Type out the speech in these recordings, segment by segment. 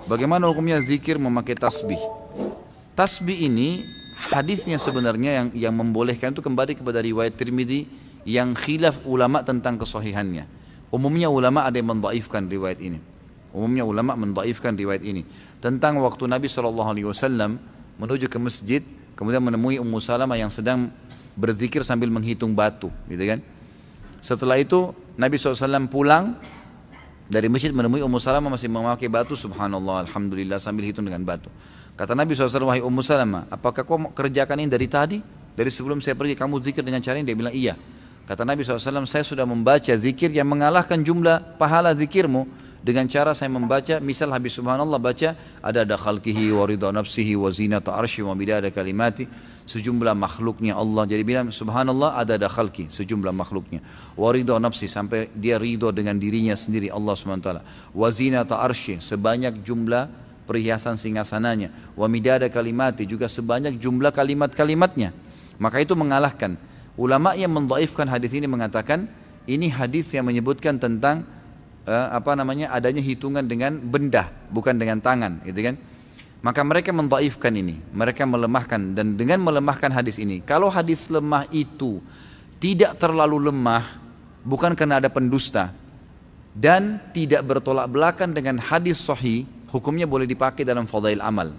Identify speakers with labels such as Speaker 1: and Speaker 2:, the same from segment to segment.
Speaker 1: Bagaimana hukumnya zikir memakai tasbih? Tasbih ini hadisnya sebenarnya yang membolehkan itu kembali kepada riwayat Tirmidzi yang khilaf ulama tentang kesahihannya. Umumnya ulama ada yang mendhaifkan riwayat ini. Tentang waktu Nabi SAW menuju ke masjid, kemudian menemui Ummu Salamah yang sedang berzikir sambil menghitung batu, gitu kan? Setelah itu Nabi SAW pulang dari masjid menemui Ummu Salamah masih memakai batu, subhanallah, alhamdulillah, sambil hitung dengan batu. Kata Nabi SAW, wahai Ummu Salamah, apakah kau kerjakan ini dari tadi? Dari sebelum saya pergi kamu zikir dengan cara ini? Dia bilang iya. Kata Nabi SAW, saya sudah membaca zikir yang mengalahkan jumlah pahala zikirmu dengan cara saya membaca, misal habis subhanallah baca ada khalqihi wa ridha nafsihi wa zinata arsy wa midada kalimati, sejumlah makhluknya Allah. Jadi bilang subhanallah ada khalqi, sejumlah makhluknya, wa ridha nafsi, sampai dia ridho dengan dirinya sendiri Allah SWT, wa zinata arsy, sebanyak jumlah perhiasan singgasananya, wa midada kalimati, juga sebanyak jumlah kalimat-kalimatnya. Maka itu mengalahkan. Ulama yang mendhaifkan hadis ini mengatakan ini hadis yang menyebutkan tentang adanya hitungan dengan benda, bukan dengan tangan, gitu kan? Maka mereka mendhaifkan ini, mereka melemahkan, dan dengan melemahkan hadis ini, kalau hadis lemah itu tidak terlalu lemah, bukan karena ada pendusta dan tidak bertolak belakang dengan hadis sahih, hukumnya boleh dipakai dalam fadail amal,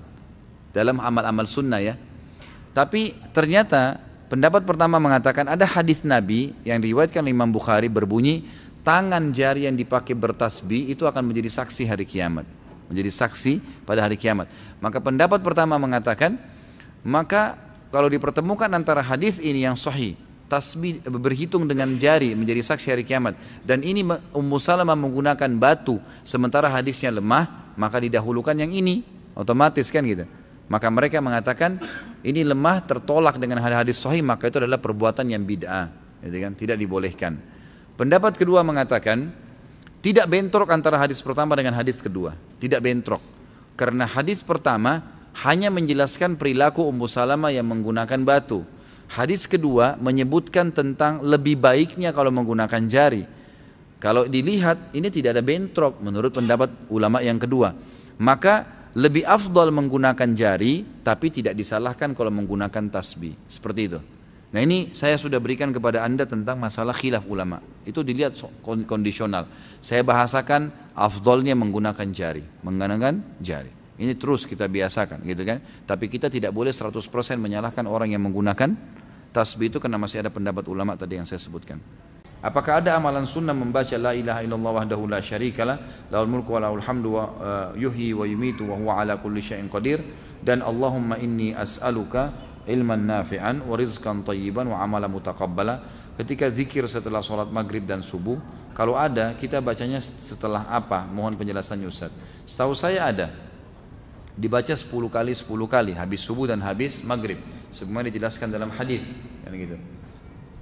Speaker 1: dalam amal-amal sunnah ya. Tapi ternyata pendapat pertama mengatakan ada hadis Nabi yang diriwayatkan Imam Bukhari berbunyi tangan jari yang dipakai bertasbih itu akan menjadi saksi hari kiamat, menjadi saksi pada hari kiamat. Maka pendapat pertama mengatakan, maka kalau dipertemukan antara hadis ini yang sahih, tasbih berhitung dengan jari menjadi saksi hari kiamat, dan ini Ummu Salamah menggunakan batu sementara hadisnya lemah, maka didahulukan yang ini, otomatis kan gitu. Maka mereka mengatakan ini lemah tertolak dengan hadis sahih, maka itu adalah perbuatan yang bid'ah, gitu kan? Tidak dibolehkan. Pendapat kedua mengatakan tidak bentrok antara hadis pertama dengan hadis kedua, tidak bentrok, karena hadis pertama hanya menjelaskan perilaku Ummu Salamah yang menggunakan batu. Hadis kedua menyebutkan tentang lebih baiknya kalau menggunakan jari. Kalau dilihat ini tidak ada bentrok menurut pendapat ulama yang kedua, maka lebih afdal menggunakan jari, tapi tidak disalahkan kalau menggunakan tasbih, seperti itu. Nah ini saya sudah berikan kepada anda tentang masalah khilaf ulama, itu dilihat kondisional. Saya bahasakan afdalnya menggunakan jari, ini terus kita biasakan, gitu kan. Tapi kita tidak boleh 100% menyalahkan orang yang menggunakan tasbih itu, karena masih ada pendapat ulama tadi yang saya sebutkan. Apakah ada amalan sunnah membaca la ilaha illallah wahdahu la syarikalah, lahul mulku wa lahul hamdu wa yuhyi wa yumitu wa huwa ala kulli syai'in qadir, dan Allahumma inni as'aluka ilman nafi'an wa rizqan tayyiban wa amala mutaqabbala, ketika zikir setelah sholat maghrib dan subuh? Kalau ada, kita bacanya setelah apa? Mohon penjelasannya Ustaz. Setahu saya ada, dibaca 10 kali habis subuh dan habis maghrib, sebagaimana dijelaskan dalam hadis kan gitu.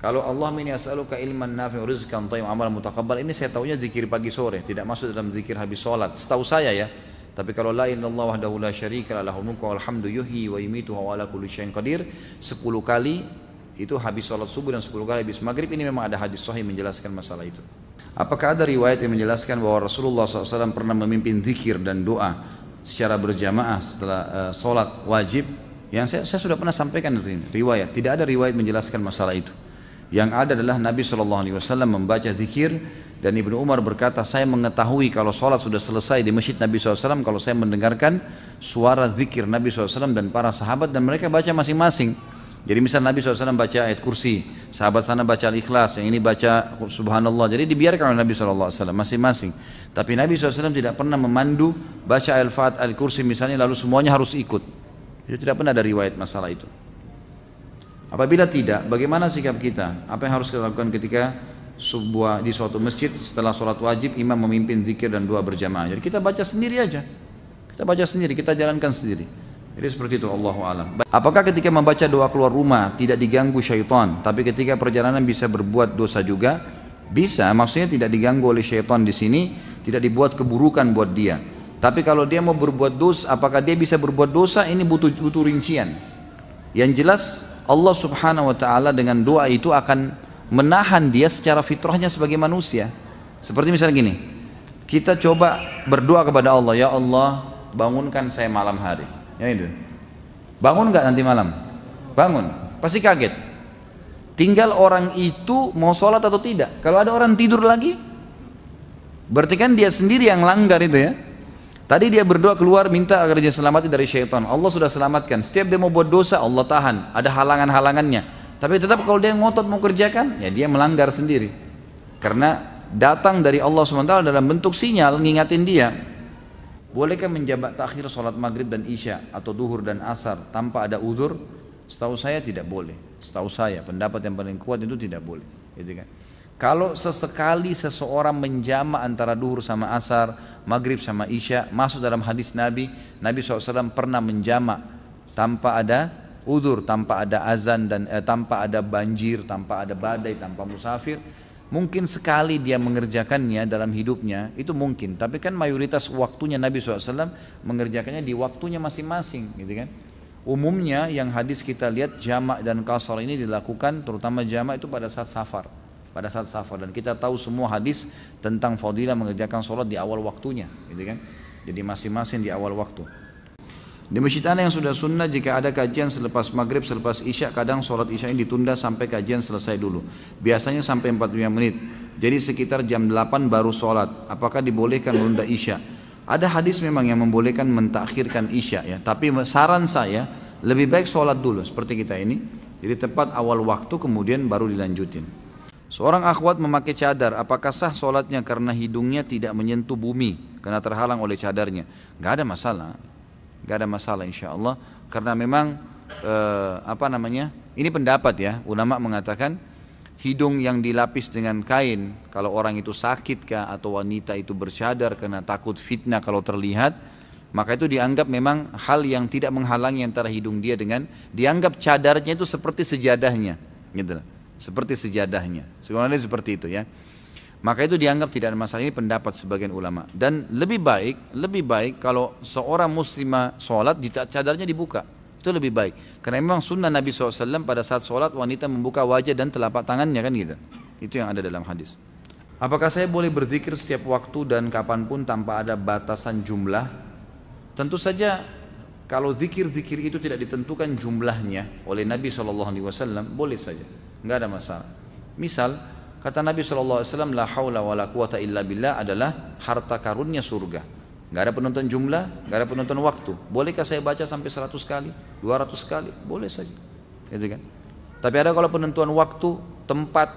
Speaker 1: Kalau Allahumma inni as'aluka ilman nafi'an wa rizqan tayyiban wa amala mutaqabbala, ini saya tahunya zikir pagi sore, tidak masuk dalam zikir habis sholat, setahu saya ya. Tapi kalau la ilaha illallah wahdahu la syarikalah lahul mulku wal hamdu yuhyi wa yumitu wa ala kulli syai'in qadir 10 kali itu habis sholat subuh dan 10 kali habis maghrib, ini memang ada hadis sahih menjelaskan masalah itu. Apakah ada riwayat yang menjelaskan bahwa Rasulullah SAW pernah memimpin zikir dan doa secara berjamaah setelah sholat wajib? Yang saya sudah pernah sampaikan riwayat, tidak ada riwayat menjelaskan masalah itu. Yang ada adalah Nabi SAW membaca zikir, dan Ibnu Umar berkata, saya mengetahui kalau sholat sudah selesai di masjid Nabi SAW kalau saya mendengarkan suara zikir Nabi SAW dan para sahabat, dan mereka baca masing-masing. Jadi misal Nabi SAW baca ayat kursi, sahabat sana baca al-ikhlas, yang ini baca subhanallah, jadi dibiarkan oleh Nabi SAW masing-masing. Tapi Nabi SAW tidak pernah memandu baca al-fat al-kursi misalnya lalu semuanya harus ikut. Itu tidak pernah ada riwayat masalah itu. Apabila tidak, bagaimana sikap kita? Apa yang harus kita lakukan ketika di suatu masjid setelah sholat wajib imam memimpin zikir dan doa berjamaah? Jadi kita baca sendiri aja, kita jalankan sendiri. Jadi seperti itu, Allahu a'lam. Apakah ketika membaca doa keluar rumah tidak diganggu syaitan, tapi ketika perjalanan bisa berbuat dosa juga? Bisa, maksudnya tidak diganggu oleh syaitan di sini, tidak dibuat keburukan buat dia. Tapi kalau dia mau berbuat dosa, apakah dia bisa berbuat dosa? Ini butuh rincian. Yang jelas Allah Subhanahu wa taala dengan doa itu akan menahan dia secara fitrahnya sebagai manusia. Seperti misalnya gini, kita coba berdoa kepada Allah, ya Allah bangunkan saya malam hari. Ya itu. Bangun nggak nanti malam? Bangun. Pasti kaget. Tinggal orang itu mau sholat atau tidak. Kalau ada orang tidur lagi, berarti kan dia sendiri yang langgar itu ya. Tadi dia berdoa keluar minta agar dia selamatkan dari syaitan. Allah sudah selamatkan. Setiap dia mau buat dosa Allah tahan. Ada halangan-halangannya. Tapi tetap kalau dia ngotot mau kerjakan, ya dia melanggar sendiri. Karena datang dari Allah SWT dalam bentuk sinyal ngingatin dia. Bolehkah menjabat takhir sholat maghrib dan isya atau duhur dan asar tanpa ada udzur? Setahu saya tidak boleh. Setahu saya pendapat yang paling kuat itu tidak boleh. Gitu kan? Kalau sesekali seseorang menjama antara duhur sama asar, maghrib sama isya, masuk dalam hadis Nabi SAW pernah menjama tanpa ada udzur, tanpa ada azan dan tanpa ada banjir, tanpa ada badai, tanpa musafir. Mungkin sekali dia mengerjakannya dalam hidupnya, itu mungkin. Tapi kan mayoritas waktunya Nabi SAW mengerjakannya di waktunya masing-masing, gitu kan. Umumnya yang hadis kita lihat jamak dan qasar ini dilakukan, terutama jamak itu pada saat safar. Pada saat safar, dan kita tahu semua hadis tentang fadilah mengerjakan sholat di awal waktunya, gitu kan. Jadi masing-masing di awal waktu. Di masjid Ana yang sudah sunnah, jika ada kajian selepas maghrib, selepas isya, kadang sholat isya ini ditunda sampai kajian selesai dulu. Biasanya sampai 45 menit. Jadi sekitar jam 8 baru sholat. Apakah dibolehkan menunda isya? Ada hadis memang yang membolehkan mentakhirkan isya ya. Tapi saran saya lebih baik sholat dulu seperti kita ini. Jadi tepat awal waktu kemudian baru dilanjutin. Seorang akhwat memakai cadar, apakah sah sholatnya karena hidungnya tidak menyentuh bumi karena terhalang oleh cadarnya? Gak ada masalah. Gak ada masalah insya Allah, karena memang ini pendapat ya, ulama mengatakan hidung yang dilapis dengan kain, kalau orang itu sakit kah atau wanita itu bercadar karena takut fitnah kalau terlihat, maka itu dianggap memang hal yang tidak menghalangi antara hidung dia dengan, dianggap cadarnya itu seperti sejadahnya, gitu lah, seperti sejadahnya, sebenarnya seperti itu ya. Maka itu dianggap tidak ada masalah, ini pendapat sebagian ulama. Dan lebih baik kalau seorang muslimah sholat cadarnya dibuka, itu lebih baik. Karena memang sunnah Nabi SAW pada saat sholat wanita membuka wajah dan telapak tangannya kan gitu. Itu yang ada dalam hadis. Apakah saya boleh berzikir setiap waktu dan kapanpun tanpa ada batasan jumlah? Tentu saja kalau zikir-zikir itu tidak ditentukan jumlahnya oleh Nabi SAW, boleh saja, nggak ada masalah. Misal kata Nabi SAW, la haula wa la quwata illa billah adalah harta karunnya surga. Gak ada penentuan jumlah, gak ada penentuan waktu. Bolehkah saya baca sampai 100 kali, 200 kali? Boleh saja, gitu kan. Tapi ada kalau penentuan waktu, tempat.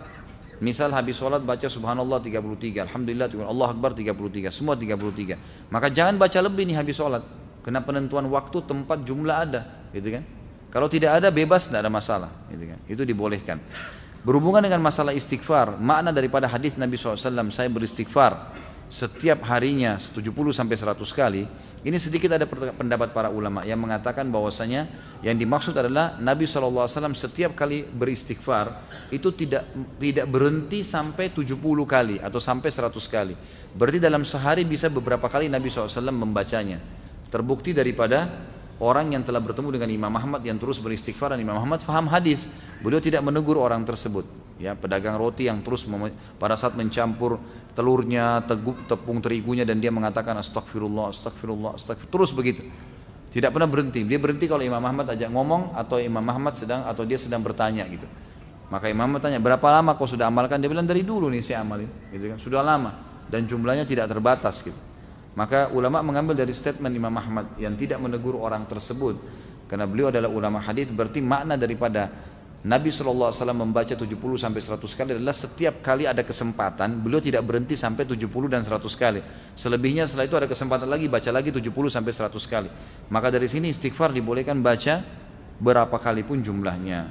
Speaker 1: Misal habis sholat baca subhanallah 33, alhamdulillah, Allah akbar 33, semua 33. Maka jangan baca lebih nih habis sholat. Karena penentuan waktu, tempat, jumlah ada, gitu kan. Kalau tidak ada bebas, tidak ada masalah, gitu kan. Itu dibolehkan. Berhubungan dengan masalah istighfar, makna daripada hadis Nabi SAW, saya beristighfar setiap harinya 70 sampai 100 kali. Ini sedikit ada pendapat para ulama yang mengatakan bahwasanya yang dimaksud adalah Nabi SAW setiap kali beristighfar itu tidak berhenti sampai 70 kali atau sampai 100 kali. Berarti dalam sehari bisa beberapa kali Nabi SAW membacanya. Terbukti daripada orang yang telah bertemu dengan Imam Ahmad yang terus beristighfar, dan Imam Ahmad faham hadis. Beliau tidak menegur orang tersebut. Ya, pedagang roti yang terus pada saat mencampur telurnya, tepung terigunya, dan dia mengatakan astagfirullah, astagfirullah, astagfirullah, terus begitu. Tidak pernah berhenti. Dia berhenti kalau Imam Ahmad ajak ngomong atau Imam Ahmad dia sedang bertanya gitu. Maka Imam Ahmad tanya, berapa lama kau sudah amalkan? Dia bilang dari dulu nih saya amalin, gitu kan. Sudah lama dan jumlahnya tidak terbatas gitu. Maka ulama mengambil dari statement Imam Ahmad yang tidak menegur orang tersebut, karena beliau adalah ulama hadis, berarti makna daripada Nabi SAW membaca 70 sampai 100 kali adalah setiap kali ada kesempatan beliau tidak berhenti sampai 70 dan 100 kali. Selebihnya setelah itu ada kesempatan lagi baca lagi 70 sampai 100 kali. Maka dari sini istighfar dibolehkan baca berapa kali pun jumlahnya.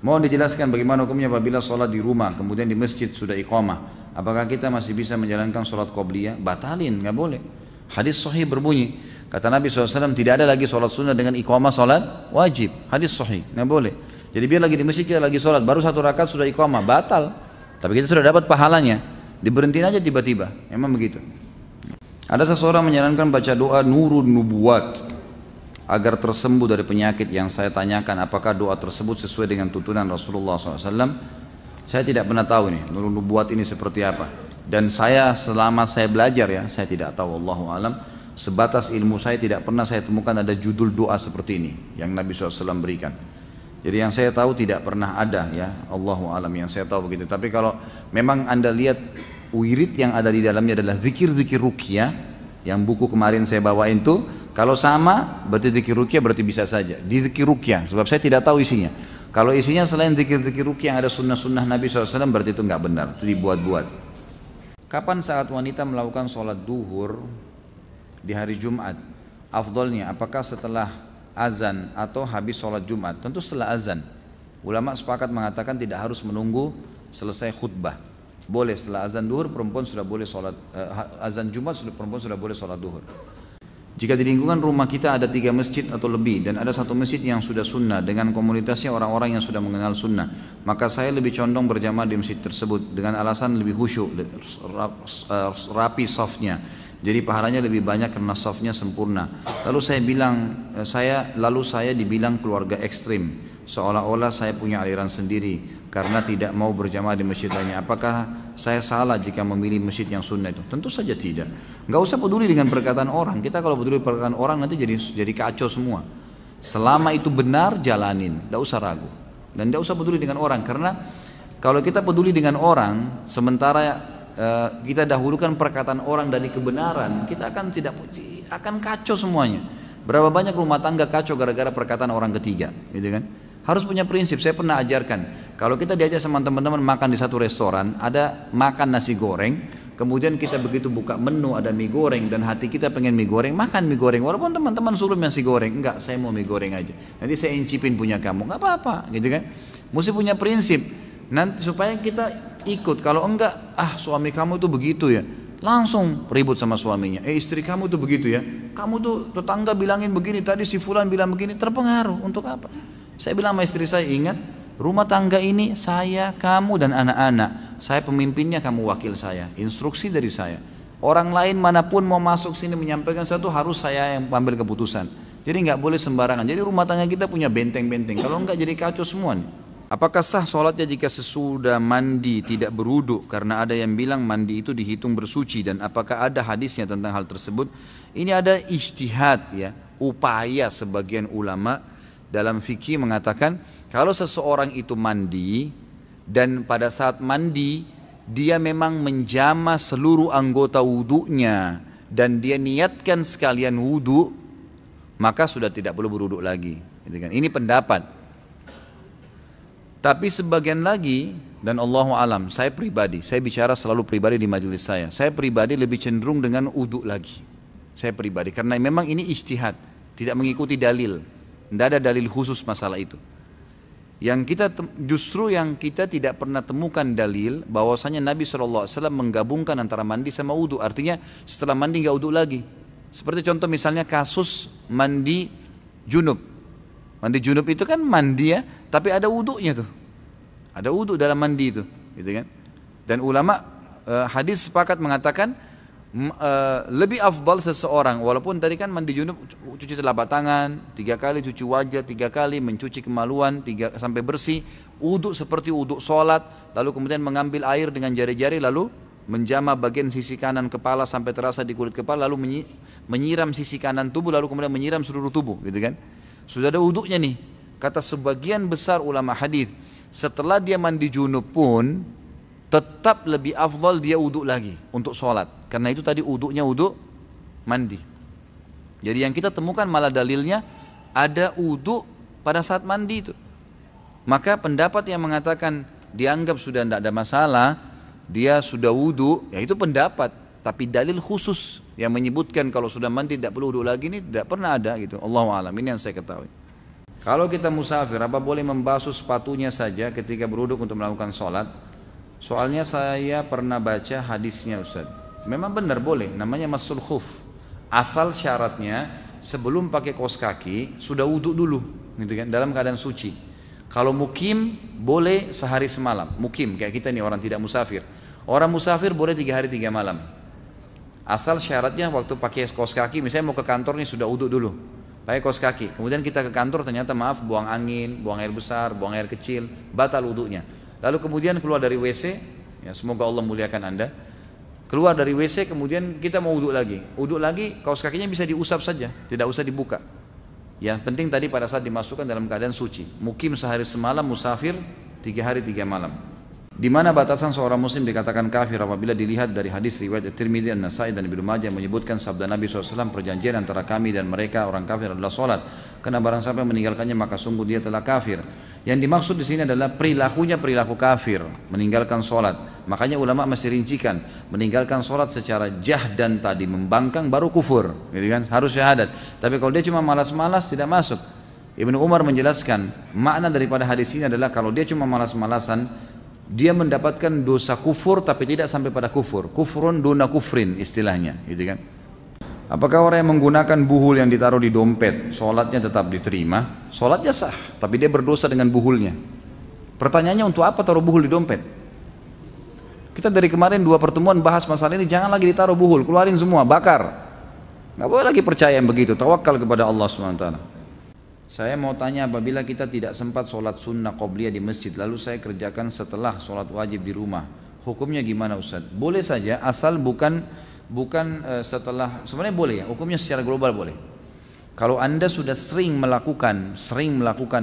Speaker 1: Mohon dijelaskan bagaimana hukumnya apabila sholat di rumah kemudian di masjid sudah iqamah. Apakah kita masih bisa menjalankan sholat qobliyah? Batalin, nggak boleh. Hadis sahih berbunyi, kata Nabi SAW, tidak ada lagi sholat sunnah dengan iqamah sholat wajib. Hadis sahih, nggak boleh. Jadi biar lagi di masjid kita lagi sholat, baru 1 rakaat sudah iqamah, batal. Tapi kita sudah dapat pahalanya, diberhentiin aja tiba-tiba, memang begitu. Ada seseorang menyarankan baca doa nurun nubuwat agar tersembuh dari penyakit yang saya tanyakan, apakah doa tersebut sesuai dengan tuntunan Rasulullah SAW? Saya tidak pernah tahu nih, nurun nubuwat ini seperti apa. Dan saya selama saya belajar ya, saya tidak tahu, wallahu alam. sebatas ilmu saya tidak pernah saya temukan ada judul doa seperti ini yang Nabi SAW berikan. Jadi yang saya tahu tidak pernah ada ya, Allahu alam, yang saya tahu begitu. Tapi kalau memang Anda lihat wirid yang ada di dalamnya adalah zikir-zikir ruqyah, yang buku kemarin saya bawain tuh, kalau sama berarti zikir ruqyah berarti bisa saja di zikir ruqyah, sebab saya tidak tahu isinya. Kalau isinya selain zikir-zikir ruqyah yang ada sunnah-sunnah Nabi SAW berarti itu nggak benar, itu dibuat-buat. Kapan saat wanita melakukan sholat duhur di hari Jumat? Afdolnya apakah setelah azan atau habis sholat Jumat? Tentu setelah azan. Ulama sepakat mengatakan tidak harus menunggu selesai khutbah. Boleh setelah azan duhur perempuan sudah boleh sholat, azan Jumat perempuan sudah boleh sholat duhur. Jika di lingkungan rumah kita ada 3 masjid atau lebih dan ada 1 masjid yang sudah sunnah dengan komunitasnya orang-orang yang sudah mengenal sunnah, maka saya lebih condong berjamaah di masjid tersebut dengan alasan lebih khusyuk, rapi safnya. Jadi pahalanya lebih banyak karena safnya sempurna. Lalu saya dibilang keluarga ekstrim, seolah-olah saya punya aliran sendiri karena tidak mau berjamaah di masjid lainnya. Apakah saya salah jika memilih masjid yang sunnah itu? Tentu saja tidak. Enggak usah peduli dengan perkataan orang. Kita kalau peduli perkataan orang nanti jadi kacau semua. Selama itu benar jalanin, enggak usah ragu. Dan enggak usah peduli dengan orang, karena kalau kita peduli dengan orang sementara kita dahulukan perkataan orang dari kebenaran, kita akan kacau semuanya. Berapa banyak rumah tangga kacau gara-gara perkataan orang ketiga, gitu kan? Harus punya prinsip. Saya pernah ajarkan, kalau kita diajak sama teman-teman makan di satu restoran, ada makan nasi goreng, kemudian kita begitu buka menu ada mie goreng dan hati kita pengen mie goreng, makan mie goreng walaupun teman-teman suruh nasi goreng, enggak, saya mau mie goreng aja. Nanti saya incipin punya kamu, enggak apa-apa, gitu kan? Mesti punya prinsip. Nanti supaya kita ikut. Kalau enggak, suami kamu tuh begitu ya, langsung ribut sama suaminya. Istri kamu tuh begitu ya, kamu tuh tetangga bilangin begini, tadi si fulan bilang begini, terpengaruh. Untuk apa? Saya bilang sama istri saya, ingat, rumah tangga ini saya, kamu dan anak-anak. Saya pemimpinnya, kamu wakil saya. Instruksi dari saya. Orang lain manapun mau masuk sini menyampaikan satu, harus saya yang ambil keputusan. Jadi nggak boleh sembarangan. Jadi rumah tangga kita punya benteng-benteng. Kalau nggak jadi kacau semua nih. Apakah sah sholatnya jika sesudah mandi tidak berwudu? Karena ada yang bilang mandi itu dihitung bersuci, dan apakah ada hadisnya tentang hal tersebut? Ini ada ijtihad ya, upaya sebagian ulama dalam fikih mengatakan kalau seseorang itu mandi dan pada saat mandi dia memang menjama seluruh anggota wudunya dan dia niatkan sekalian wudu, maka sudah tidak perlu berwudu lagi. Ini pendapat. Tapi sebagian lagi, dan Allahu alam, saya pribadi, saya bicara selalu pribadi di majelis saya pribadi lebih cenderung dengan wudu lagi. Saya pribadi, karena memang ini ijtihad, tidak mengikuti dalil, tidak ada dalil khusus masalah itu. Justru yang kita tidak pernah temukan dalil bahwasanya Nabi SAW menggabungkan antara mandi sama wudu, artinya setelah mandi nggak wudu lagi. Seperti contoh misalnya kasus mandi junub. Mandi junub itu kan mandi ya, tapi ada wudunya tuh. Ada wudu dalam mandi itu, gitu kan? Dan ulama hadis sepakat mengatakan lebih afdal seseorang, walaupun tadi kan mandi junub cuci telapak tangan 3 kali, cuci wajah 3 kali, mencuci kemaluan 3 sampai bersih, wudu seperti wudu sholat, lalu kemudian mengambil air dengan jari-jari lalu menjama bagian sisi kanan kepala sampai terasa di kulit kepala, lalu menyiram sisi kanan tubuh, lalu kemudian menyiram seluruh tubuh, gitu kan? Sudah ada wudunya nih. Kata sebagian besar ulama hadis, setelah dia mandi junub pun tetap lebih afdal dia wudu lagi untuk sholat, karena itu tadi wudunya wudu mandi. Jadi yang kita temukan malah dalilnya ada wudu pada saat mandi itu. Maka pendapat yang mengatakan dianggap sudah tidak ada masalah, dia sudah wudu, ya itu pendapat. Tapi dalil khusus yang menyebutkan kalau sudah mandi tidak perlu wudu lagi ini tidak pernah ada gitu. Allahu a'lam, ini yang saya ketahui. Kalau kita musafir, apa boleh membasuh sepatunya saja ketika berwudu untuk melakukan sholat? Soalnya saya pernah baca hadisnya Ustaz. Memang benar boleh, namanya masul khuf. Asal syaratnya sebelum pakai kaos kaki sudah wudu dulu, gitu kan? Dalam keadaan suci. Kalau mukim boleh sehari semalam. Mukim kayak kita nih orang tidak musafir. Orang musafir boleh 3 hari 3 malam. Asal syaratnya waktu pakai kaos kaki, misalnya mau ke kantor nih sudah wudu dulu, pakai kaos kaki. Kemudian kita ke kantor ternyata maaf buang angin, buang air besar, buang air kecil, batal wudunya. Lalu kemudian keluar dari WC, ya semoga Allah muliakan Anda. Keluar dari WC kemudian kita mau wudhu lagi. Wudhu lagi, kaos kakinya bisa diusap saja, tidak usah dibuka. Yang penting tadi pada saat dimasukkan dalam keadaan suci. Mukim sehari semalam, musafir 3 hari 3 malam. Di mana batasan seorang muslim dikatakan kafir apabila dilihat dari hadis riwayat Tirmidzi, An-Nasai dan Ibnu Majah menyebutkan sabda Nabi SAW, perjanjian antara kami dan mereka orang kafir adalah solat. Karena barang siapa yang meninggalkannya maka sungguh dia telah kafir. Yang dimaksud di sini adalah perilakunya perilaku kafir, meninggalkan solat. Makanya ulama masih rincikan, meninggalkan solat secara jahdan tadi membangkang baru kufur, gitu kan? Harus syahadat. Tapi kalau dia cuma malas-malas tidak masuk. Ibnu Umar menjelaskan makna daripada hadis ini adalah kalau dia cuma malas-malasan, dia mendapatkan dosa kufur tapi tidak sampai pada kufur. Kufrun duna kufrin istilahnya, gitu kan? Apakah orang yang menggunakan buhul yang ditaruh di dompet, sholatnya tetap diterima? Sholatnya sah, tapi dia berdosa dengan buhulnya. Pertanyaannya untuk apa taruh buhul di dompet? Kita dari kemarin 2 pertemuan bahas masalah ini, jangan lagi ditaruh buhul, keluarin semua, bakar. Nggak boleh lagi percaya yang begitu, tawakal kepada Allah SWT. Saya mau tanya, apabila kita tidak sempat sholat sunnah qobliyah di masjid, lalu saya kerjakan setelah sholat wajib di rumah, hukumnya gimana Ustaz? Boleh saja, asal bukan setelah, sebenarnya boleh ya, hukumnya secara global boleh. Kalau anda sudah sering melakukan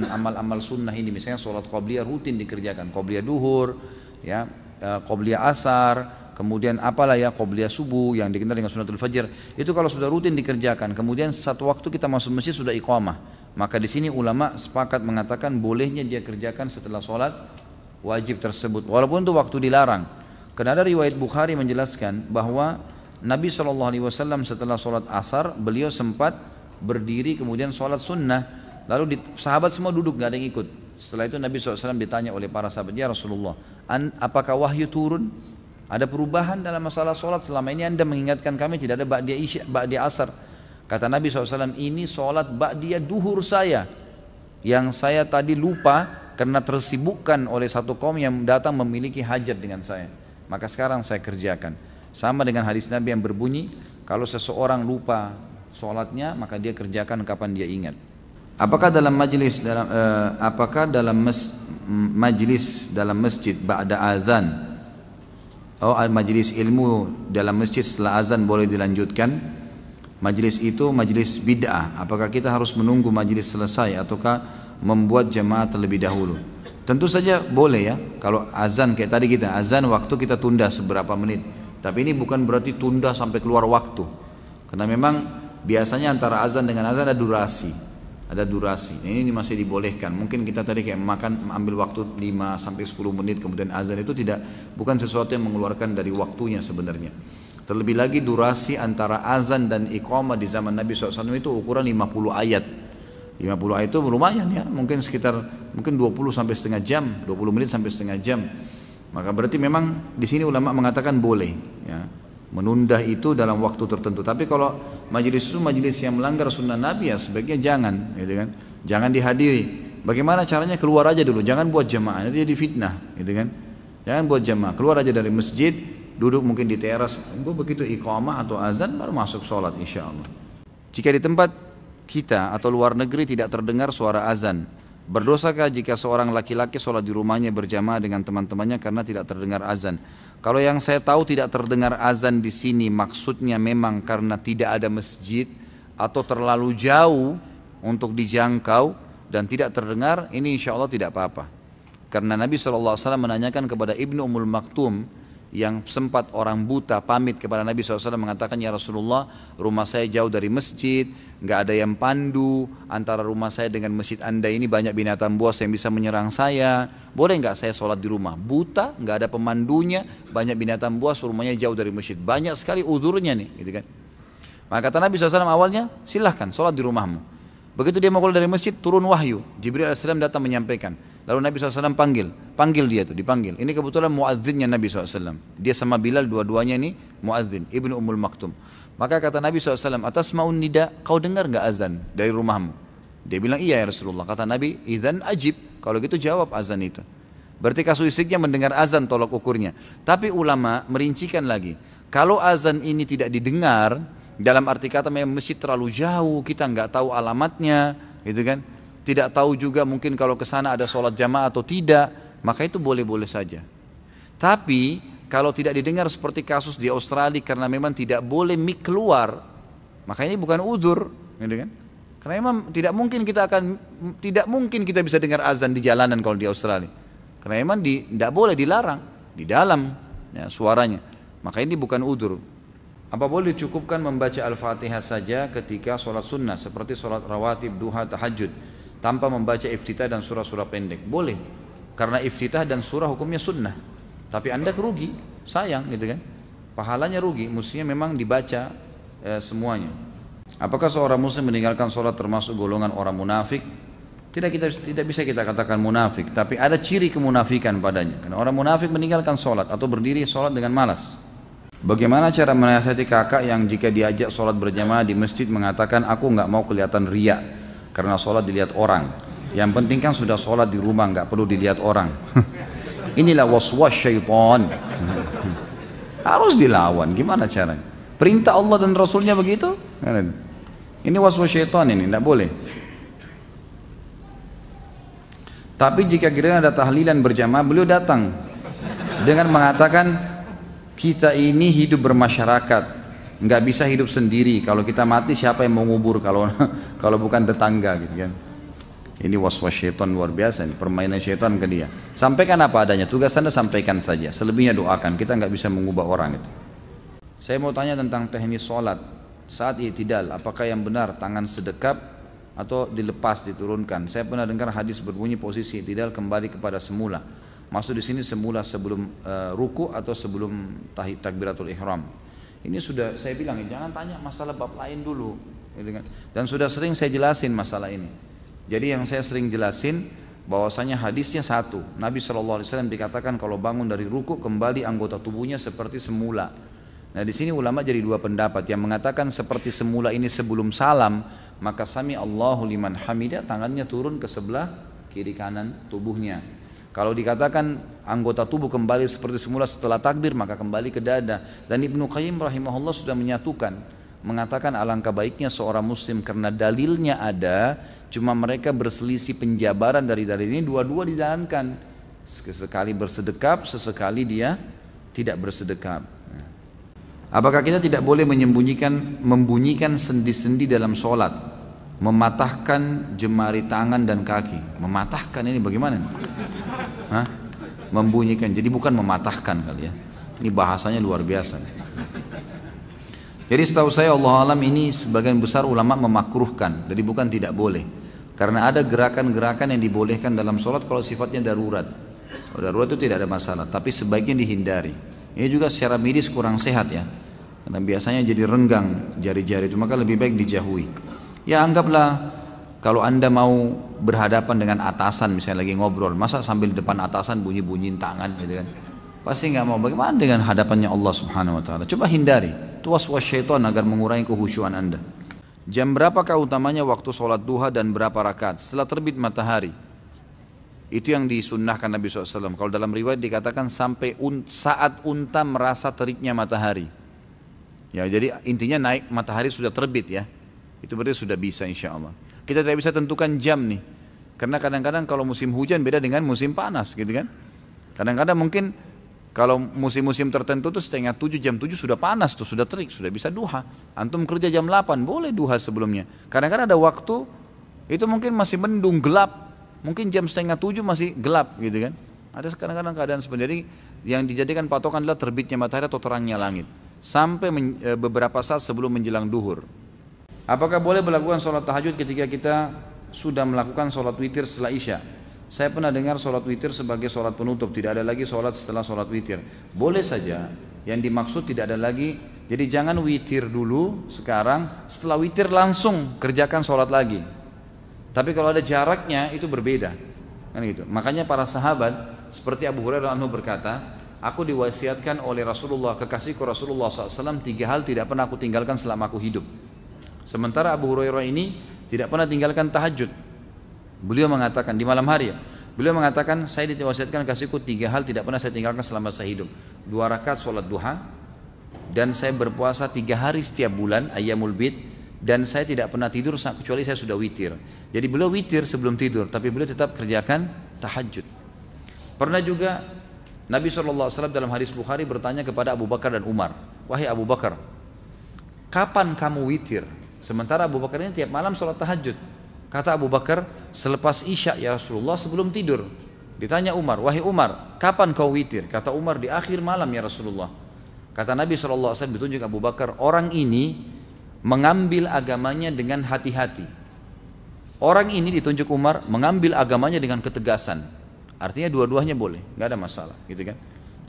Speaker 1: amal-amal sunnah ini, misalnya sholat qobliyah rutin dikerjakan, qobliyah duhur, ya, qobliyah asar, kemudian apalah ya, qobliyah subuh yang dikenal dengan sunnatul fajr, itu kalau sudah rutin dikerjakan, kemudian satu waktu kita masuk masjid sudah iqamah, maka di sini ulama sepakat mengatakan bolehnya dia kerjakan setelah sholat wajib tersebut, walaupun itu waktu dilarang. Karena ada riwayat Bukhari menjelaskan bahwa Nabi SAW setelah sholat asar beliau sempat berdiri kemudian sholat sunnah, lalu sahabat semua duduk, gak ada yang ikut. Setelah itu Nabi SAW ditanya oleh para sahabat, ya Rasulullah, apakah wahyu turun? Ada perubahan dalam masalah sholat? Selama ini anda mengingatkan kami tidak ada ba'di asar. Kata Nabi SAW, ini sholat ba'diyah duhur saya, yang saya tadi lupa karena tersibukkan oleh satu kaum yang datang memiliki hajat dengan saya, maka sekarang saya kerjakan. Sama dengan hadis Nabi yang berbunyi, kalau seseorang lupa sholatnya maka dia kerjakan kapan dia ingat. Apakah dalam majlis dalam masjid ba'da azan, majlis ilmu dalam masjid setelah azan boleh dilanjutkan? Majlis itu majlis bid'ah. Apakah kita harus menunggu majlis selesai ataukah membuat jamaah terlebih dahulu? Tentu saja boleh ya. Kalau azan kayak tadi kita azan waktu kita tunda seberapa menit. Tapi ini bukan berarti tunda sampai keluar waktu. Karena memang biasanya antara azan dengan azan ada durasi. Ada durasi. Ini masih dibolehkan. Mungkin kita tadi kayak makan ambil waktu 5 sampai 10 menit kemudian azan, itu bukan sesuatu yang mengeluarkan dari waktunya sebenarnya. Terlebih lagi durasi antara azan dan iqamah di zaman Nabi SAW itu ukuran 50 ayat. 50 ayat itu lumayan ya, mungkin 20 sampai setengah jam, 20 menit sampai setengah jam. Maka berarti memang di sini ulama mengatakan boleh ya, menunda itu dalam waktu tertentu. Tapi kalau majelis itu majelis yang melanggar sunnah Nabi ya sebaiknya jangan, gitu kan? Jangan dihadiri. Bagaimana caranya? Keluar aja dulu, jangan buat jamaah, itu jadi fitnah, gitu kan? Jangan buat jamaah, keluar aja dari masjid. Duduk mungkin di teras, begitu iqamah atau azan baru masuk sholat insya Allah. Jika di tempat kita atau luar negeri tidak terdengar suara azan, berdosakah jika seorang laki-laki sholat di rumahnya berjamaah dengan teman-temannya karena tidak terdengar azan? Kalau yang saya tahu tidak terdengar azan di sini maksudnya memang karena tidak ada masjid atau terlalu jauh untuk dijangkau dan tidak terdengar, ini insya Allah tidak apa-apa. Karena Nabi SAW menanyakan kepada Ibnu Ummul Maktum yang sempat orang buta pamit kepada Nabi SAW mengatakan, ya Rasulullah, rumah saya jauh dari masjid, nggak ada yang pandu, antara rumah saya dengan masjid anda ini banyak binatang buas yang bisa menyerang saya, boleh nggak saya sholat di rumah? Buta, nggak ada pemandunya, banyak binatang buas, rumahnya jauh dari masjid, banyak sekali udhurnya nih, gitu kan? Maka kata Nabi SAW awalnya, silahkan sholat di rumahmu. Begitu dia mau keluar dari masjid, turun wahyu, Jibril AS datang menyampaikan. Lalu Nabi SAW panggil dia tuh, dipanggil. Ini kebetulan muadzinnya Nabi SAW. Dia sama Bilal, dua-duanya ini muadzin, Ibnu Ummul Maktum. Maka kata Nabi SAW, atas ma'un nida, kau dengar gak azan dari rumahmu? Dia bilang, iya ya Rasulullah. Kata Nabi, idzan ajib, kalau gitu jawab azan itu. Berarti kasuistiknya mendengar azan tolak ukurnya. Tapi ulama merincikan lagi, kalau azan ini tidak didengar, dalam arti kata memang masjid terlalu jauh, kita nggak tahu alamatnya, gitu kan? Tidak tahu juga mungkin kalau ke sana ada sholat jamaah atau tidak, maka itu boleh-boleh saja. Tapi kalau tidak didengar seperti kasus di Australia karena memang tidak boleh mic keluar, maka ini bukan udzur, gitu kan? Karena memang tidak mungkin kita bisa dengar azan di jalanan kalau di Australia. Karena memang tidak boleh, dilarang di dalam ya, suaranya. Maka ini bukan udzur. Apa boleh dicukupkan membaca Al-Fatihah saja ketika sholat sunnah seperti sholat rawatib, duha, tahajud tanpa membaca iftitah dan surah-surah pendek? Boleh, karena iftitah dan surah hukumnya sunnah. Tapi anda rugi, sayang gitu kan? Pahalanya rugi, mestinya memang dibaca semuanya. Apakah seorang muslim meninggalkan sholat termasuk golongan orang munafik? Tidak bisa kita katakan munafik, tapi ada ciri kemunafikan padanya. Karena orang munafik meninggalkan sholat atau berdiri sholat dengan malas. Bagaimana cara menasihati kakak yang jika diajak sholat berjamaah di masjid mengatakan aku nggak mau kelihatan riya karena sholat dilihat orang. Yang penting kan sudah sholat di rumah, nggak perlu dilihat orang. Inilah waswas syaitan. Harus dilawan. Gimana caranya? Perintah Allah dan Rasulnya begitu? Ini waswas syaitan, ini tidak boleh. Tapi jika kira ada tahlilan berjamaah, beliau datang dengan mengatakan kita ini hidup bermasyarakat, nggak bisa hidup sendiri. Kalau kita mati siapa yang mau ngubur kalau bukan tetangga gitu kan? Ini waswas syaitan luar biasa, ini permainan syaitan ke dia. Sampaikan apa adanya, tugas anda sampaikan saja. Selebihnya doakan. Kita nggak bisa mengubah orang itu. Saya mau tanya tentang teknis sholat saat i'tidal. Apakah yang benar tangan sedekap atau dilepas diturunkan? Saya pernah dengar hadis berbunyi posisi i'tidal kembali kepada semula. Maksud di sini semula sebelum ruku atau sebelum takbiratul ihram. Ini sudah saya bilang, jangan tanya masalah bab lain dulu, gitu kan? Dan sudah sering saya jelasin masalah ini. Jadi yang saya sering jelasin bahwasanya hadisnya satu. Nabi SAW dikatakan kalau bangun dari ruku kembali anggota tubuhnya seperti semula. Nah di sini ulama jadi dua pendapat. Yang mengatakan seperti semula ini sebelum salam, maka sami Allahu liman hamidah, tangannya turun ke sebelah kiri kanan tubuhnya. Kalau dikatakan anggota tubuh kembali seperti semula setelah takbir, maka kembali ke dada. Dan Ibnu Qayyim rahimahullah sudah menyatukan, mengatakan alangkah baiknya seorang muslim karena dalilnya ada, cuma mereka berselisih penjabaran dari dalil ini, dua-dua dijalankan. Sesekali bersedekap, sesekali dia tidak bersedekap. Apakah kita tidak boleh membunyikan sendi-sendi dalam sholat? Mematahkan jemari tangan dan kaki. Mematahkan ini bagaimana? Hah? Membunyikan, jadi bukan mematahkan kali ya. Ini bahasanya luar biasa. Jadi setahu saya Allah alam ini sebagian besar ulama memakruhkan, jadi bukan tidak boleh. Karena ada gerakan-gerakan yang dibolehkan dalam sholat kalau sifatnya darurat. Kalau darurat itu tidak ada masalah, tapi sebaiknya dihindari. Ini juga secara medis kurang sehat ya. Karena biasanya jadi renggang jari-jari itu, maka lebih baik dijauhi. Ya anggaplah kalau anda mau berhadapan dengan atasan misalnya lagi ngobrol, masa sambil depan atasan bunyi-bunyiin tangan gitu kan? Pasti nggak mau. Bagaimana dengan hadapannya Allah Subhanahu Wa Taala? Coba hindari. Itu waswas syaitan agar mengurangi kekhusyuan anda. Jam berapakah utamanya waktu sholat duha dan berapa rakaat? Setelah terbit matahari. Itu yang disunnahkan Nabi SAW. Kalau dalam riwayat dikatakan sampai saat unta merasa teriknya matahari. Ya jadi intinya naik matahari sudah terbit ya. Itu berarti sudah bisa insya Allah. Kita tidak bisa tentukan jam nih, karena kadang-kadang kalau musim hujan beda dengan musim panas gitu kan. Kadang-kadang mungkin kalau musim-musim tertentu tuh setengah 7, jam 7 sudah panas tuh, sudah terik, sudah bisa duha. Antum kerja jam 8 boleh duha sebelumnya. Kadang-kadang ada waktu itu mungkin masih mendung gelap, mungkin jam setengah 7 masih gelap gitu kan. Ada kadang-kadang keadaan seperti itu. Yang dijadikan patokan adalah terbitnya matahari atau terangnya langit sampai beberapa saat sebelum menjelang duhur. Apakah boleh melakukan sholat tahajud ketika kita sudah melakukan sholat witir setelah isya? Saya pernah dengar sholat witir sebagai sholat penutup, tidak ada lagi sholat setelah sholat witir. Boleh saja, yang dimaksud tidak ada lagi. Jadi jangan witir dulu sekarang, setelah witir langsung kerjakan sholat lagi. Tapi kalau ada jaraknya itu berbeda, kan gitu. Makanya para sahabat seperti Abu Hurairah anhu berkata, aku diwasiatkan oleh Rasulullah, kekasihku Rasulullah SAW, 3 hal tidak pernah aku tinggalkan selama aku hidup. Sementara Abu Hurairah ini tidak pernah tinggalkan tahajud. Beliau mengatakan di malam hari ya. Beliau mengatakan saya diwasiatkan kasihku 3 hal tidak pernah saya tinggalkan selama saya hidup. 2 rakaat sholat duha, dan saya berpuasa 3 hari setiap bulan ayyamul bid, dan saya tidak pernah tidur kecuali saya sudah witir. Jadi beliau witir sebelum tidur, tapi beliau tetap kerjakan tahajud. Pernah juga Nabi SAW dalam hadis Bukhari bertanya kepada Abu Bakar dan Umar, wahai Abu Bakar, kapan kamu witir? Sementara Abu Bakar ini tiap malam sholat tahajud. Kata Abu Bakar, selepas Isya ya Rasulullah, sebelum tidur. Ditanya Umar, wahai Umar, kapan kau witir? Kata Umar, di akhir malam ya Rasulullah. Kata Nabi SAW ditunjuk Abu Bakar, orang ini mengambil agamanya dengan hati-hati. Orang ini ditunjuk Umar mengambil agamanya dengan ketegasan. Artinya dua-duanya boleh, nggak ada masalah, gitu kan?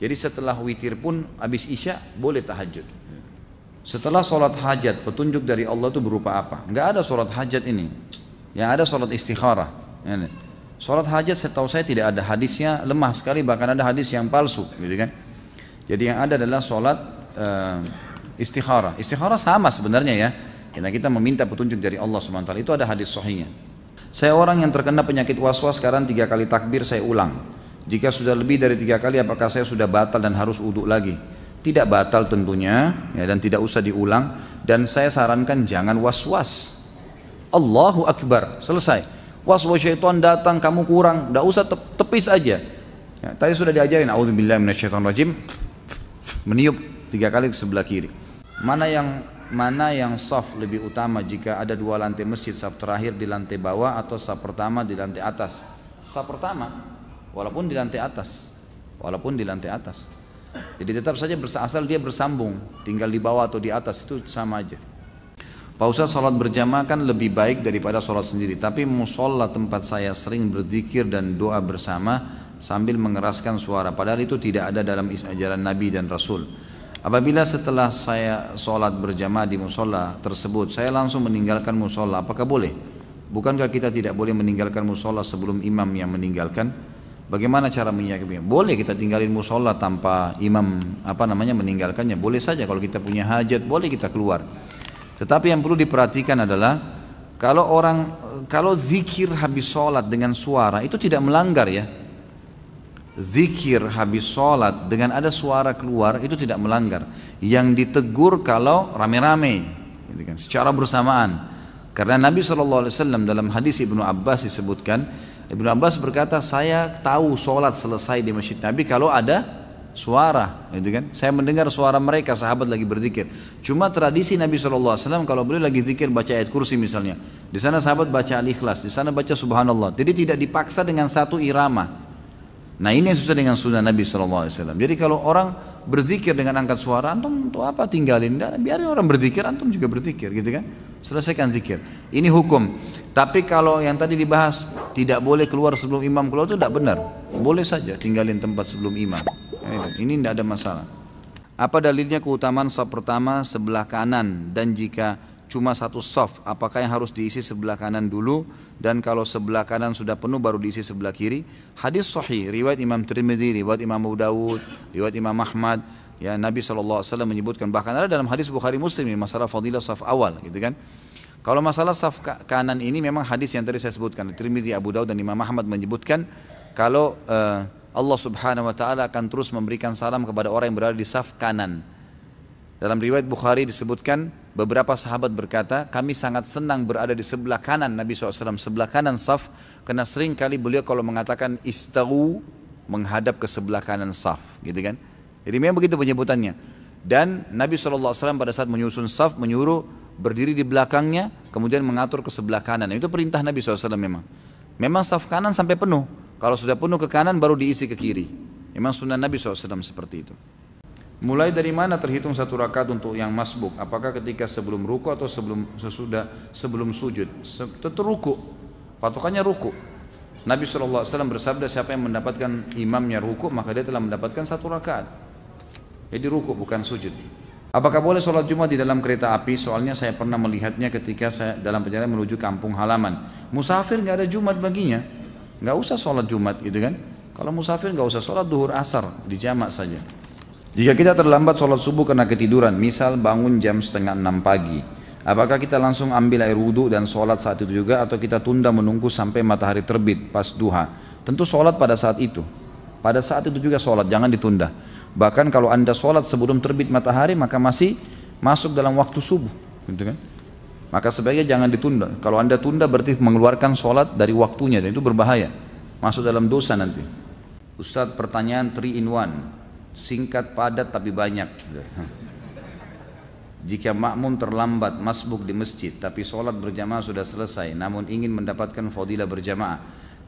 Speaker 1: Jadi setelah witir pun habis Isya boleh tahajud. Setelah sholat hajat, petunjuk dari Allah itu berupa apa? Nggak ada sholat hajat ini. Yang ada sholat istikharah. Sholat hajat setahu saya tidak ada hadisnya, lemah sekali, bahkan ada hadis yang palsu, gitu kan? Jadi yang ada adalah sholat istikharah. Istikharah sama sebenarnya ya. Karena kita meminta petunjuk dari Allah SWT. Itu ada hadis sahihnya. Saya orang yang terkena penyakit waswas, sekarang 3 kali takbir saya ulang. Jika sudah lebih dari 3 kali, apakah saya sudah batal dan harus uduk lagi? Tidak batal tentunya, ya, dan tidak usah diulang. Dan saya sarankan jangan waswas. Allahu Akbar, selesai. Was-was syaitan datang, kamu kurang, tidak usah tepis aja. Ya, tadi sudah diajarin, a'udzubillahi minasyaitonirrajim, meniup 3 kali ke sebelah kiri. Mana yang saf lebih utama jika ada 2 lantai masjid, saf terakhir di lantai bawah atau saf pertama di lantai atas? Saf pertama, walaupun di lantai atas, jadi tetap saja asal dia bersambung, tinggal di bawah atau di atas itu sama aja. Pak Ustaz, salat berjamaah kan lebih baik daripada salat sendiri, tapi musola tempat saya sering berzikir dan doa bersama sambil mengeraskan suara, padahal itu tidak ada dalam ajaran Nabi dan Rasul. Apabila setelah saya sholat berjamaah di musola tersebut, saya langsung meninggalkan musola, apakah boleh? Bukankah kita tidak boleh meninggalkan musola sebelum imam yang meninggalkan? Bagaimana cara menyikapinya? Boleh kita tinggalin musola tanpa imam meninggalkannya. Boleh saja, kalau kita punya hajat, boleh kita keluar. Tetapi yang perlu diperhatikan adalah kalau zikir habis sholat dengan suara itu tidak melanggar ya. Zikir habis sholat dengan ada suara keluar itu tidak melanggar. Yang ditegur kalau rame-rame, gitu kan, secara bersamaan. Karena Nabi SAW dalam hadis Ibnu Abbas disebutkan, Ibnu Abbas berkata, saya tahu sholat selesai di masjid Nabi kalau ada suara, gitu kan. Saya mendengar suara mereka, sahabat lagi berzikir. Cuma tradisi Nabi SAW kalau beliau lagi zikir baca ayat kursi misalnya, di sana sahabat baca Al-Ikhlas, di sana baca Subhanallah. Jadi tidak dipaksa dengan satu irama. Nah ini yang susah dengan sunnah Nabi SAW. Jadi kalau orang berzikir dengan angkat suara, antum untuk apa tinggalin? Biarin orang berzikir, antum juga berzikir, gitu kan? Selesaikan zikir. Ini hukum. Tapi kalau yang tadi dibahas tidak boleh keluar sebelum imam keluar, itu tidak benar. Boleh saja tinggalin tempat sebelum imam. Ini tidak ada masalah. Apa dalilnya keutamaan shaf pertama sebelah kanan, dan jika cuma satu shaf, apakah yang harus diisi sebelah kanan dulu, dan kalau sebelah kanan sudah penuh baru diisi sebelah kiri? Hadis sahih riwayat Imam Tirmidzi, riwayat Imam Abu Dawud, riwayat Imam Ahmad, ya, Nabi SAW menyebutkan, bahkan ada dalam hadis Bukhari Muslim ini masalah fadilah shaf awal, gitu kan. Kalau masalah shaf kanan ini memang hadis yang tadi saya sebutkan, Tirmidzi, Abu Dawud dan Imam Ahmad menyebutkan kalau Allah Subhanahu wa taala akan terus memberikan salam kepada orang yang berada di shaf kanan. Dalam riwayat Bukhari disebutkan, beberapa sahabat berkata, kami sangat senang berada di sebelah kanan Nabi SAW, sebelah kanan shaf, karena sering kali beliau kalau mengatakan istawu, menghadap ke sebelah kanan shaf, gitu kan. Jadi memang begitu penyebutannya. Dan Nabi SAW pada saat menyusun shaf menyuruh berdiri di belakangnya, kemudian mengatur ke sebelah kanan. Itu perintah Nabi SAW memang. Memang shaf kanan sampai penuh. Kalau sudah penuh ke kanan baru diisi ke kiri. Memang sunnah Nabi SAW seperti itu. Mulai dari mana terhitung 1 rakaat untuk yang masbuk? Apakah ketika sebelum ruku atau sebelum sujud? Tentu ruku. Patokannya ruku. Nabi SAW bersabda, siapa yang mendapatkan imamnya ruku, maka dia telah mendapatkan 1 rakaat. Jadi ruku bukan sujud. Apakah boleh sholat Jumat di dalam kereta api? Soalnya saya pernah melihatnya ketika saya dalam perjalanan menuju kampung halaman. Musafir nggak ada Jumat baginya, nggak usah sholat Jumat, gitu kan. Kalau musafir nggak usah sholat duhur asar, di jamak saja. Jika kita terlambat sholat subuh karena ketiduran, misal bangun jam 5:30 pagi, apakah kita langsung ambil air wudhu dan sholat saat itu juga, atau kita tunda menunggu sampai matahari terbit pas duha? Tentu sholat pada saat itu. Pada saat itu juga sholat, jangan ditunda. Bahkan kalau anda sholat sebelum terbit matahari, maka masih masuk dalam waktu subuh, gitu kan? Maka sebaiknya jangan ditunda. Kalau anda tunda berarti mengeluarkan sholat dari waktunya, dan itu berbahaya, masuk dalam dosa nanti. Ustadz, pertanyaan 3 in 1, singkat padat tapi banyak. Jika makmum terlambat masbuk di masjid tapi sholat berjamaah sudah selesai namun ingin mendapatkan fadilah berjamaah,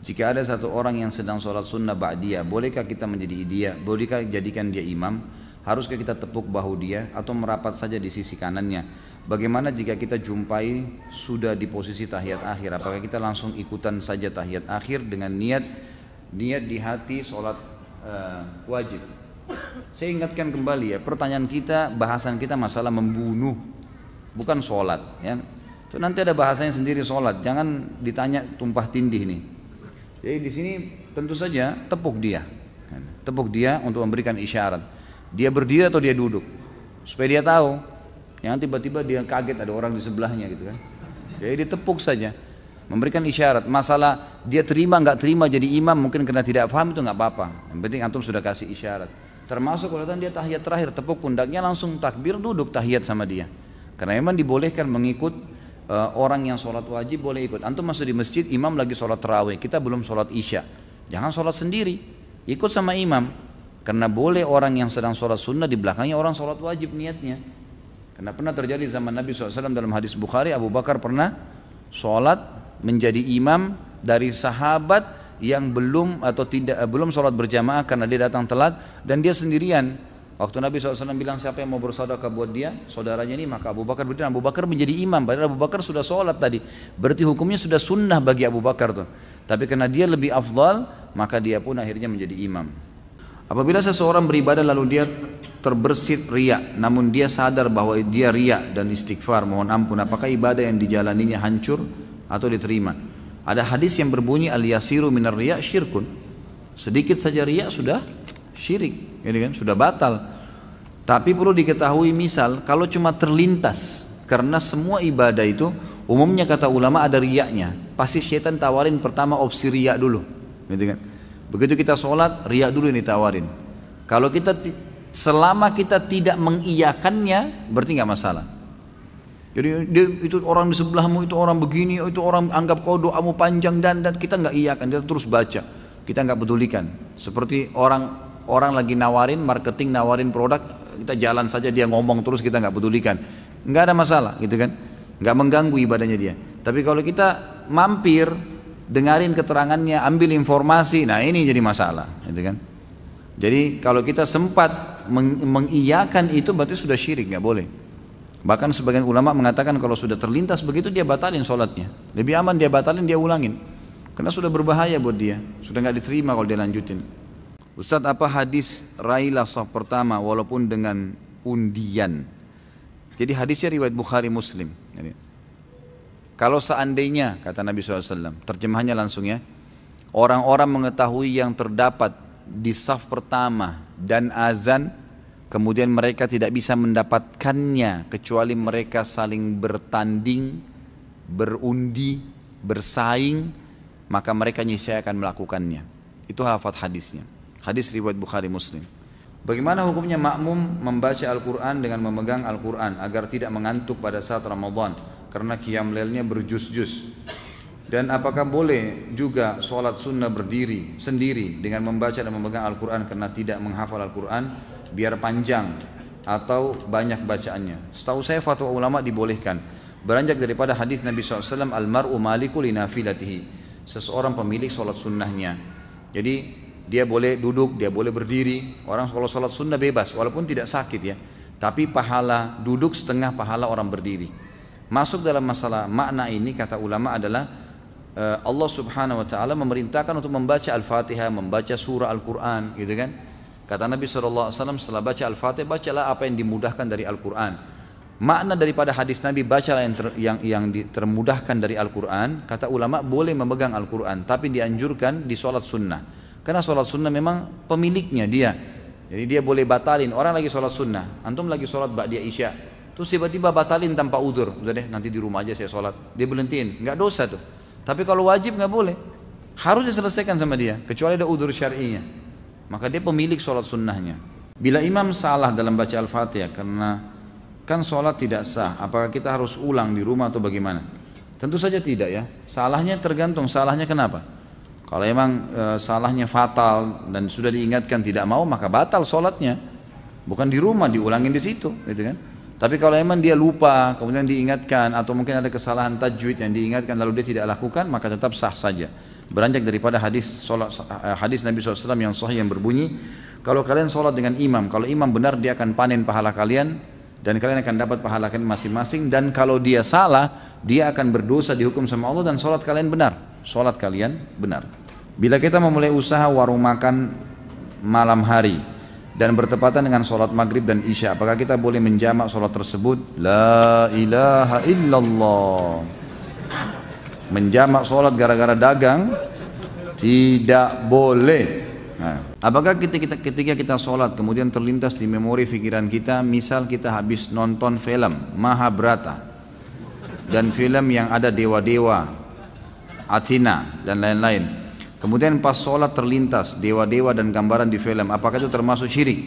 Speaker 1: jika ada satu orang yang sedang sholat sunnah ba'diyah, bolehkah kita menjadi dia? Bolehkah jadikan dia imam? Haruskah kita tepuk bahu dia atau merapat saja di sisi kanannya? Bagaimana jika kita jumpai sudah di posisi tahiyat akhir? Apakah kita langsung ikutan saja tahiyat akhir dengan niat di hati sholat wajib? Saya ingatkan kembali ya, pertanyaan kita, bahasan kita masalah membunuh, bukan sholat ya. Itu nanti ada bahasanya sendiri sholat, jangan ditanya tumpah tindih nih. Jadi di sini tentu saja tepuk dia untuk memberikan isyarat. Dia berdiri atau dia duduk, supaya dia tahu. Jangan tiba-tiba dia kaget ada orang di sebelahnya gitu kan. Jadi ditepuk saja, memberikan isyarat. Masalah dia terima nggak terima jadi imam mungkin karena tidak paham, itu nggak apa-apa. Yang penting antum sudah kasih isyarat. Termasuk kalau dia tahiyat terakhir, tepuk pundaknya langsung takbir, duduk tahiyat sama dia. Karena memang dibolehkan mengikut orang yang sholat wajib, boleh ikut. Antum masuk di masjid, imam lagi sholat tarawih, kita belum sholat isya, jangan sholat sendiri, ikut sama imam. Karena boleh orang yang sedang sholat sunnah di belakangnya orang sholat wajib niatnya. Karena pernah terjadi zaman Nabi SAW dalam hadis Bukhari, Abu Bakar pernah sholat menjadi imam dari sahabat yang belum sholat berjamaah karena dia datang telat dan dia sendirian. Waktu Nabi SAW bilang siapa yang mau bersedekah buat dia, saudaranya ini, maka Abu Bakar berdiri. Abu Bakar menjadi imam, padahal Abu Bakar sudah sholat tadi. Berarti hukumnya sudah sunnah bagi Abu Bakar tuh. Tapi karena dia lebih afdal, maka dia pun akhirnya menjadi imam. Apabila seseorang beribadah lalu dia terbersit riya, namun dia sadar bahwa dia riya dan istighfar, mohon ampun, apakah ibadah yang dijalaninya hancur atau diterima? Ada hadis yang berbunyi al-yasiru minar riya syirkun. Sedikit saja riya sudah syirik, gitu kan? Sudah batal. Tapi perlu diketahui, misal kalau cuma terlintas, karena semua ibadah itu umumnya kata ulama ada riyanya. Pasti syaitan tawarin pertama opsi riya dulu, gitu kan? Begitu kita sholat, riya dulu yang ditawarin. Kalau selama kita tidak mengiyakannya, berarti nggak masalah. Jadi itu orang di sebelahmu, itu orang begini, itu orang anggap kau doamu panjang dan kita nggak iyakan, kita terus baca, kita nggak pedulikan. Seperti orang lagi nawarin marketing, nawarin produk, kita jalan saja dia ngomong terus kita nggak pedulikan, nggak ada masalah, gitu kan? Nggak mengganggu ibadahnya dia. Tapi kalau kita mampir, dengarin keterangannya, ambil informasi, nah ini jadi masalah, gitu kan? Jadi kalau kita sempat mengiyakan itu berarti sudah syirik, nggak boleh. Bahkan sebagian ulama mengatakan kalau sudah terlintas begitu dia batalin sholatnya. Lebih aman dia batalin, dia ulangin. Karena sudah berbahaya buat dia, sudah nggak diterima kalau dia lanjutin. Ustadz, apa hadis railah saf pertama walaupun dengan undian? Jadi hadisnya riwayat Bukhari Muslim. Kalau seandainya, kata Nabi SAW, terjemahannya langsung ya, orang-orang mengetahui yang terdapat di saf pertama dan azan, kemudian mereka tidak bisa mendapatkannya kecuali mereka saling bertanding, berundi, bersaing, maka mereka niscaya akan melakukannya. Itu lafaz hadisnya. Hadis riwayat Bukhari Muslim. Bagaimana hukumnya makmum membaca Al-Quran dengan memegang Al-Quran agar tidak mengantuk pada saat Ramadan karena qiyam lailnya berjus-jus? Dan apakah boleh juga sholat sunnah berdiri sendiri dengan membaca dan memegang Al-Quran karena tidak menghafal Al-Quran biar panjang atau banyak bacaannya? Setahu saya fatwa ulama dibolehkan, beranjak daripada hadis Nabi SAW, al-mar'u maliku li nafilatihi, seseorang pemilik sholat sunnahnya. Jadi dia boleh duduk, dia boleh berdiri. Orang kalau sholat sunnah bebas walaupun tidak sakit ya, tapi pahala duduk setengah pahala orang berdiri. Masuk dalam masalah makna ini kata ulama adalah Allah subhanahu wa ta'ala memerintahkan untuk membaca Al-Fatihah, membaca surah Al-Quran, gitu kan? Kata Nabi SAW, setelah baca Al-Fatihah, bacalah apa yang dimudahkan dari Al-Quran. Makna daripada hadis Nabi, bacalah yang termudahkan dari Al-Quran. Kata ulama, boleh memegang Al-Quran, tapi dianjurkan di sholat sunnah. Karena sholat sunnah memang pemiliknya dia. Jadi dia boleh batalin. Orang lagi sholat sunnah, antum lagi sholat ba'diyah isya, terus tiba-tiba batalin tanpa udzur. Udah deh, nanti di rumah aja saya sholat. Dia berhentiin, nggak dosa tuh. Tapi kalau wajib nggak boleh, harus diselesaikan sama dia, kecuali ada udzur syar'inya. Maka dia pemilik sholat sunnahnya. Bila imam salah dalam baca Al-Fatihah, karena kan sholat tidak sah, apakah kita harus ulang di rumah atau bagaimana? Tentu saja tidak ya. Salahnya tergantung salahnya kenapa. Kalau emang salahnya fatal dan sudah diingatkan tidak mau, maka batal sholatnya. Bukan di rumah, diulangin di situ, gitu kan. Tapi kalau emang dia lupa, kemudian diingatkan, atau mungkin ada kesalahan tajwid yang diingatkan lalu dia tidak lakukan, maka tetap sah saja. Beranjak daripada hadis Nabi SAW yang sahih yang berbunyi, kalau kalian sholat dengan imam, kalau imam benar dia akan panen pahala kalian, dan kalian akan dapat pahala kalian masing-masing. Dan kalau dia salah, dia akan berdosa, dihukum sama Allah, dan sholat kalian benar. Sholat kalian benar. Bila kita memulai usaha warung makan malam hari dan bertepatan dengan sholat maghrib dan isya, apakah kita boleh menjamak sholat tersebut? La ilaha illallah. Menjamak sholat gara-gara dagang tidak boleh. Nah, apakah ketika kita sholat kemudian terlintas di memori pikiran kita, misal kita habis nonton film Mahabharata dan film yang ada dewa-dewa, Athena dan lain-lain, kemudian pas sholat terlintas dewa-dewa dan gambaran di film, apakah itu termasuk syirik?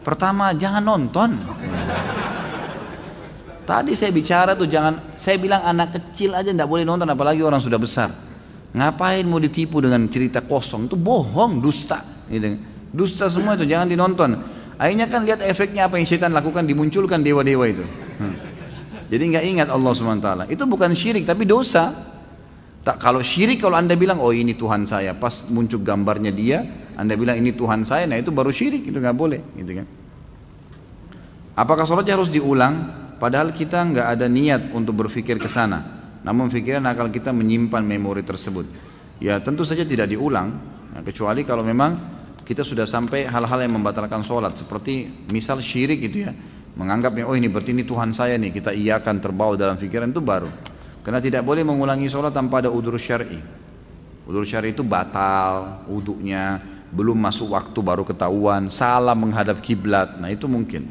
Speaker 1: Pertama, jangan nonton. Tadi saya bicara tuh jangan, saya bilang anak kecil aja tidak boleh nonton, apalagi orang sudah besar. Ngapain mau ditipu dengan cerita kosong? Itu bohong, dusta. Dusta semua itu, jangan dinonton. Akhirnya kan lihat efeknya apa yang syaitan lakukan, dimunculkan dewa-dewa itu. Jadi nggak ingat Allah SWT. Itu bukan syirik tapi dosa. Tak, kalau syirik, kalau anda bilang oh ini Tuhan saya, pas muncul gambarnya dia, anda bilang ini Tuhan saya, nah itu baru syirik, itu nggak boleh, gitu kan? Apakah sholatnya harus diulang? Padahal kita nggak ada niat untuk berpikir ke sana, namun pikiran akal kita menyimpan memori tersebut. Ya tentu saja tidak diulang, nah, kecuali kalau memang kita sudah sampai hal-hal yang membatalkan sholat, seperti misal syirik itu ya, menganggapnya oh ini berarti ini Tuhan saya nih, kita iakan terbawa dalam pikiran, itu baru. Karena tidak boleh mengulangi sholat tanpa ada udzur syar'i. Udzur syar'i itu batal wudunya, belum masuk waktu baru ketahuan, salah menghadap kiblat, nah itu mungkin.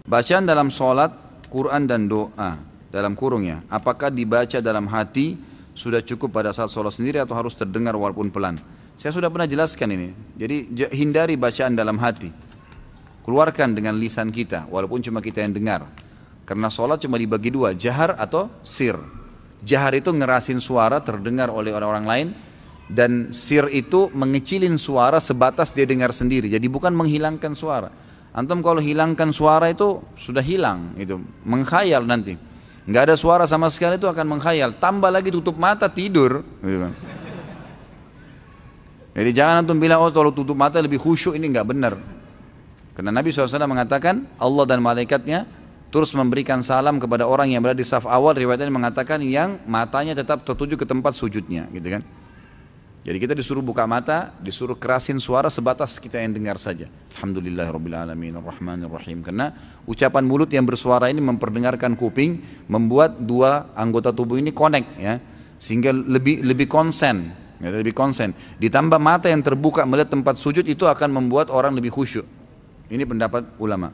Speaker 1: Bacaan dalam sholat, Quran dan doa dalam kurungnya, apakah dibaca dalam hati sudah cukup pada saat sholat sendiri atau harus terdengar walaupun pelan? Saya sudah pernah jelaskan ini. Jadi hindari bacaan dalam hati, keluarkan dengan lisan kita walaupun cuma kita yang dengar. Karena sholat cuma dibagi dua, jahar atau sir. Jahar itu ngerasin suara terdengar oleh orang-orang lain, dan sir itu mengecilin suara sebatas dia dengar sendiri. Jadi bukan menghilangkan suara. Antum kalau hilangkan suara itu sudah hilang, itu mengkhayal nanti. Nggak ada suara sama sekali itu akan mengkhayal. Tambah lagi tutup mata tidur. Gitu kan. Jadi jangan antum bilang oh kalau tutup mata lebih khusyuk, ini nggak benar. Karena Nabi SAW mengatakan Allah dan malaikatnya terus memberikan salam kepada orang yang berada di saf awal. Riwayatnya mengatakan yang matanya tetap tertuju ke tempat sujudnya, gitu kan. Jadi kita disuruh buka mata, disuruh kerasin suara sebatas kita yang dengar saja. Alhamdulillahirrabbilalamin arrahmanirrahim. Karena ucapan mulut yang bersuara ini memperdengarkan kuping, membuat dua anggota tubuh ini connect ya, sehingga lebih konsen, ya, lebih konsen. Ditambah mata yang terbuka melihat tempat sujud itu akan membuat orang lebih khusyuk. Ini pendapat ulama.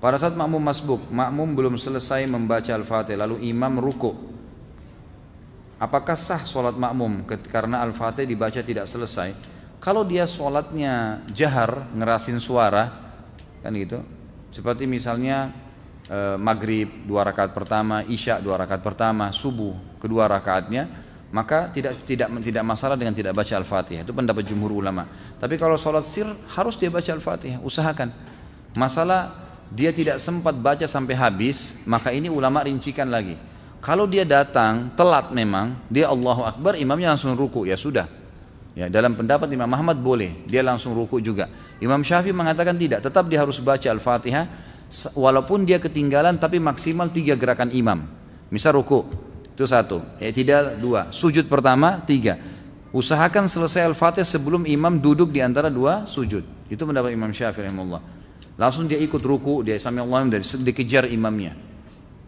Speaker 1: Pada saat makmum masbuk, makmum belum selesai membaca Al-Fatihah lalu imam ruku. Apakah sah sholat makmum karena Al-Fatihah dibaca tidak selesai? Kalau dia sholatnya jahar, ngerasin suara, kan gitu. Seperti misalnya maghrib 2 rakaat pertama, isya 2 rakaat pertama, subuh kedua rakaatnya, maka tidak masalah dengan tidak baca Al-Fatihah. Itu pendapat jumhur ulama. Tapi kalau sholat sir harus dia baca Al-Fatihah, usahakan. Masalah dia tidak sempat baca sampai habis, maka ini ulama rincikan lagi. Kalau dia datang telat memang, dia Allahu Akbar, imamnya langsung ruku, ya sudah. Ya, dalam pendapat Imam Ahmad boleh, dia langsung ruku juga. Imam Syafi'i mengatakan tidak, tetap dia harus baca Al-Fatihah, walaupun dia ketinggalan tapi maksimal 3 gerakan imam. Misal ruku, itu 1, i'tidal 2, sujud pertama 3. Usahakan selesai Al-Fatihah sebelum imam duduk di antara 2 sujud. Itu pendapat Imam Syafi'i rahimahullah. Langsung dia ikut ruku, dia sami'allahu liman, dikejar imamnya.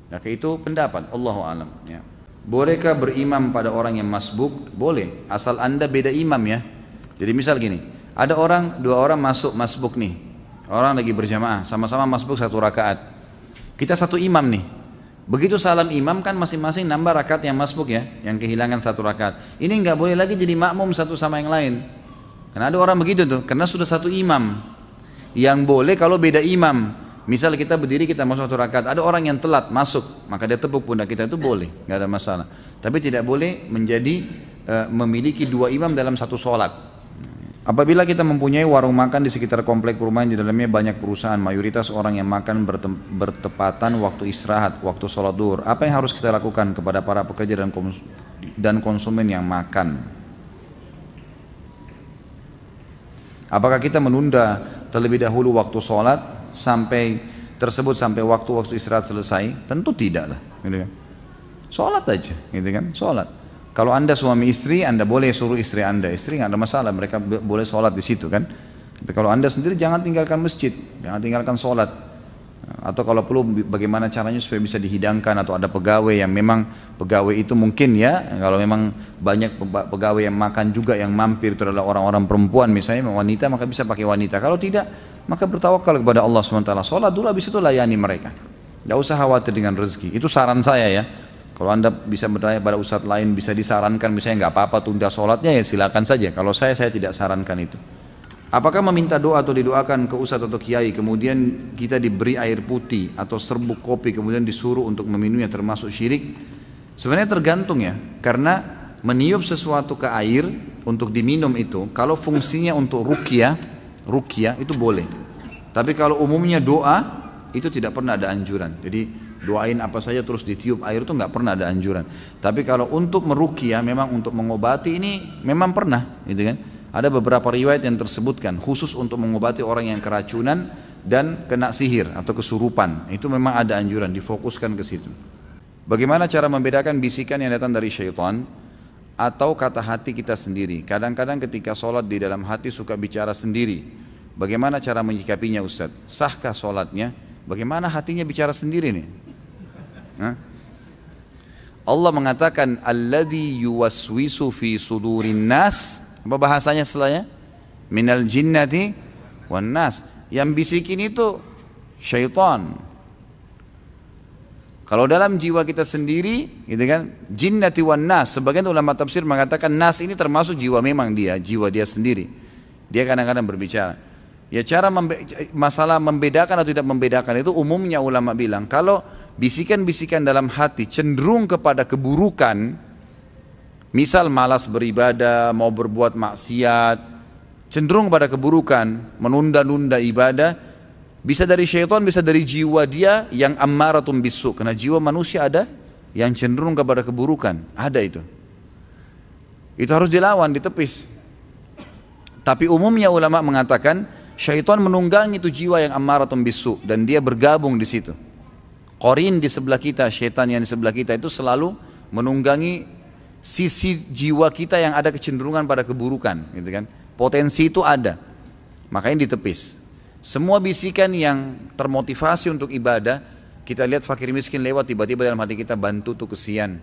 Speaker 1: Nah itu pendapat, Allahu a'lam ya. Bolehkah berimam pada orang yang masbuk? Boleh, asal anda beda imam ya. Jadi misal gini, ada dua orang masuk masbuk nih, orang lagi berjamaah, sama-sama masbuk 1 rakaat. Kita satu imam nih, begitu salam imam kan masing-masing nambah rakaat yang masbuk ya, yang kehilangan 1 rakaat. Ini nggak boleh lagi jadi makmum satu sama yang lain. Karena ada orang begitu tuh, karena sudah satu imam. Yang boleh kalau beda imam. Misal kita berdiri, kita masuk 1 rakaat, ada orang yang telat masuk, maka dia tepuk pundak kita, itu boleh, nggak ada masalah. Tapi tidak boleh menjadi memiliki dua imam dalam satu sholat. Apabila kita mempunyai warung makan di sekitar komplek perumahan, di dalamnya banyak perusahaan, mayoritas orang yang makan bertepatan waktu istirahat, waktu sholat duhur, apa yang harus kita lakukan kepada para pekerja dan konsumen yang makan? Apakah kita menunda terlebih dahulu waktu sholat sampai waktu istirahat selesai? Tentu tidak lah, gitu kan. Sholat aja, gitu kan, sholat. Kalau anda suami istri, anda boleh suruh istri anda, istri nggak ada masalah, mereka boleh sholat di situ kan. Tapi kalau anda sendiri jangan tinggalkan masjid, jangan tinggalkan sholat. Atau kalau perlu bagaimana caranya supaya bisa dihidangkan, atau ada pegawai yang memang pegawai itu mungkin ya, kalau memang banyak pegawai yang makan juga yang mampir itu adalah orang-orang perempuan misalnya, wanita, maka bisa pakai wanita. Kalau tidak, maka bertawakal kepada Allah SWT. Sholat dulu, habis itu layani mereka. Tidak usah khawatir dengan rezeki. Itu saran saya ya. Kalau anda bisa bertanya pada ustadz lain, bisa disarankan misalnya nggak apa-apa tunda sholatnya, ya silakan saja. Kalau saya tidak sarankan itu. Apakah meminta doa atau didoakan ke ustadz atau kiai, kemudian kita diberi air putih atau serbuk kopi, kemudian disuruh untuk meminumnya, termasuk syirik? Sebenarnya tergantung ya, karena meniup sesuatu ke air untuk diminum itu, kalau fungsinya untuk ruqyah itu boleh. Tapi kalau umumnya doa, itu tidak pernah ada anjuran. Jadi doain apa saja terus ditiup air itu nggak pernah ada anjuran. Tapi kalau untuk meruqyah, memang untuk mengobati, ini memang pernah, gitu kan? Ada beberapa riwayat yang tersebutkan khusus untuk mengobati orang yang keracunan dan kena sihir atau kesurupan. Itu memang ada anjuran, difokuskan ke situ. Bagaimana cara membedakan bisikan yang datang dari syaitan atau kata hati kita sendiri? Kadang-kadang ketika sholat di dalam hati suka bicara sendiri. Bagaimana cara menyikapinya Ustaz? Sahkah sholatnya? Bagaimana hatinya bicara sendiri nih? Allah mengatakan alladzi yuwaswisu fi sudurin nas. Apa bahasanya setelahnya? Minal jinnati wan nas. Yang bisikin itu syaitan. Kalau dalam jiwa kita sendiri, gitu kan, jinnati wan nas. Sebagian ulama tafsir mengatakan nas ini termasuk jiwa, memang jiwa dia sendiri. Dia kadang-kadang berbicara. Ya cara masalah membedakan atau tidak membedakan itu umumnya ulama bilang, kalau bisikan-bisikan dalam hati cenderung kepada keburukan, misal malas beribadah, mau berbuat maksiat, cenderung pada keburukan, menunda-nunda ibadah, bisa dari syaitan, bisa dari jiwa dia yang ammaratun bisu. Karena jiwa manusia ada yang cenderung kepada keburukan, ada itu. Itu harus dilawan, ditepis. Tapi umumnya ulama mengatakan syaitan menunggangi itu jiwa yang ammaratun bisu dan dia bergabung di situ. Qarin di sebelah kita, syaitan yang di sebelah kita itu selalu menunggangi sisi jiwa kita yang ada kecenderungan pada keburukan, gitu kan. Potensi itu ada, makanya ditepis. Semua bisikan yang termotivasi untuk ibadah, kita lihat fakir miskin lewat, tiba-tiba dalam hati kita bantu tuh, kesian.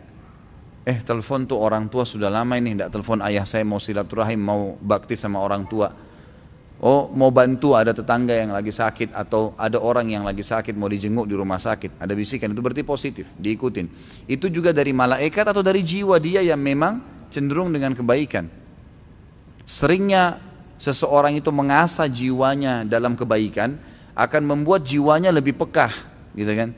Speaker 1: Telepon tuh orang tua, sudah lama ini tidak telepon ayah saya, mau silaturahim, mau bakti sama orang tua. Oh, mau bantu, ada tetangga yang lagi sakit atau ada orang yang lagi sakit mau dijenguk di rumah sakit, ada bisikan, itu berarti positif, diikutin. Itu juga dari malaikat atau dari jiwa dia yang memang cenderung dengan kebaikan. Seringnya seseorang itu mengasah jiwanya dalam kebaikan akan membuat jiwanya lebih pekah, gitu kan,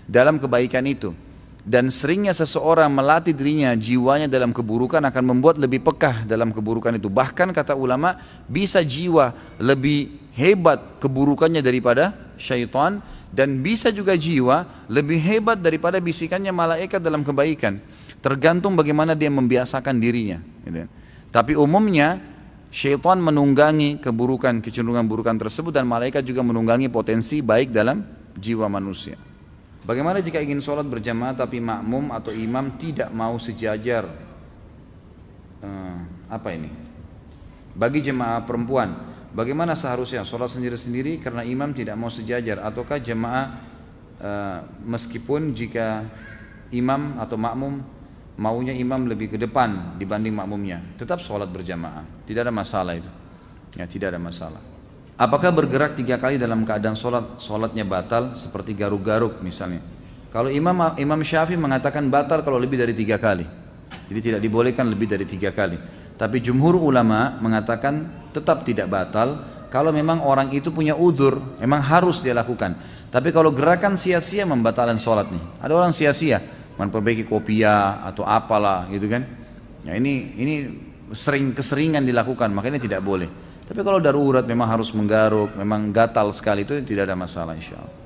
Speaker 1: dalam kebaikan itu. Dan seringnya seseorang melatih dirinya, jiwanya dalam keburukan akan membuat lebih pekah dalam keburukan itu. Bahkan kata ulama, bisa jiwa lebih hebat keburukannya daripada syaitan, dan bisa juga jiwa lebih hebat daripada bisikannya malaikat dalam kebaikan. Tergantung bagaimana dia membiasakan dirinya, gitu. Tapi umumnya syaitan menunggangi keburukan, kecenderungan burukan tersebut, dan malaikat juga menunggangi potensi baik dalam jiwa manusia. Bagaimana jika ingin sholat berjamaah tapi makmum atau imam tidak mau sejajar? Bagi jemaah perempuan, bagaimana seharusnya sholat sendiri-sendiri karena imam tidak mau sejajar? Ataukah jemaah meskipun jika imam atau makmum maunya imam lebih ke depan dibanding makmumnya, tetap sholat berjamaah, tidak ada masalah itu. Ya, tidak ada masalah. Apakah bergerak 3 kali dalam keadaan sholatnya batal, seperti garuk-garuk misalnya? Kalau Imam Syafi'i mengatakan batal kalau lebih dari 3 kali. Jadi tidak dibolehkan lebih dari 3 kali. Tapi jumhur ulama mengatakan tetap tidak batal kalau memang orang itu punya udzur, memang harus dia lakukan. Tapi kalau gerakan sia-sia membatalkan sholat nih. Ada orang sia-sia, memperbaiki kopiah atau apalah gitu kan. Ya ini keseringan dilakukan, makanya tidak boleh. Tapi kalau darurat memang harus menggaruk, memang gatal sekali, itu tidak ada masalah insya Allah.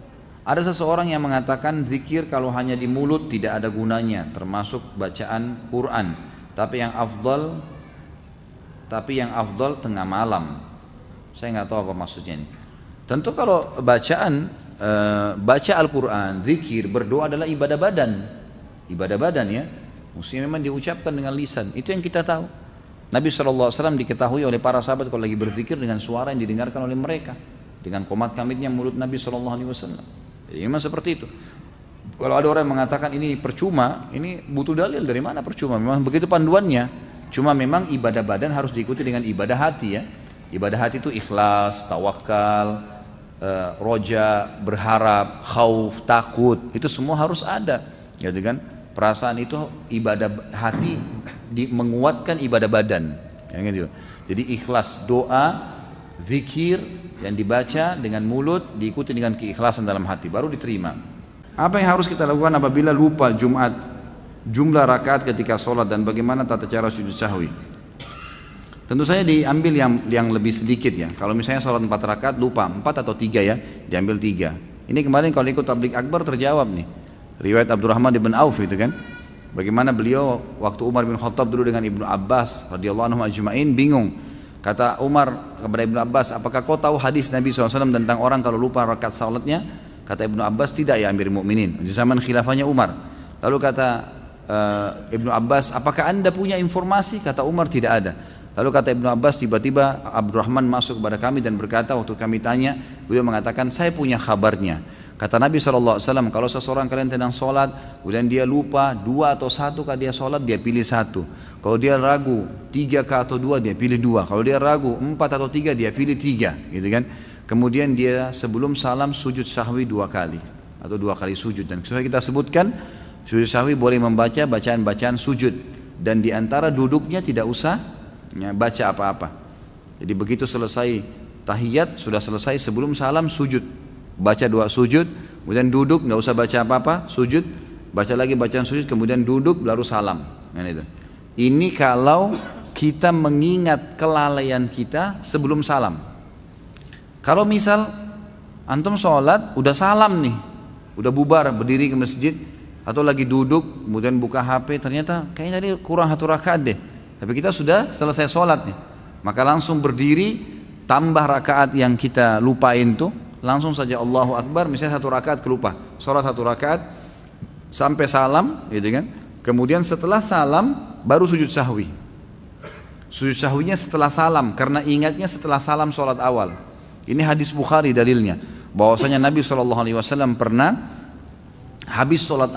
Speaker 1: Ada seseorang yang mengatakan zikir kalau hanya di mulut tidak ada gunanya, termasuk bacaan Quran. Tapi yang afdal tengah malam. Saya nggak tahu apa maksudnya ini. Tentu kalau baca Al-Quran, zikir, berdoa adalah ibadah badan. Ibadah badan ya, mesti memang diucapkan dengan lisan. Itu yang kita tahu. Nabi SAW diketahui oleh para sahabat kalau lagi berzikir dengan suara yang didengarkan oleh mereka, dengan komat kamitnya mulut Nabi SAW. Jadi memang seperti itu. Kalau ada orang yang mengatakan ini percuma, ini butuh dalil. Dari mana percuma? Memang begitu panduannya. Cuma memang ibadah badan harus diikuti dengan ibadah hati ya. Ibadah hati itu ikhlas, tawakal, roja, berharap, khauf, takut. Itu semua harus ada, gitu kan? Perasaan itu ibadah hati menguatkan ibadah badan, ya, gitu. Jadi ikhlas doa, zikir yang dibaca dengan mulut diikuti dengan keikhlasan dalam hati baru diterima. Apa yang harus kita lakukan apabila lupa Jumat jumlah rakaat ketika sholat dan bagaimana tata cara sujud sahwi? Tentu saja diambil yang lebih sedikit ya. Kalau misalnya sholat 4 rakaat lupa 4 atau 3 ya, diambil 3. Ini kemarin kalau ikut tabligh akbar terjawab nih. Riwayat Abdurrahman bin Auf itu kan. Bagaimana beliau waktu Umar bin Khattab dulu dengan Ibnu Abbas radhiyallahu anhu ajma'in bingung. Kata Umar kepada Ibnu Abbas, apakah kau tahu hadis Nabi SAW tentang orang kalau lupa rakaat salatnya? Kata Ibnu Abbas, tidak ya Amirul Mukminin. Di zaman khilafahnya Umar. Lalu kata Ibnu Abbas, apakah anda punya informasi? Kata Umar, tidak ada. Lalu kata Ibnu Abbas, tiba-tiba Abdurrahman masuk kepada kami dan berkata, waktu kami tanya, beliau mengatakan, saya punya kabarnya. Kata Nabi SAW, kalau seseorang kalian sedang sholat, kemudian dia lupa 2 atau 1 kali dia sholat, dia pilih 1. Kalau dia ragu 3 atau 2, dia pilih 2. Kalau dia ragu 4 atau 3, dia pilih 3, gitu kan? Kemudian dia sebelum salam sujud sahwi 2 kali atau 2 kali sujud. Dan sesuai kita sebutkan, sujud sahwi boleh membaca bacaan-bacaan sujud dan diantara duduknya tidak usah ya, baca apa-apa. Jadi begitu selesai tahiyat, sudah selesai sebelum salam sujud. Baca 2 sujud, kemudian duduk, nggak usah baca apa-apa, sujud, baca lagi bacaan sujud, kemudian duduk, lalu salam. Ini kalau kita mengingat kelalaian kita sebelum salam. Kalau misal antum sholat, udah salam nih, udah bubar, berdiri ke masjid, atau lagi duduk, kemudian buka HP, ternyata kayaknya tadi kurang 1 rakaat deh. Tapi kita sudah selesai sholat nih, maka langsung berdiri, tambah rakaat yang kita lupain tuh, langsung saja Allahu Akbar, misalnya 1 rakaat kelupa, sholat 1 rakaat sampai salam, gitu kan? Kemudian setelah salam baru sujud sahwi. Sujud sahwinya setelah salam, karena ingatnya setelah salam sholat awal. Ini hadis Bukhari dalilnya, bahwasanya Nabi SAW pernah habis sholat,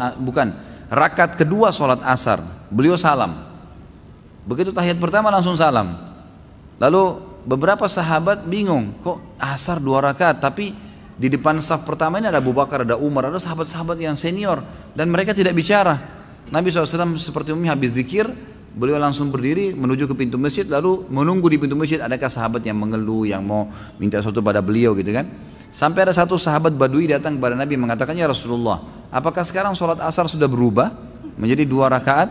Speaker 1: rakaat kedua sholat asar, beliau salam. Begitu tahiyat pertama langsung salam. Lalu beberapa sahabat bingung, kok asar 2 rakaat, tapi di depan saf pertama ini ada Abu Bakar, ada Umar, ada sahabat-sahabat yang senior, dan mereka tidak bicara. Nabi SAW seperti umumnya habis zikir, beliau langsung berdiri menuju ke pintu masjid, lalu menunggu di pintu masjid adakah sahabat yang mengeluh, yang mau minta sesuatu pada beliau gitu kan. Sampai ada satu sahabat Badui datang kepada Nabi mengatakan, ya Rasulullah, apakah sekarang sholat asar sudah berubah menjadi 2 rakaat,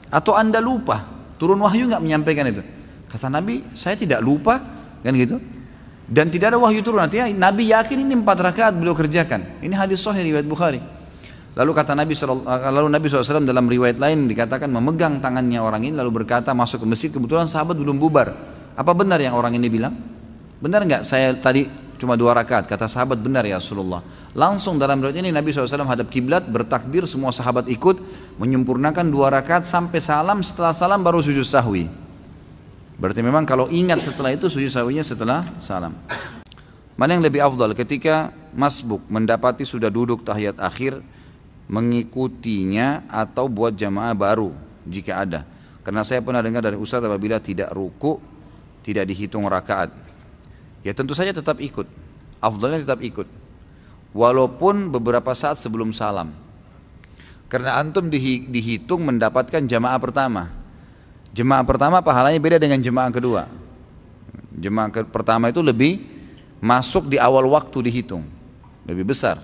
Speaker 1: atau anda lupa, turun wahyu nggak menyampaikan itu? Kata Nabi, saya tidak lupa, kan gitu. Dan tidak ada wahyu turun, artinya Nabi yakin ini 4 rakaat beliau kerjakan. Ini hadis sahih riwayat Bukhari. Lalu kata Nabi SAW dalam riwayat lain dikatakan memegang tangannya orang ini lalu berkata masuk ke masjid, kebetulan sahabat belum bubar. Apa benar yang orang ini bilang? Benar nggak saya tadi cuma 2 rakaat? Kata sahabat, benar ya Rasulullah. Langsung dalam riwayat ini Nabi SAW hadap kiblat, bertakbir, semua sahabat ikut menyempurnakan 2 rakaat sampai salam, setelah salam baru sujud sahwi. Berarti memang kalau ingat setelah itu sujud sahwinya setelah salam. Mana yang lebih afdal ketika masbuk mendapati sudah duduk tahiyat akhir, mengikutinya atau buat jamaah baru jika ada? Karena saya pernah dengar dari Ustaz apabila tidak ruku tidak dihitung rakaat. Ya tentu saja tetap ikut, afdalnya tetap ikut walaupun beberapa saat sebelum salam, karena antum dihitung mendapatkan jamaah pertama. Jemaah pertama pahalanya beda dengan jemaah kedua. Jemaah pertama itu lebih masuk di awal waktu dihitung, lebih besar.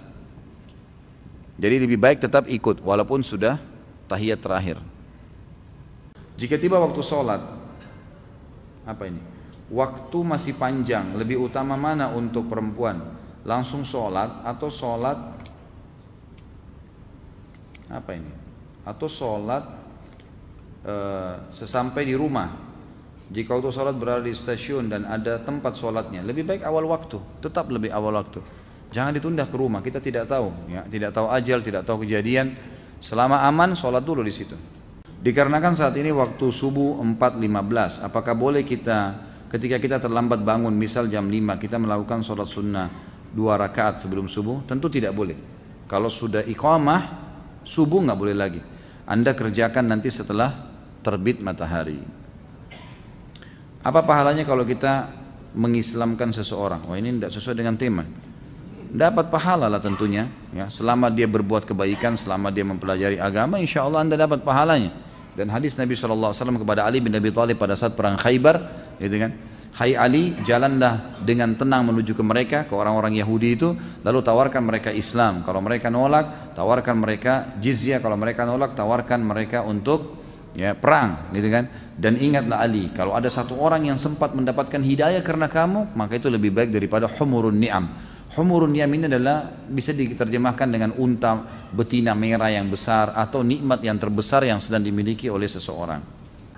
Speaker 1: Jadi lebih baik tetap ikut walaupun sudah tahiyat terakhir. Jika tiba waktu sholat, apa ini? Waktu masih panjang, lebih utama mana untuk perempuan? Langsung sholat atau sholat apa ini? Atau sholat sesampai di rumah? Jika waktu sholat berada di stasiun dan ada tempat sholatnya, lebih baik awal waktu, tetap lebih awal waktu. Jangan ditunda ke rumah, kita tidak tahu, ya, tidak tahu ajal, tidak tahu kejadian. Selama aman, sholat dulu di situ. Dikarenakan saat ini waktu subuh 4.15, apakah boleh kita ketika kita terlambat bangun, misal jam 5, kita melakukan sholat sunnah 2 rakaat sebelum subuh? Tentu tidak boleh. Kalau sudah iqamah, subuh nggak boleh lagi. Anda kerjakan nanti setelah terbit matahari. Apa pahalanya kalau kita mengislamkan seseorang? Wah, ini tidak sesuai dengan tema. Dapat pahala lah tentunya, ya, selama dia berbuat kebaikan, selama dia mempelajari agama, insya Allah Anda dapat pahalanya. Dan hadis Nabi SAW kepada Ali bin Abi Thalib pada saat perang Khaybar, gitu kan, hai Ali, jalanlah dengan tenang menuju ke mereka, ke orang-orang Yahudi itu, lalu tawarkan mereka Islam. Kalau mereka nolak, tawarkan mereka jizyah. Kalau mereka nolak, tawarkan mereka untuk, ya, perang, gitu kan. Dan ingatlah Ali, kalau ada satu orang yang sempat mendapatkan hidayah karena kamu, maka itu lebih baik daripada humurun ni'am. Humurun ni'am ini adalah bisa diterjemahkan dengan unta betina merah yang besar atau nikmat yang terbesar yang sedang dimiliki oleh seseorang.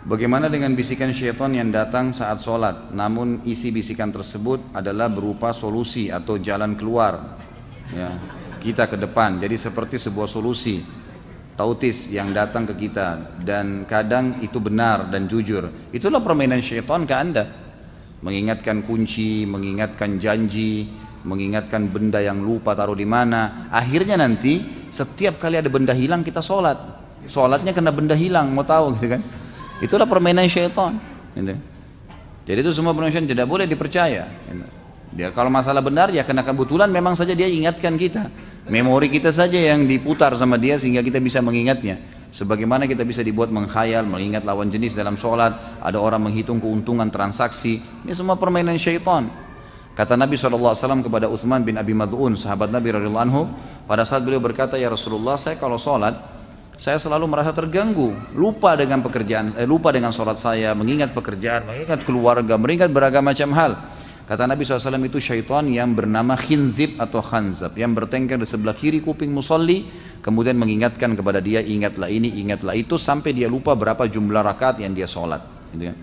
Speaker 1: Bagaimana dengan bisikan syaitan yang datang saat sholat, namun isi bisikan tersebut adalah berupa solusi atau jalan keluar, ya, kita ke depan. Jadi seperti sebuah solusi tautis yang datang ke kita, dan kadang itu benar dan jujur. Itulah permainan syaitan ke Anda, mengingatkan kunci, mengingatkan janji, mengingatkan benda yang lupa taruh di mana. Akhirnya nanti setiap kali ada benda hilang kita sholat, sholatnya kena benda hilang, mau tahu gitu kan. Itulah permainan syaitan, gitu. Jadi itu semua permainan syaitan, tidak boleh dipercaya, gitu. Dia kalau masalah benar ya kena kebetulan, memang saja dia ingatkan kita, memori kita saja yang diputar sama dia sehingga kita bisa mengingatnya. Sebagaimana kita bisa dibuat mengkhayal, mengingat lawan jenis dalam sholat, ada orang menghitung keuntungan transaksi, ini semua permainan syaitan. Kata Nabi SAW kepada Uthman bin Abi Mad'un, sahabat Nabi radhiyallahu anhu, pada saat beliau berkata, ya Rasulullah, saya kalau sholat, saya selalu merasa terganggu, lupa dengan pekerjaan, lupa dengan sholat saya, mengingat pekerjaan, mengingat keluarga, mengingat beragam macam hal. Kata Nabi SAW, itu syaitan yang bernama khinzib atau khanzab, yang bertengkar di sebelah kiri kuping musalli, kemudian mengingatkan kepada dia, ingatlah ini, ingatlah itu, sampai dia lupa berapa jumlah rakaat yang dia sholat, gitu kan.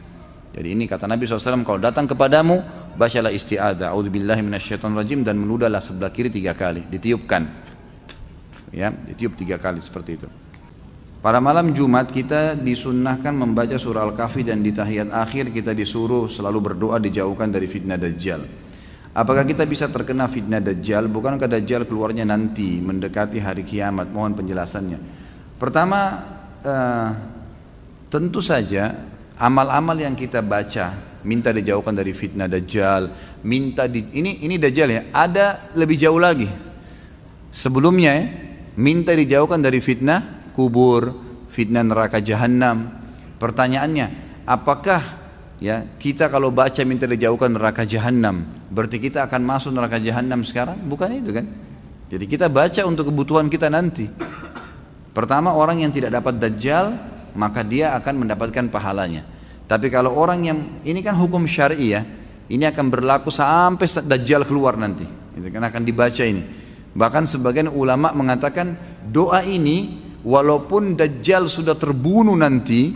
Speaker 1: Jadi ini kata Nabi SAW, kalau datang kepadamu, bacalah isti'adzah, a'udzubillahi minasyaitonirrajim, dan menudahlah sebelah kiri 3 kali, ditiupkan, ya, ditiup 3 kali seperti itu. Pada malam Jumat kita disunnahkan membaca surah Al-Kahfi, dan di tahiyat akhir kita disuruh selalu berdoa dijauhkan dari fitnah Dajjal. Apakah kita bisa terkena fitnah Dajjal? Bukankah Dajjal keluarnya nanti mendekati hari kiamat? Mohon penjelasannya. Pertama, tentu saja amal-amal yang kita baca, minta dijauhkan dari fitnah Dajjal, minta ini Dajjal ya, ada lebih jauh lagi. Sebelumnya ya, minta dijauhkan dari fitnah kubur, fitnah neraka jahanam. Pertanyaannya, apakah ya kita kalau baca minta dijauhkan neraka jahanam, berarti kita akan masuk neraka jahanam sekarang? Bukan itu kan? Jadi kita baca untuk kebutuhan kita nanti. Pertama, orang yang tidak dapat Dajjal, maka dia akan mendapatkan pahalanya. Tapi kalau orang yang, ini kan hukum syar'i ya, ini akan berlaku sampai Dajjal keluar nanti, itu kan akan dibaca ini. Bahkan sebagian ulama mengatakan doa ini walaupun Dajjal sudah terbunuh nanti,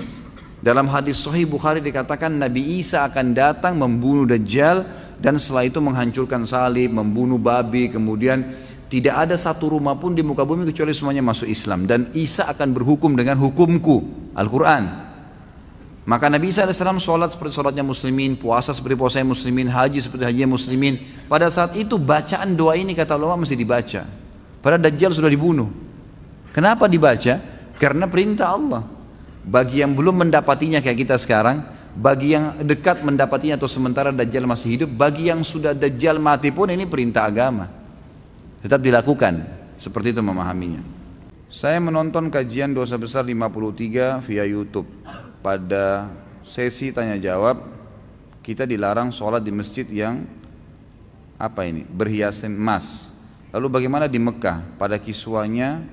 Speaker 1: dalam hadis Sahih Bukhari dikatakan Nabi Isa akan datang membunuh Dajjal, dan setelah itu menghancurkan salib, membunuh babi, kemudian tidak ada satu rumah pun di muka bumi kecuali semuanya masuk Islam, dan Isa akan berhukum dengan hukumku, Al-Quran. Maka Nabi Isa AS sholat seperti sholatnya muslimin, puasa seperti puasanya muslimin, haji seperti hajinya muslimin. Pada saat itu bacaan doa ini kata ulama mesti dibaca, padahal Dajjal sudah dibunuh. Kenapa dibaca? Karena perintah Allah. Bagi yang belum mendapatinya kayak kita sekarang, bagi yang dekat mendapatinya atau sementara Dajjal masih hidup, bagi yang sudah Dajjal mati pun ini perintah agama, tetap dilakukan. Seperti itu memahaminya. Saya menonton kajian dosa besar 53 via YouTube. Pada sesi tanya jawab, kita dilarang sholat di masjid yang berhiasan emas. Lalu bagaimana di Mekah? Pada kiswanya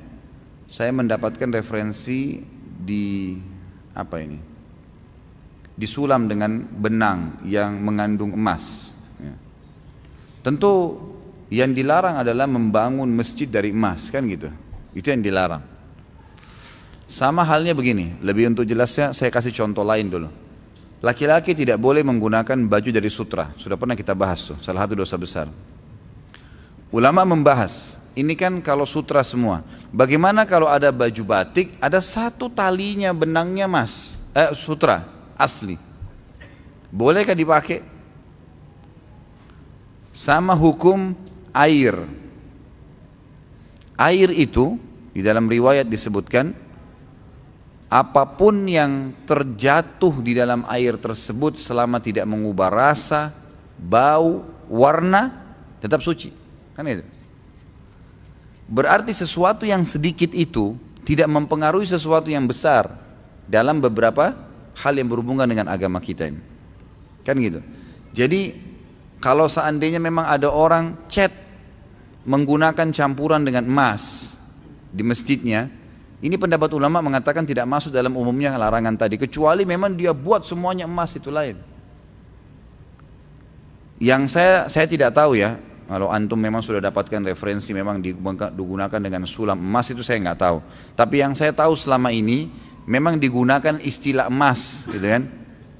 Speaker 1: saya mendapatkan referensi di disulam dengan benang yang mengandung emas. Ya. Tentu yang dilarang adalah membangun masjid dari emas, kan gitu. Itu yang dilarang. Sama halnya begini, lebih untuk jelasnya saya kasih contoh lain dulu. Laki-laki tidak boleh menggunakan baju dari sutra. Sudah pernah kita bahas tuh, salah satu dosa besar. Ulama membahas, ini kan kalau sutra semua. Bagaimana kalau ada baju batik, ada satu talinya benangnya sutra asli. Bolehkah dipakai? Sama hukum air. Air itu di dalam riwayat disebutkan, apapun yang terjatuh di dalam air tersebut selama tidak mengubah rasa, bau, warna, tetap suci. Kan itu. Berarti sesuatu yang sedikit itu tidak mempengaruhi sesuatu yang besar dalam beberapa hal yang berhubungan dengan agama kita ini. Kan gitu. Jadi kalau seandainya memang ada orang cat menggunakan campuran dengan emas di masjidnya, ini pendapat ulama mengatakan tidak masuk dalam umumnya larangan tadi, kecuali memang dia buat semuanya emas, itu lain. Yang saya tidak tahu ya, kalau antum memang sudah dapatkan referensi memang digunakan dengan sulam emas, itu saya nggak tahu. Tapi yang saya tahu selama ini memang digunakan istilah emas, gitu kan?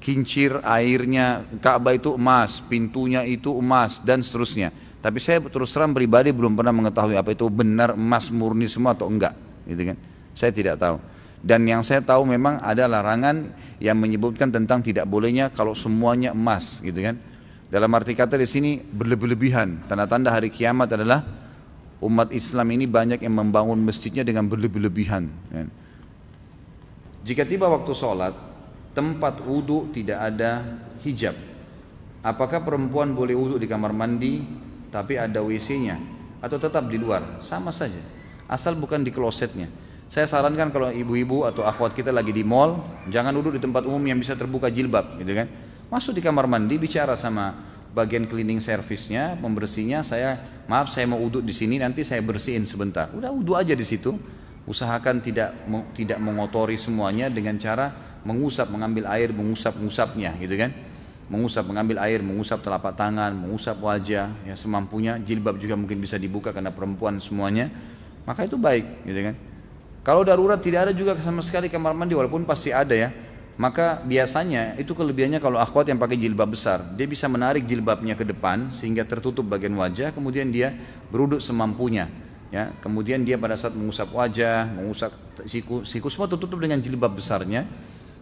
Speaker 1: Kincir airnya Ka'bah itu emas, pintunya itu emas dan seterusnya. Tapi saya terus terang pribadi belum pernah mengetahui apa itu benar emas murni semua atau enggak, gitu kan? Saya tidak tahu. Dan yang saya tahu memang ada larangan yang menyebutkan tentang tidak bolehnya kalau semuanya emas, gitu kan? Dalam arti kata di sini berlebih-lebihan. Tanda-tanda hari kiamat adalah umat Islam ini banyak yang membangun masjidnya dengan berlebih-lebihan. Jika tiba waktu sholat, tempat wudhu tidak ada hijab. Apakah perempuan boleh wudhu di kamar mandi tapi ada WC-nya? Atau tetap di luar? Sama saja. Asal bukan di klosetnya. Saya sarankan kalau ibu-ibu atau akhwat kita lagi di mall, jangan duduk di tempat umum yang bisa terbuka jilbab, gitu kan? Masuk di kamar mandi, bicara sama bagian cleaning service-nya, pembersihnya, maaf saya mau wudhu di sini, nanti saya bersihin sebentar. Udah wudhu aja di situ. Usahakan tidak mengotori semuanya dengan cara mengambil air, mengusapnya, gitu kan? Mengambil air, mengusap telapak tangan, mengusap wajah, ya semampunya. Jilbab juga mungkin bisa dibuka karena perempuan semuanya. Maka itu baik, gitu kan? Kalau darurat tidak ada juga sama sekali kamar mandi, walaupun pasti ada ya. Maka biasanya itu kelebihannya kalau akhwat yang pakai jilbab besar, dia bisa menarik jilbabnya ke depan sehingga tertutup bagian wajah, kemudian dia beruduk semampunya, ya. Kemudian dia pada saat mengusap wajah, mengusap siku semua tertutup dengan jilbab besarnya.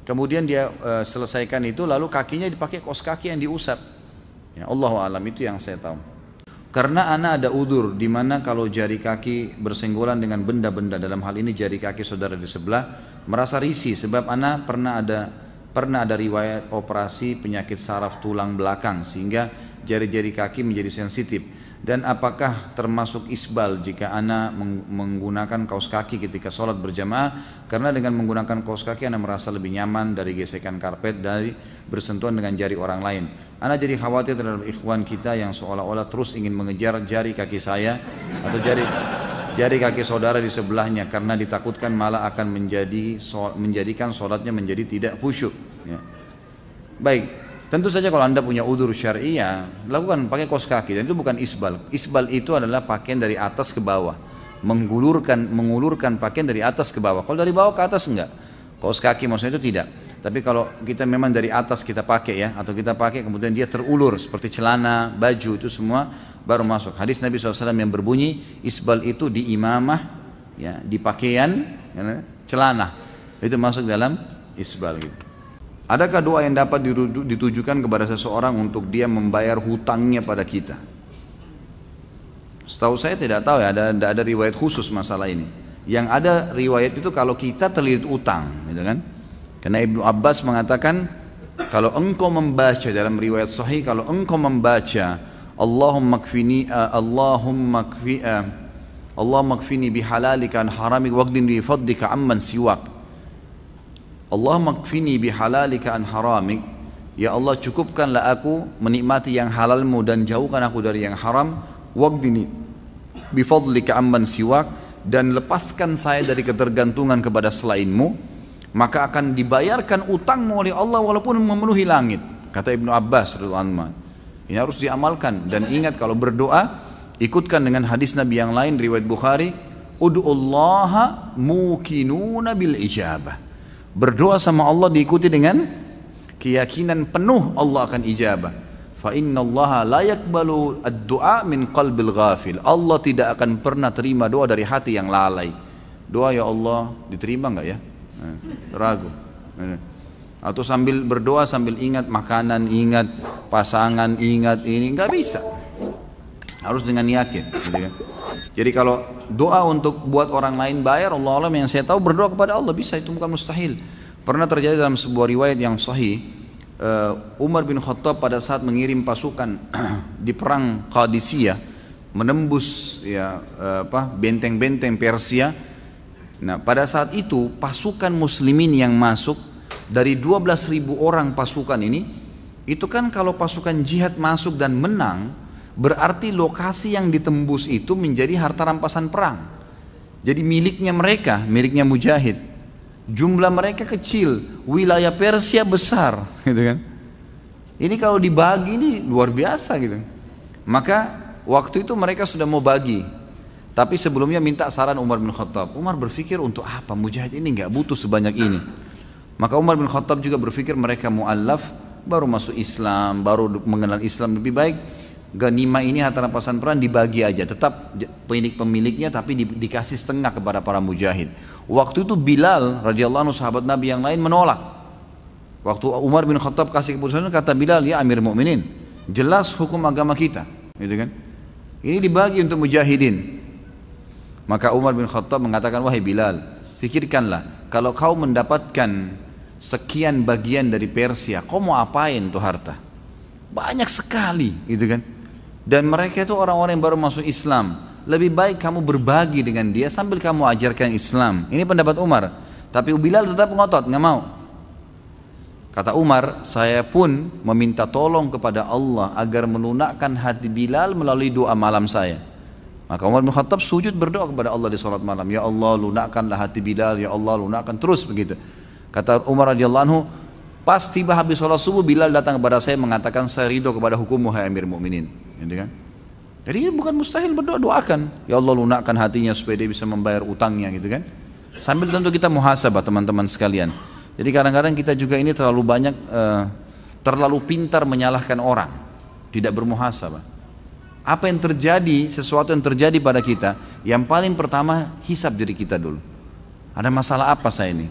Speaker 1: Kemudian dia selesaikan itu, lalu kakinya dipakai kaos kaki yang diusap. Ya, Allahu a'lam, itu yang saya tahu. Karena ana ada udur di mana kalau jari kaki bersenggolan dengan benda-benda, dalam hal ini jari kaki saudara di sebelah, merasa risih sebab ana pernah ada riwayat operasi penyakit saraf tulang belakang sehingga jari-jari kaki menjadi sensitif. Dan apakah termasuk isbal jika ana menggunakan kaos kaki ketika sholat berjamaah? Karena dengan menggunakan kaos kaki ana merasa lebih nyaman dari gesekan karpet, dari bersentuhan dengan jari orang lain. Ana jadi khawatir terhadap ikhwan kita yang seolah-olah terus ingin mengejar jari kaki saya atau jari kaki saudara di sebelahnya, karena ditakutkan malah akan menjadikan sholatnya menjadi tidak khusyuk, ya. Baik. Tentu saja kalau anda punya udzur syar'i, ya lakukan pakai kaos kaki, dan itu bukan isbal. Isbal itu adalah pakaian dari atas ke bawah, mengulurkan pakaian dari atas ke bawah. Kalau dari bawah ke atas enggak. Kaos kaki maksudnya itu tidak. Tapi kalau kita memang dari atas kita pakai, ya, atau kita pakai kemudian dia terulur seperti celana, baju, itu semua baru masuk. Hadis Nabi SAW yang berbunyi isbal itu di imamah, ya, di pakaian, ya, celana, itu masuk dalam isbal gitu. Adakah doa yang dapat ditujukan kepada seseorang untuk dia membayar hutangnya pada kita? Setahu saya tidak tahu ya, ada riwayat khusus masalah ini. Yang ada riwayat itu kalau kita terlilit utang, gitu kan? Karena Ibnu Abbas mengatakan kalau engkau membaca dalam riwayat sahih, kalau engkau membaca Allahumma kfini bihalalika an haramik waqdin bi fadlika amman siwak. Allahumma kfini bihalalika an haramik, ya Allah cukupkanlah aku menikmati yang halalmu dan jauhkan aku dari yang haram. Waqdini bifadlika amman siwak, dan lepaskan saya dari ketergantungan kepada selainmu. maka akan dibayarkan utangmu oleh Allah walaupun memenuhi langit. Kata Ibnu Abbas radhiyallahu anhu. Ini harus diamalkan, dan ingat kalau berdoa ikutkan dengan hadis Nabi yang lain riwayat Bukhari, ud'ullaha mukinuna bil ijabah. Berdoa sama Allah diikuti dengan keyakinan penuh Allah akan ijabah. Fa innallaha la yaqbalu ad-du'a min qalbil ghafil. Allah tidak akan pernah terima doa dari hati yang lalai. Doa ya Allah diterima enggak ya? Ragu. Atau sambil berdoa sambil ingat makanan, ingat pasangan, ingat ini, enggak bisa. Harus dengan yakin, gitu kan? Jadi kalau doa untuk buat orang lain bayar, Allah alam, yang saya tahu berdoa kepada Allah bisa, itu bukan mustahil. Pernah terjadi dalam sebuah riwayat yang sahih, Umar bin Khattab pada saat mengirim pasukan di perang Qadisiyah, menembus ya benteng-benteng Persia. Nah, pada saat itu pasukan muslimin yang masuk dari 12.000 orang pasukan ini, itu kan kalau pasukan jihad masuk dan menang, berarti lokasi yang ditembus itu menjadi harta rampasan perang. Jadi miliknya mereka, miliknya mujahid. Jumlah mereka kecil, wilayah Persia besar, gitu kan. Ini kalau dibagi ini luar biasa gitu. Maka waktu itu mereka sudah mau bagi, tapi sebelumnya minta saran Umar bin Khattab. Umar berpikir untuk apa, mujahid ini nggak butuh sebanyak ini. Maka Umar bin Khattab juga berpikir mereka mu'allaf, baru masuk Islam, baru mengenal Islam, lebih baik ganima ini harta rampasan perang dibagi aja, tetap pemiliknya tapi dikasih setengah kepada para mujahid. Waktu itu Bilal radhiyallahu anhu sahabat Nabi yang lain menolak. Waktu Umar bin Khattab kasih keputusan, kata Bilal, ya Amir Mukminin, jelas hukum agama kita, gitu kan? Ini dibagi untuk mujahidin. Maka Umar bin Khattab mengatakan, wahai Bilal, pikirkanlah, kalau kau mendapatkan sekian bagian dari Persia, kau mau apain tuh harta? Banyak sekali, gitu kan? Dan mereka itu orang-orang yang baru masuk Islam. Lebih baik kamu berbagi dengan dia sambil kamu ajarkan Islam. Ini pendapat Umar. Tapi Bilal tetap ngotot, nggak mau. Kata Umar, saya pun meminta tolong kepada Allah agar melunakkan hati Bilal melalui doa malam saya. Maka Umar bin Khattab sujud berdoa kepada Allah di salat malam. Ya Allah, lunakkanlah hati Bilal. Ya Allah, lunakkan, terus begitu. Kata Umar radhiyallahu anhu, pas tiba habis sholat subuh, Bilal datang kepada saya mengatakan, saya ridho kepada hukummu hai Amir Mukminin, gitu kan? Jadi bukan mustahil berdoa, doakan ya Allah lunakkan hatinya supaya dia bisa membayar utangnya, gitu kan? Sambil tentu kita muhasabah teman-teman sekalian. Jadi kadang-kadang kita juga ini terlalu banyak terlalu pintar menyalahkan orang, tidak bermuhasabah. Apa yang terjadi, sesuatu yang terjadi pada kita, yang paling pertama hisab diri kita dulu. Ada masalah apa saya ini?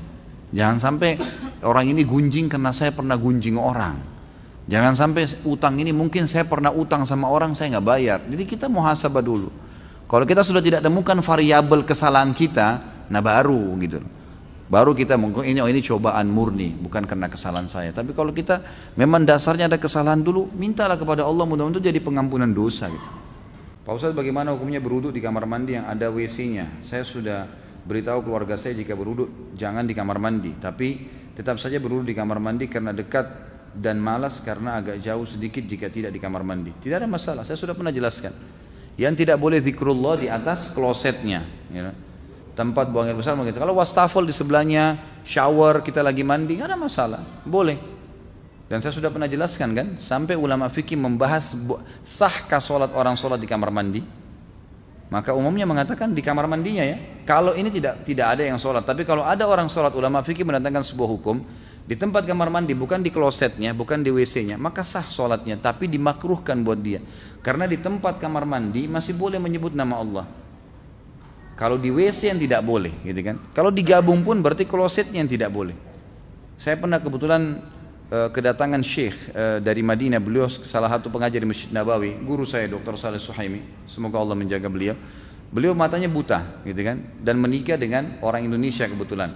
Speaker 1: Jangan sampai orang ini gunjing karena saya pernah gunjing orang. Jangan sampai utang ini mungkin saya pernah utang sama orang saya nggak bayar. Jadi kita muhasabah dulu. Kalau kita sudah tidak temukan variabel kesalahan kita, nah baru gitu. Baru kita mungkin ini cobaan murni, bukan karena kesalahan saya. Tapi kalau kita memang dasarnya ada kesalahan dulu, mintalah kepada Allah mudah-mudahan jadi pengampunan dosa. Gitu. Pak Ustadz, bagaimana hukumnya berwudu di kamar mandi yang ada WC-nya? Saya sudah beritahu keluarga saya jika berwudu jangan di kamar mandi, tapi tetap saja berwudu di kamar mandi karena dekat dan malas karena agak jauh sedikit jika tidak di kamar mandi. Tidak ada masalah, saya sudah pernah jelaskan. Yang tidak boleh zikrullah di atas klosetnya, ya. Tempat buang air besar begitu. Kalau wastafel di sebelahnya, shower kita lagi mandi, nggak ada masalah, boleh. Dan saya sudah pernah jelaskan kan, sampai ulama fikih membahas sahkah sholat orang sholat di kamar mandi. Maka umumnya mengatakan di kamar mandinya ya. Kalau ini tidak ada yang sholat, tapi kalau ada orang sholat, ulama fikih mendatangkan sebuah hukum di tempat kamar mandi, bukan di klosetnya, bukan di WC-nya, maka sah sholatnya, tapi dimakruhkan buat dia. Karena di tempat kamar mandi masih boleh menyebut nama Allah. Kalau di WC yang tidak boleh, gitu kan? Kalau digabung pun berarti klosetnya yang tidak boleh. Saya pernah kebetulan kedatangan Syekh dari Madinah, beliau salah satu pengajar di Masjid Nabawi, guru saya Dr. Saleh Suhaimi, semoga Allah menjaga beliau. Beliau matanya buta, gitu kan? Dan menikah dengan orang Indonesia kebetulan.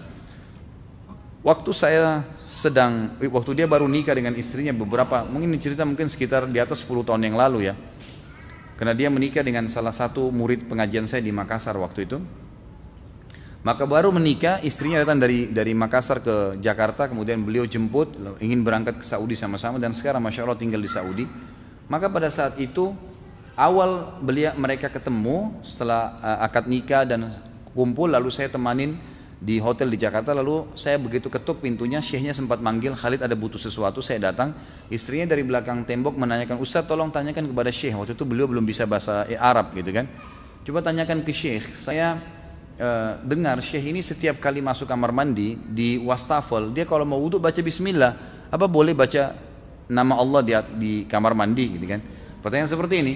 Speaker 1: Waktu dia baru nikah dengan istrinya beberapa, mungkin cerita mungkin sekitar di atas 10 tahun yang lalu ya. Karena dia menikah dengan salah satu murid pengajian saya di Makassar waktu itu. Maka baru menikah, istrinya datang dari Makassar ke Jakarta, kemudian beliau jemput, ingin berangkat ke Saudi sama-sama, dan sekarang Masya Allah tinggal di Saudi. Maka pada saat itu, awal mereka ketemu, setelah akad nikah dan kumpul, lalu saya temanin di hotel di Jakarta, lalu saya begitu ketuk pintunya, syekhnya sempat manggil, Khalid ada butuh sesuatu, saya datang, istrinya dari belakang tembok menanyakan, Ustaz tolong tanyakan kepada syekh, waktu itu beliau belum bisa bahasa Arab gitu kan, coba tanyakan ke syekh, saya dengar syekh ini setiap kali masuk kamar mandi di wastafel, dia kalau mau wudhu baca bismillah, apa boleh baca nama Allah di kamar mandi gitu kan, pertanyaan seperti ini.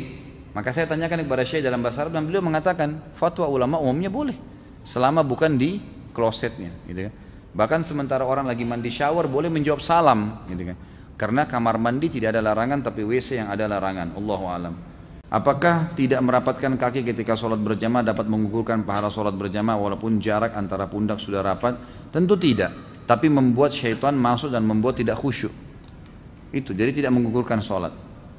Speaker 1: Maka saya tanyakan kepada syekh dalam bahasa Arab dan beliau mengatakan fatwa ulama umumnya boleh selama bukan di klosetnya gitu kan. Bahkan sementara orang lagi mandi shower boleh menjawab salam gitu kan. Karena kamar mandi tidak ada larangan, tapi WC yang ada larangan. Allahu alam. Apakah tidak merapatkan kaki ketika sholat berjamaah dapat mengukurkan pahala sholat berjamaah walaupun jarak antara pundak sudah rapat? Tentu tidak, tapi membuat syaitan masuk dan membuat tidak khusyuk. Itu, jadi tidak mengukurkan sholat.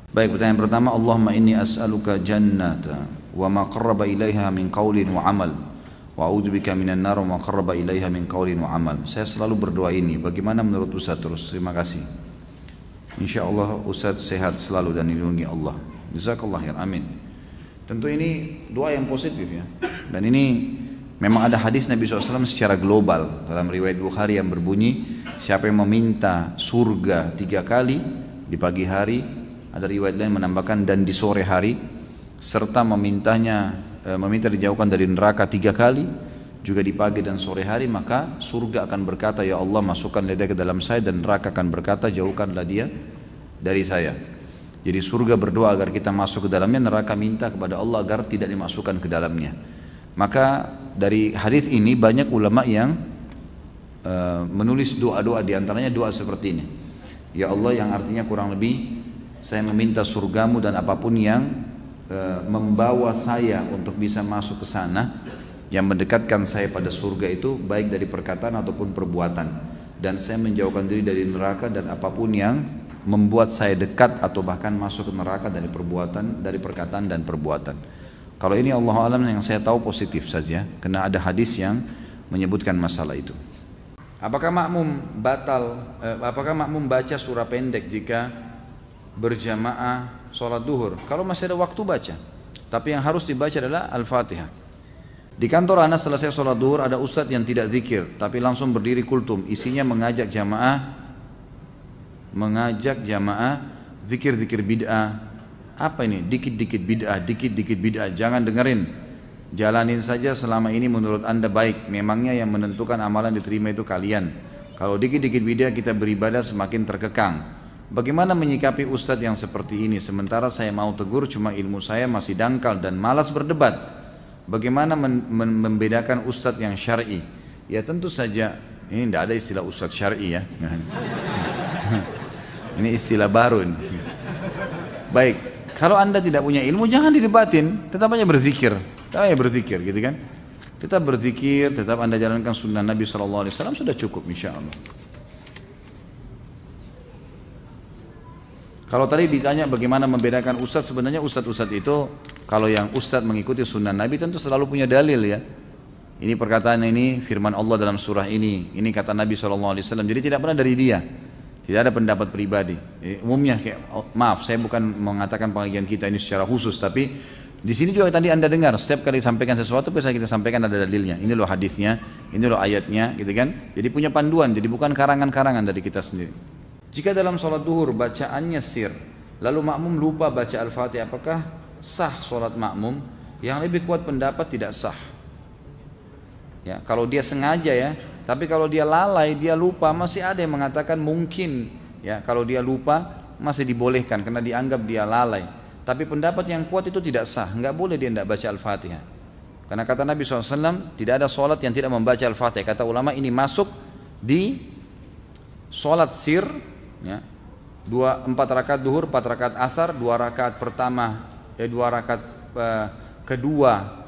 Speaker 1: Baik, pertanyaan pertama, Allahumma inni as'aluka jannata wa ma qarraba ilaiha min qaulin wa amal wa a'udzubika minan nar wa ma qarraba ilaiha min qaulin wa amal. Saya selalu berdoa ini. Bagaimana menurut Ustaz terus? Terima kasih. Insyaallah Ustaz sehat selalu dan dilindungi Allah. Jazakallah khair. Amin. Tentu ini doa yang positif ya. Dan ini memang ada hadis Nabi SAW secara global dalam riwayat Bukhari yang berbunyi, siapa yang meminta surga 3 kali di pagi hari, ada riwayat lain menambahkan dan di sore hari, serta meminta dijauhkan dari neraka 3 kali juga di pagi dan sore hari, maka surga akan berkata, ya Allah masukkanlah dia ke dalam saya, dan neraka akan berkata, jauhkanlah dia dari saya. Jadi surga berdoa agar kita masuk ke dalamnya, neraka minta kepada Allah agar tidak dimasukkan ke dalamnya. Maka dari hadis ini banyak ulama yang menulis doa-doa, diantaranya doa seperti ini, ya Allah, yang artinya kurang lebih saya meminta surgamu dan apapun yang membawa saya untuk bisa masuk ke sana, yang mendekatkan saya pada surga itu baik dari perkataan ataupun perbuatan, dan saya menjauhkan diri dari neraka dan apapun yang membuat saya dekat atau bahkan masuk ke neraka dari perbuatan, dari perkataan dan perbuatan. Kalau ini Allah alam yang saya tahu positif saja, karena ada hadis yang menyebutkan masalah itu. Apakah makmum baca surah pendek jika berjamaah sholat duhur? Kalau masih ada waktu baca, tapi yang harus dibaca adalah Al-Fatihah. Di kantor Anas selesai sholat duhur ada ustadz yang tidak zikir tapi langsung berdiri kultum, isinya mengajak jamaah zikir-zikir bid'ah. Apa ini? Dikit-dikit bid'ah, jangan dengerin, jalanin saja, selama ini menurut anda baik, memangnya yang menentukan amalan diterima itu kalian. Kalau dikit-dikit bid'ah kita beribadah semakin terkekang. Bagaimana menyikapi ustadz yang seperti ini? Sementara saya mau tegur, cuma ilmu saya masih dangkal dan malas berdebat. Bagaimana membedakan ustadz yang syar'i? Ya tentu saja, ini tidak ada istilah ustadz syar'i ya. Ini istilah baru ini. Baik, kalau anda tidak punya ilmu jangan didebatin, tetap aja berzikir, gitu kan? Tetap berzikir, tetap anda jalankan sunnah Nabi SAW, sudah cukup insya Allah. Kalau tadi ditanya bagaimana membedakan ustadz, sebenarnya ustadz itu kalau yang ustadz mengikuti sunnah Nabi tentu selalu punya dalil ya. Ini perkataan ini, firman Allah dalam surah ini kata Nabi SAW, jadi tidak pernah dari dia. Tidak ada pendapat pribadi. Umumnya, maaf, saya bukan mengatakan pengajian kita ini secara khusus, tapi di sini juga tadi anda dengar, setiap kali sampaikan sesuatu, biasa kita sampaikan ada dalilnya. Ini loh hadisnya, ini loh ayatnya, gitu kan? Jadi punya panduan, jadi bukan karangan-karangan dari kita sendiri. Jika dalam sholat duhur bacaannya sir, lalu makmum lupa baca Al-Fatihah, apakah sah sholat makmum? Yang lebih kuat pendapat tidak sah. Ya, kalau dia sengaja ya. Tapi kalau dia lalai, dia lupa, masih ada yang mengatakan mungkin ya, kalau dia lupa masih dibolehkan karena dianggap dia lalai. Tapi pendapat yang kuat itu tidak sah, nggak boleh dia tidak baca Al-Fatihah. Karena kata Nabi SAW, tidak ada sholat yang tidak membaca Al-Fatihah. Kata ulama ini masuk di sholat sir, ya, 4 rakaat duhur, 4 rakaat asar, 2 rakaat pertama, 2 rakaat kedua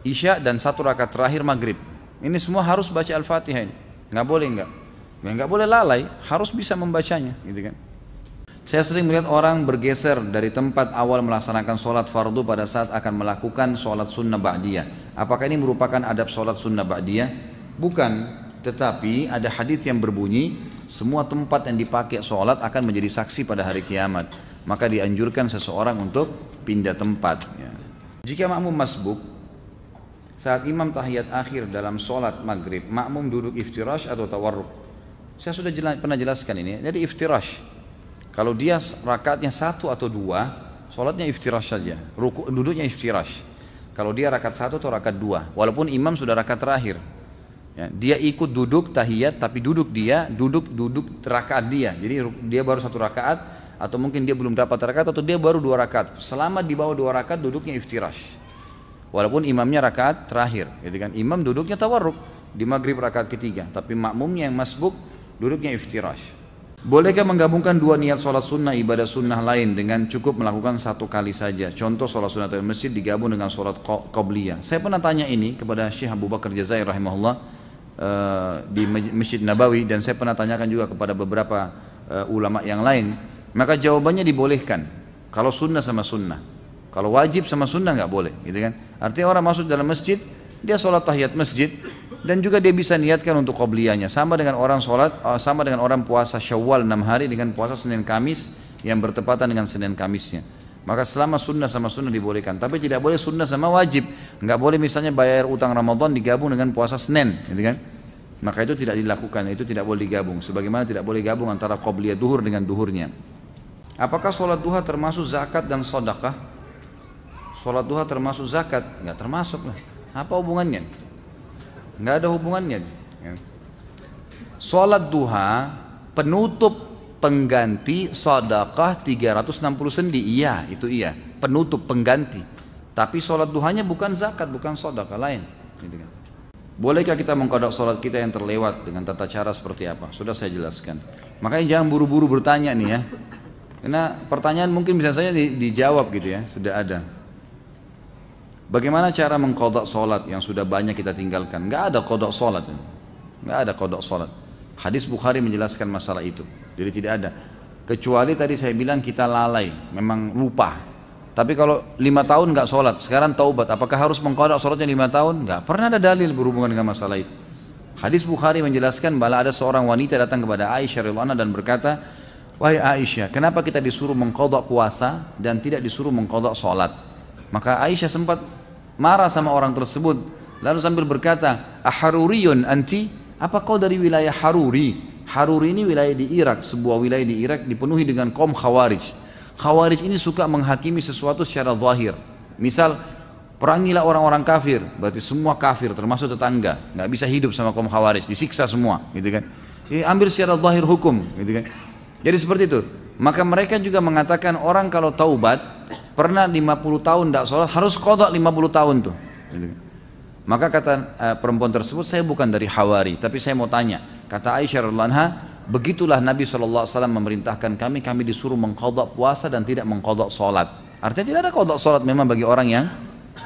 Speaker 1: isya, dan 1 rakaat terakhir maghrib. Ini semua harus baca Al-Fatihah ini. Nggak boleh lalai, harus bisa membacanya, gitu kan. Saya sering melihat orang bergeser dari tempat awal melaksanakan sholat fardu pada saat akan melakukan sholat sunnah ba'diyah. Apakah ini merupakan adab sholat sunnah ba'diyah? Bukan, tetapi ada hadis yang berbunyi semua tempat yang dipakai sholat akan menjadi saksi pada hari kiamat. Maka dianjurkan seseorang untuk pindah tempat. Ya. Jika makmum masbuk, saat imam tahiyat akhir dalam sholat maghrib, makmum duduk iftirash atau tawarruk? Saya sudah pernah jelaskan ini. Jadi iftirash, kalau dia rakaatnya 1 atau 2, sholatnya iftirash saja, duduknya iftirash. Kalau dia rakaat 1 atau rakaat 2, walaupun imam sudah rakaat terakhir, ya, dia ikut duduk tahiyat, tapi duduk rakaat dia. Jadi dia baru 1 rakaat, atau mungkin dia belum dapat rakaat, atau dia baru 2 rakaat. Selama di bawah 2 rakaat duduknya iftirash. Walaupun imamnya rakaat terakhir, gitu kan? Imam duduknya tawarruk di maghrib rakaat ketiga, tapi makmumnya yang masbuk duduknya iftirash. Bolehkah menggabungkan 2 niat sholat sunnah ibadah sunnah lain dengan cukup melakukan 1 kali saja? Contoh sholat sunnah di masjid digabung dengan sholat qabliyah. Saya pernah tanya ini kepada Syekh Abu Bakar Jazair rahimahullah di Masjid Nabawi, dan saya pernah tanyakan juga kepada beberapa ulama yang lain. Maka jawabannya dibolehkan kalau sunnah sama sunnah. Kalau wajib sama sunnah nggak boleh, gitu kan? Artinya orang masuk dalam masjid, dia sholat tahiyat masjid, dan juga dia bisa niatkan untuk qobliyahnya. Sama dengan orang puasa Syawal 6 hari dengan puasa Senin Kamis yang bertepatan dengan Senin Kamisnya. Maka selama sunnah sama sunnah dibolehkan, tapi tidak boleh sunnah sama wajib. Nggak boleh misalnya bayar utang Ramadan digabung dengan puasa Senin, gitu kan? Maka itu tidak dilakukan, itu tidak boleh digabung. Sebagaimana tidak boleh gabung antara qobliyah duhur dengan duhurnya. Apakah sholat duha termasuk zakat dan sedekah? Sholat duha termasuk zakat? Nggak termasuk lah. Apa hubungannya? Nggak ada hubungannya. Sholat duha penutup pengganti sedekah 360 sendi. Iya, itu iya. Penutup pengganti. Tapi sholat duhanya bukan zakat, bukan sedekah, lain. Gitu kan. Bolehkah kita mengqadha sholat kita yang terlewat dengan tata cara seperti apa? Sudah saya jelaskan. Makanya jangan buru-buru bertanya nih ya. Karena pertanyaan mungkin bisa saja dijawab gitu ya, sudah ada. Bagaimana cara mengqadha sholat yang sudah banyak kita tinggalkan? Nggak ada qadha sholat, nggak ada qadha sholat. Hadis Bukhari menjelaskan masalah itu. Jadi tidak ada. Kecuali tadi saya bilang kita lalai, memang lupa. Tapi kalau 5 tahun nggak sholat, sekarang taubat, apakah harus mengqadha sholatnya 5 tahun? Nggak pernah ada dalil berhubungan dengan masalah itu. Hadis Bukhari menjelaskan bahwa ada seorang wanita datang kepada Aisyah radhiyallahu anha dan berkata, wahai Aisyah, kenapa kita disuruh mengqadha puasa dan tidak disuruh mengqadha sholat? Maka Aisyah sempat marah sama orang tersebut, lalu sambil berkata, aharuriyun anti? Apa kau dari wilayah Haruri? Haruri ini wilayah di Irak, sebuah wilayah di Irak dipenuhi dengan kaum Khawarij. Khawarij ini suka menghakimi sesuatu secara zahir. Misal, perangilah orang-orang kafir, berarti semua kafir termasuk tetangga, nggak bisa hidup sama kaum Khawarij, disiksa semua, gitu kan? Ambil secara zahir hukum, gitu kan? Jadi seperti itu. Maka mereka juga mengatakan orang kalau taubat pernah 50 tahun tidak sholat harus qadha 50 tahun tuh. Maka kata perempuan tersebut, saya bukan dari Hawari, tapi saya mau tanya. Kata Aisyah radhiyallahu anha, begitulah Nabi SAW memerintahkan kami disuruh mengqadha puasa dan tidak mengqadha sholat. Artinya tidak ada qadha sholat memang bagi orang yang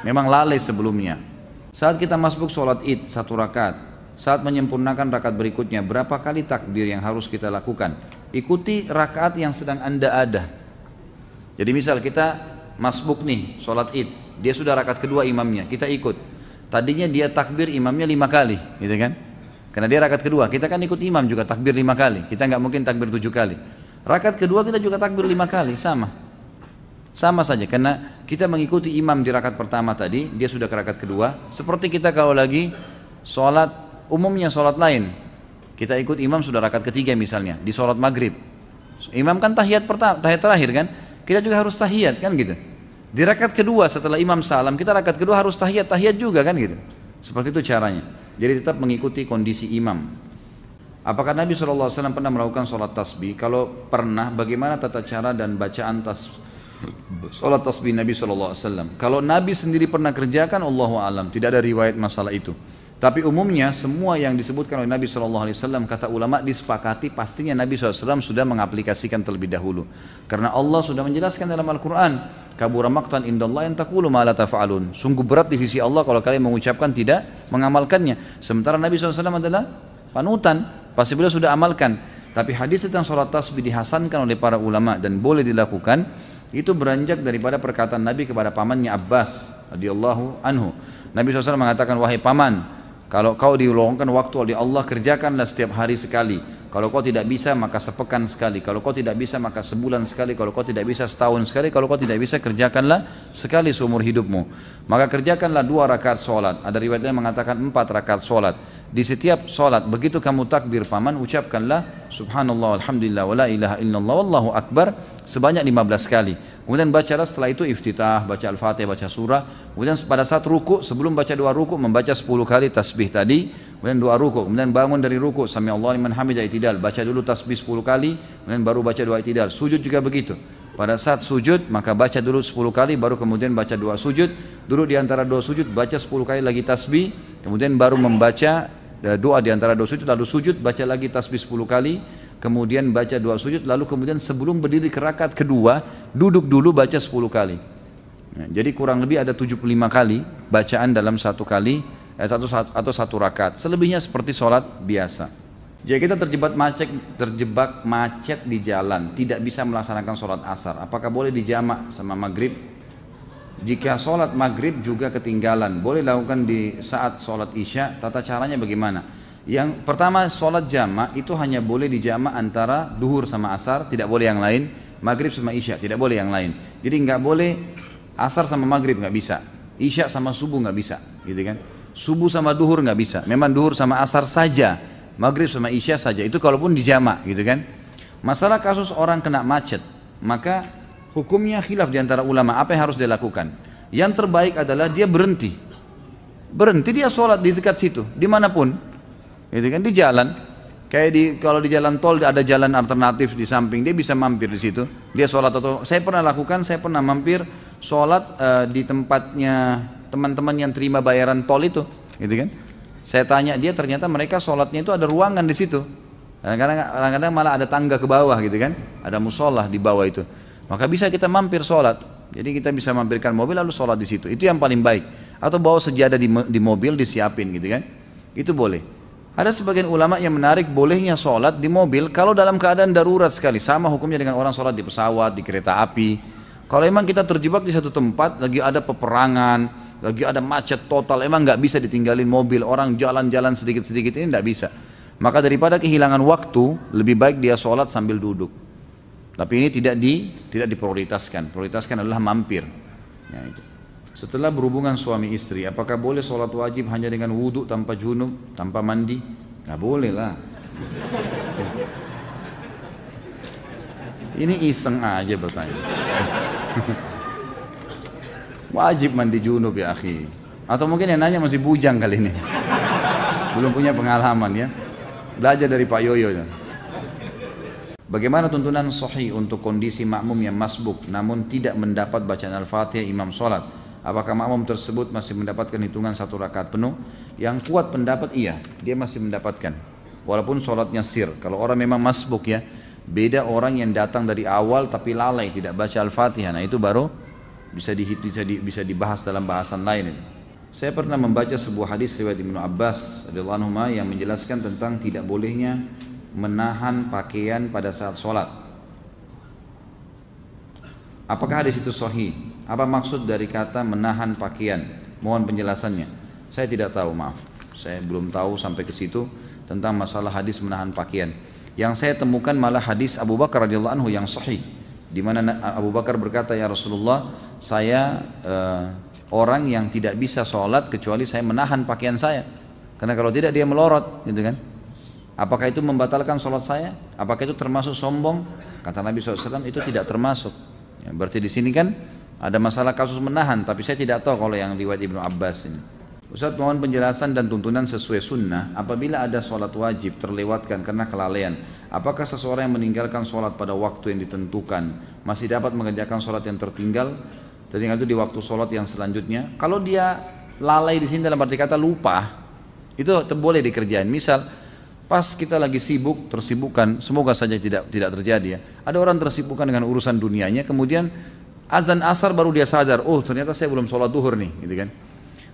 Speaker 1: memang lalai sebelumnya. Saat kita masbuk sholat id 1 rakaat, saat menyempurnakan rakaat berikutnya, berapa kali takbir yang harus kita lakukan? Ikuti rakaat yang sedang anda ada. Jadi misal kita masbuk nih sholat id, dia sudah rakaat kedua imamnya, kita ikut. Tadinya dia takbir imamnya 5 kali, gitu kan? Karena dia rakaat kedua, kita kan ikut imam juga takbir 5 kali. Kita nggak mungkin takbir 7 kali. Rakaat kedua kita juga takbir 5 kali, sama saja. Karena kita mengikuti imam di rakaat pertama tadi, dia sudah ke rakaat kedua. Seperti kita kalau lagi sholat umumnya sholat lain, kita ikut imam sudah rakaat ketiga misalnya di sholat maghrib. Imam kan tahiyat terakhir kan? Kita juga harus tahiyat kan gitu. Di rakaat kedua setelah imam salam, kita rakaat kedua harus tahiyat juga kan gitu. Seperti itu caranya. Jadi tetap mengikuti kondisi imam. Apakah Nabi SAW pernah melakukan sholat tasbih? Kalau pernah, bagaimana tata cara dan bacaan sholat tasbih Nabi SAW? Kalau Nabi sendiri pernah kerjakan, Allahu a'lam, tidak ada riwayat masalah itu. Tapi umumnya semua yang disebutkan oleh Nabi SAW, kata ulama disepakati pastinya Nabi SAW sudah mengaplikasikan terlebih dahulu. Karena Allah sudah menjelaskan dalam Al-Quran, kabura maqtan indallah an taqulu ma la taf'alun. Sungguh berat di sisi Allah kalau kalian mengucapkan tidak mengamalkannya. Sementara Nabi SAW adalah panutan, pasti beliau sudah amalkan. Tapi hadis tentang sholat tasbih dihasankan oleh para ulama dan boleh dilakukan, itu beranjak daripada perkataan Nabi kepada pamannya Abbas radhiyallahu anhu. Nabi SAW mengatakan, wahai paman, kalau kau diluangkan waktu oleh Allah, kerjakanlah setiap hari sekali. Kalau kau tidak bisa maka sepekan sekali, kalau kau tidak bisa maka sebulan sekali, kalau kau tidak bisa setahun sekali, kalau kau tidak bisa kerjakanlah sekali seumur hidupmu. Maka kerjakanlah 2 rakaat sholat. Ada riwayat yang mengatakan 4 rakaat sholat. Di setiap sholat begitu kamu takbir paman, ucapkanlah subhanallah alhamdulillah wa la ilaha illallah wallahu akbar sebanyak 15 kali. Kemudian bacalah setelah itu iftitah, baca al-fatihah, baca surah. Kemudian pada saat ruku, sebelum baca 2 ruku membaca 10 kali tasbih tadi. Kemudian 2 ruku, kemudian bangun dari ruku, sami Allahu liman hamidah, i'tidal, baca dulu tasbih 10 kali, kemudian baru baca 2 i'tidal. Sujud juga begitu. Pada saat sujud maka baca dulu 10 kali, baru kemudian baca 2 sujud. Duduk di antara 2 sujud, baca 10 kali lagi tasbih, kemudian baru membaca doa di antara 2 sujud, lalu sujud, baca lagi tasbih 10 kali, kemudian baca 2 sujud, lalu kemudian sebelum berdiri ke rakaat kedua, duduk dulu baca 10 kali. Nah, jadi kurang lebih ada 75 kali bacaan dalam satu kali atau satu rakaat. Selebihnya seperti sholat biasa. Jika kita terjebak macet di jalan, tidak bisa melaksanakan sholat asar, apakah boleh dijamak sama maghrib? Jika sholat maghrib juga ketinggalan, boleh lakukan di saat sholat isya. Tata caranya bagaimana? Yang pertama, sholat jamak itu hanya boleh dijamak antara duhur sama asar, tidak boleh yang lain. Maghrib sama isya, tidak boleh yang lain. Jadi nggak boleh asar sama maghrib, nggak bisa. Isya sama subuh nggak bisa, gitu kan? Subuh sama duhur nggak bisa. Memang duhur sama asar saja, maghrib sama isya saja. Itu kalaupun dijamak, gitu kan? Masalah kasus orang kena macet, maka hukumnya khilaf di antara ulama. Apa yang harus dia lakukan? Yang terbaik adalah dia berhenti dia sholat di dekat situ, dimanapun, gitu kan? Di jalan, kayak kalau di jalan tol ada jalan alternatif di samping, dia bisa mampir di situ. Dia sholat. Atau saya pernah mampir sholat di tempatnya teman-teman yang terima bayaran tol itu, gitu kan? Saya tanya dia, ternyata mereka sholatnya itu ada ruangan di situ. Kadang-kadang malah ada tangga ke bawah, gitu kan? Ada musola di bawah itu. Maka bisa kita mampir sholat. Jadi kita bisa mampirkan mobil lalu sholat di situ. Itu yang paling baik. Atau bawa sejadah di mobil disiapin, gitu kan? Itu boleh. Ada sebagian ulama yang menarik bolehnya sholat di mobil kalau dalam keadaan darurat sekali. Sama hukumnya dengan orang sholat di pesawat, di kereta api. Kalau emang kita terjebak di satu tempat, lagi ada peperangan, lagi ada macet total, emang nggak bisa ditinggalin mobil, orang jalan-jalan sedikit-sedikit, ini nggak bisa. Maka daripada kehilangan waktu, lebih baik dia sholat sambil duduk. Tapi ini tidak diprioritaskan. Prioritaskan adalah mampir. Ya, itu. Setelah berhubungan suami istri, apakah boleh sholat wajib hanya dengan wudhu tanpa junub, tanpa mandi? Nggak boleh lah. Ini iseng aja bertanya. Wajib mandi junub ya akhi. Atau mungkin yang nanya masih bujang kali ini, belum punya pengalaman ya. Belajar dari Pak Yoyo ya. Bagaimana tuntunan sahih untuk kondisi makmum yang masbuk namun tidak mendapat bacaan al-fatihah imam sholat? Apakah makmum tersebut masih mendapatkan hitungan 1 rakaat penuh? Yang kuat pendapat iya, dia masih mendapatkan walaupun sholatnya sir. Kalau orang memang masbuk ya, beda orang yang datang dari awal tapi lalai tidak baca al-fatihah. Nah itu baru bisa dibahas dalam bahasan lain. Saya pernah membaca sebuah hadis riwayat Ibnu Abbas radhiyallahu anhu yang menjelaskan tentang tidak bolehnya menahan pakaian pada saat sholat. Apakah hadis itu sahih? Apa maksud dari kata menahan pakaian? Mohon penjelasannya. Saya tidak tahu, maaf. Saya belum tahu sampai ke situ tentang masalah hadis menahan pakaian. Yang saya temukan malah hadis Abu Bakar radhiyallahu anhu yang sahih, di mana Abu Bakar berkata, ya Rasulullah, saya orang yang tidak bisa sholat kecuali saya menahan pakaian saya, karena kalau tidak dia melorot, gitu kan? Apakah itu membatalkan sholat saya? Apakah itu termasuk sombong? Kata Nabi SAW, itu tidak termasuk. Ya, berarti di sini kan ada masalah kasus menahan, tapi saya tidak tahu kalau yang riwayat Ibnu Abbas ini. Ustaz, mohon penjelasan dan tuntunan sesuai sunnah apabila ada sholat wajib terlewatkan karena kelalaian. Apakah seseorang yang meninggalkan sholat pada waktu yang ditentukan masih dapat mengerjakan sholat yang tertinggal itu di waktu sholat yang selanjutnya? Kalau dia lalai di sini dalam arti kata lupa, itu boleh dikerjain. Misal pas kita lagi tersibukkan, semoga saja tidak terjadi ya. Ada orang tersibukkan dengan urusan dunianya, kemudian azan asar baru dia sadar, oh ternyata saya belum sholat duhur nih, gitu kan?